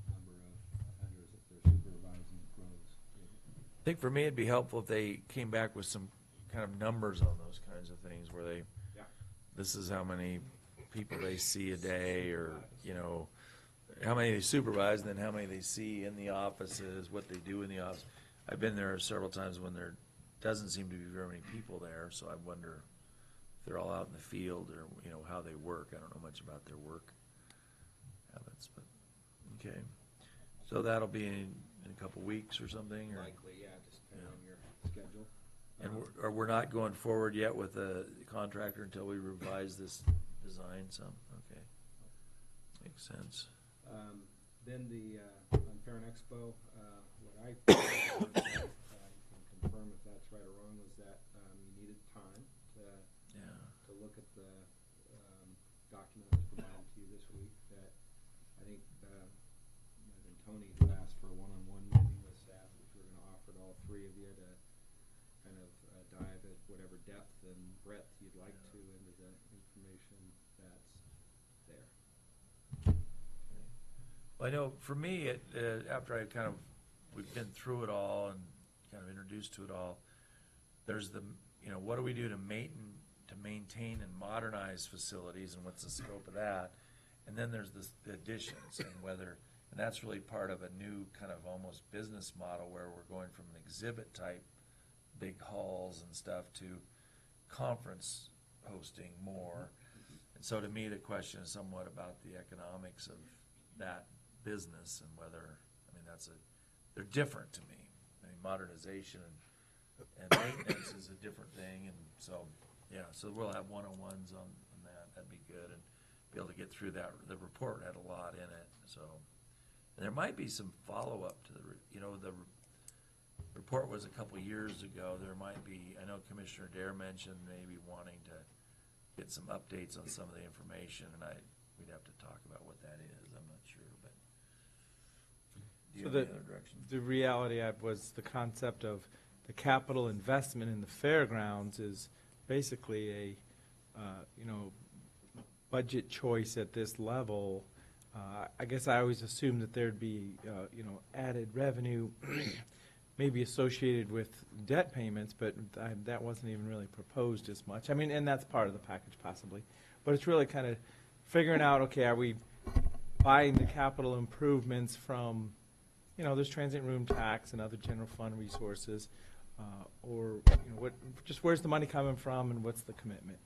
Speaker 8: number of offenders that they're supervising grows.
Speaker 1: I think for me, it'd be helpful if they came back with some kind of numbers on those kinds of things, where this is how many people they see a day, or, how many they supervise, and then how many they see in the offices, what they do in the office. I've been there several times when they're doesn't seem to be very many people there, so I wonder if they're all out in the field or, you know, how they work. I don't know much about their work habits, but, okay. So that'll be in a couple weeks or something, or?
Speaker 8: Likely, yeah, just depending on your schedule.
Speaker 1: And we're not going forward yet with the contractor until we revise this design some, okay. Makes sense.
Speaker 12: Then on Fair and Expo, what I heard, you can confirm if that's right or wrong, was that you needed time to look at the document that was provided to you this week. That I think Tony had asked for a one-on-one meeting with staff, which we're going to offer to all three of you to kind of dive at whatever depth and breadth you'd like to into the information that's there.
Speaker 1: Well, I know for me, after we've been through it all and kind of introduced to it all, there's what do we do to maintain and modernize facilities, and what's the scope of that? And then there's the additions and that's really part of a new kind of almost business model where we're going from an exhibit type, big halls and stuff, to conference hosting more. And so to me, the question is somewhat about the economics of that business and whether, they're different to me. Modernization and maintenance is a different thing, and so, so we'll have one-on-ones on that. That'd be good, and be able to get through that. The report had a lot in it, so. And there might be some follow-up to the report was a couple years ago. There might be, I know Commissioner Dare mentioned maybe wanting to get some updates on some of the information, and we'd have to talk about what that is. I'm not sure, but do you
Speaker 5: So
Speaker 1: have any other direction?
Speaker 5: the reality was the concept of the capital investment in the fairgrounds is basically a, budget choice at this level. I guess I always assumed that there'd be, added revenue maybe associated with debt payments, but that wasn't even really proposed as much. And that's part of the package possibly. But it's really kind of figuring out, okay, are we buying the capital improvements from, there's transient room tax and other general fund resources, or, just where's the money coming from and what's the commitment?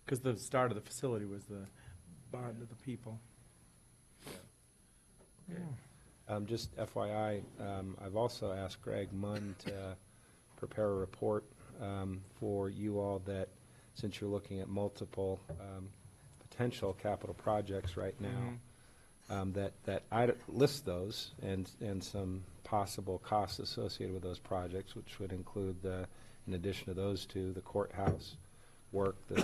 Speaker 5: Because the start of the facility was the bond of the people.
Speaker 1: Okay.
Speaker 12: Just FYI, I've also asked Greg Munn to prepare a report for you all that, since you're looking at multiple potential capital projects right now, that I list those and some possible costs associated with those projects, which would include in addition to those two, the courthouse work, the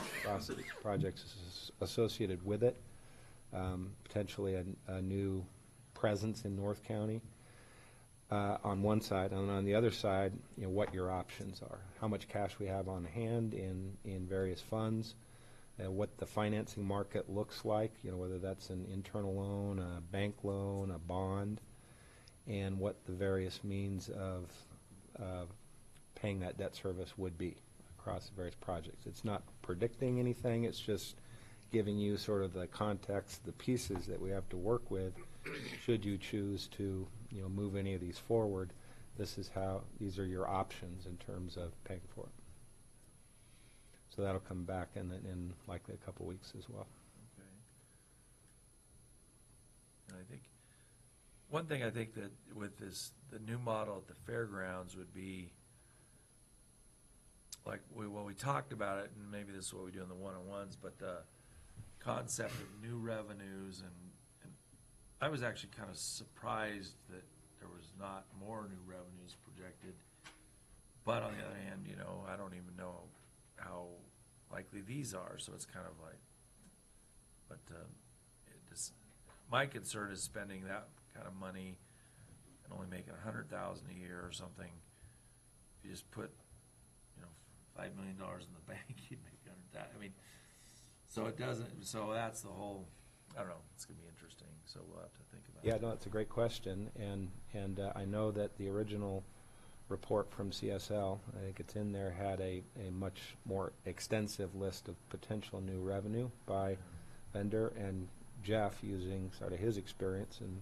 Speaker 12: projects associated with it, potentially a new presence in North County on one side, and on the other side, what your options are, how much cash we have on hand in various funds, what the financing market looks like, whether that's an internal loan, a bank loan, a bond, and what the various means of paying that debt service would be across the various projects. It's not predicting anything, it's just giving you sort of the context, the pieces that we have to work with should you choose to move any of these forward. These are your options in terms of paying for it. So that'll come back in likely a couple weeks as well.
Speaker 1: Okay. And I think, one thing I think that with the new model at the fairgrounds would be, like when we talked about it, and maybe this is what we do in the one-on-ones, but the concept of new revenues, and I was actually kind of surprised that there was not more new revenues projected. But on the other hand, I don't even know how likely these are, so it's kind of like, but my concern is spending that kind of money and only making $100,000 a year or something. If you just put, $5 million in the bank, you'd make 100,000. So it doesn't. So that's the whole. I don't know. It's going to be interesting. So we'll have to think about.
Speaker 12: Yeah, no, it's a great question, and I know that the original report from CSL, I think it's in there, had a much more extensive list of potential new revenue by vendor, and Jeff, using sort of his experience and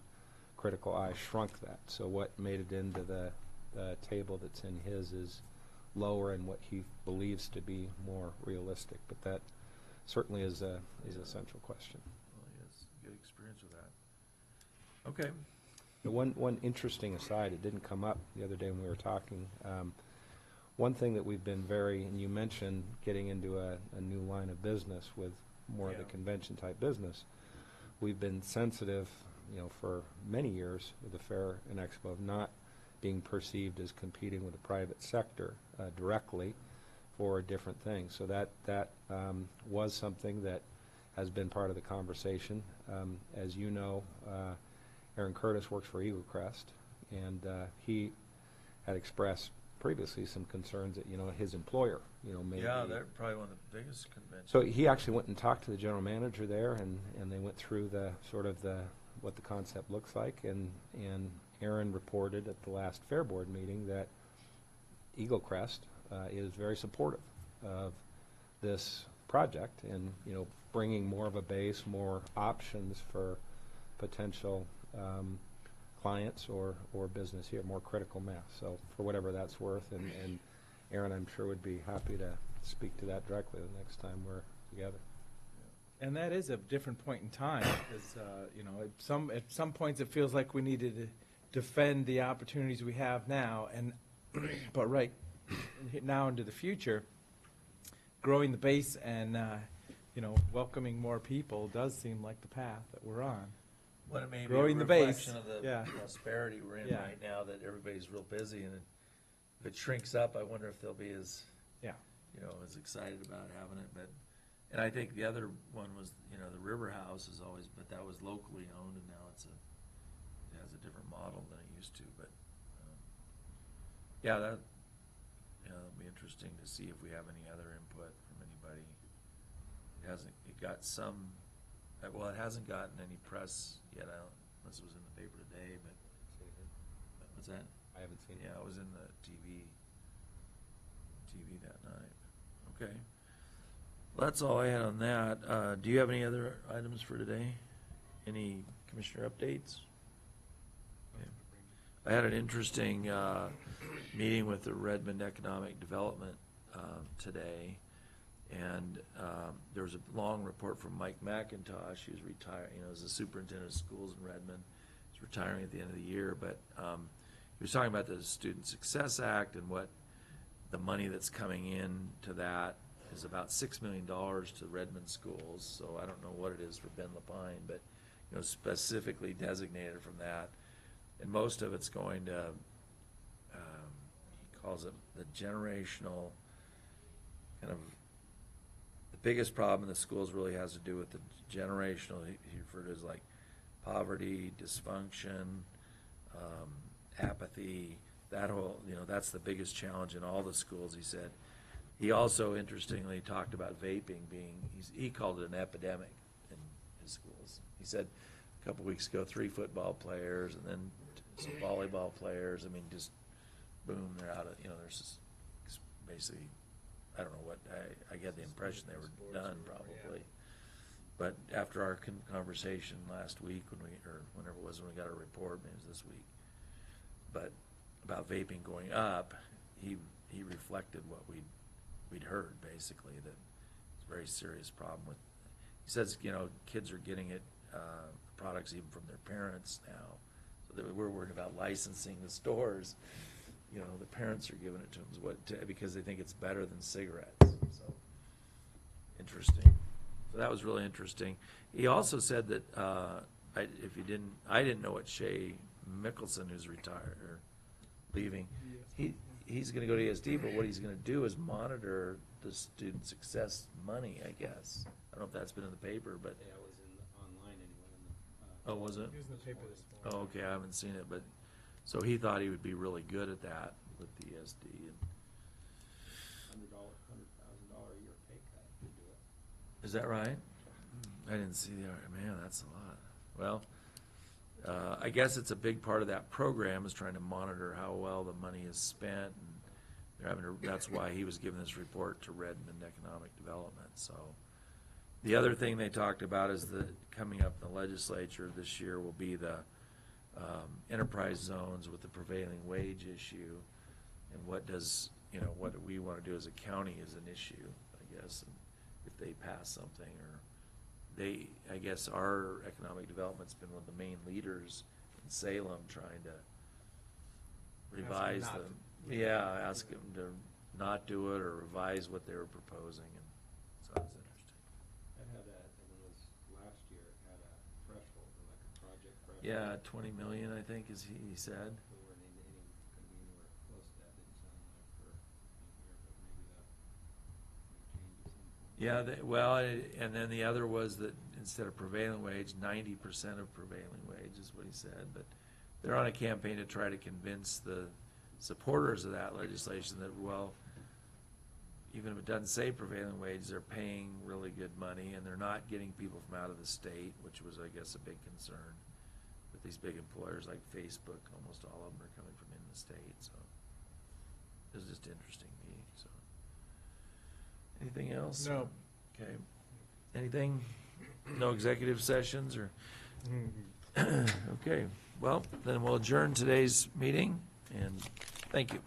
Speaker 12: critical eye, shrunk that. So what made it into the table that's in his is lower in what he believes to be more realistic, but that certainly is a central question.
Speaker 1: Well, yes, good experience with that. Okay.
Speaker 12: One interesting aside, it didn't come up the other day when we were talking. One thing that we've been and you mentioned getting into a new line of business with more of the convention type business. We've been sensitive, for many years with the Fair and Expo of not being perceived as competing with the private sector directly for different things. So that was something that has been part of the conversation. As you know, Aaron Curtis works for Eagle Crest, and he had expressed previously some concerns that, his employer, may
Speaker 1: Yeah,
Speaker 12: be.
Speaker 1: they're probably one of the biggest conventions.
Speaker 12: So he actually went and talked to the general manager there, and they went through what the concept looks like, and Aaron reported at the last Fair Board meeting that Eagle Crest is very supportive of this project and, bringing more of a base, more options for potential clients or business here, more critical mass. So for whatever that's worth, and Aaron, I'm sure, would be happy to speak to that directly the next time we're together.
Speaker 5: And that is a different point in time, because, at some points it feels like we needed to defend the opportunities we have now, but right now into the future, growing the base and, welcoming more people does seem like the path that we're on.
Speaker 1: What it may be a
Speaker 5: Growing the base.
Speaker 1: reflection of the
Speaker 5: Yeah.
Speaker 1: prosperity we're in
Speaker 5: Yeah.
Speaker 1: right now, that everybody's real busy, and if it shrinks up, I wonder if they'll be as, as excited about having it, and I think the other one was, the River House is always, but that was locally owned, and now it has a different model than it used to, but, that'll be interesting to see if we have any other input from anybody. It hasn't gotten any press yet, unless it was in the paper today, but, what's that?
Speaker 12: I haven't seen it.
Speaker 1: Yeah, it was in the TV that night. Okay. Well, that's all I had on that. Do you have any other items for today? Any commissioner updates? Okay. I had an interesting meeting with the Redmond Economic Development today, and there was a long report from Mike McIntosh, who's retired, as the superintendent of schools in Redmond. He's retiring at the end of the year, but he was talking about the Student Success Act and what the money that's coming in to that is about $6 million to Redmond schools. So I don't know what it is for Ben Lapine, but specifically designated from that, and most of it's going to he calls it the generational kind of. The biggest problem in the schools really has to do with the generational. He referred to as like poverty, dysfunction, apathy. That whole, that's the biggest challenge in all the schools, he said. He also, interestingly, talked about vaping he called it an epidemic in his schools. He said a couple weeks ago, 3 football players and then some volleyball players. I mean, just boom, they're out of, there's just basically, I don't know what, I get the impression they were done probably. But after our conversation last week whenever it was when we got our report, maybe it was this week, but about vaping going up, he reflected what we'd heard, basically, that it's a very serious problem with, he says, kids are getting it, products even from their parents now, so that we're worried about licensing the stores. The parents are giving it to them because they think it's better than cigarettes. So interesting. So that was really interesting. He also said that I didn't know what Shay Mickelson, who's retired or leaving, he's going to go to ESD, but what he's going to do is monitor the student success money, I guess. I don't know if that's been in the paper, but.
Speaker 8: Yeah, it was online anyway.
Speaker 1: Oh, was it?
Speaker 5: It was in the paper this morning.
Speaker 1: Oh, okay, I haven't seen it, but, so he thought he would be really good at that with the ESD. And
Speaker 8: $100,000 a year pay cut to do it.
Speaker 1: is that right? I didn't see man, that's a lot. Well, I guess it's a big part of that program is trying to monitor how well the money is spent, and that's why he was giving this report to Redmond Economic Development. So the other thing they talked about is that coming up in the legislature this year will be the enterprise zones with the prevailing wage issue, and what does, what do we want to do as a county is an issue, I guess, and if they pass something, or they, I guess our economic development's been one of the main leaders in Salem trying to revise
Speaker 5: not
Speaker 1: them.
Speaker 5: to.
Speaker 1: Yeah, ask them to not do it or revise what they were proposing, and so it was interesting.
Speaker 12: It had a, when it was last year, it had a threshold, like a project threshold.
Speaker 1: Yeah, 20 million, I think, as he said.
Speaker 12: We weren't gonna be anywhere close to that, didn't sound like for a year, but maybe that may change at some point.
Speaker 1: Yeah, well, and then the other was that instead of prevailing wage, 90% of prevailing wage is what he said, but they're on a campaign to try to convince the supporters of that legislation that, well, even if it doesn't say prevailing wage, they're paying really good money, and they're not getting people from out of the state, which was, I guess, a big concern with these big employers like Facebook. Almost all of them are coming from in the state, so it was just interesting meeting, so. Anything else?
Speaker 5: No.
Speaker 1: Okay. Anything? No executive sessions, or? Okay, well, then we'll adjourn today's meeting, and thank you.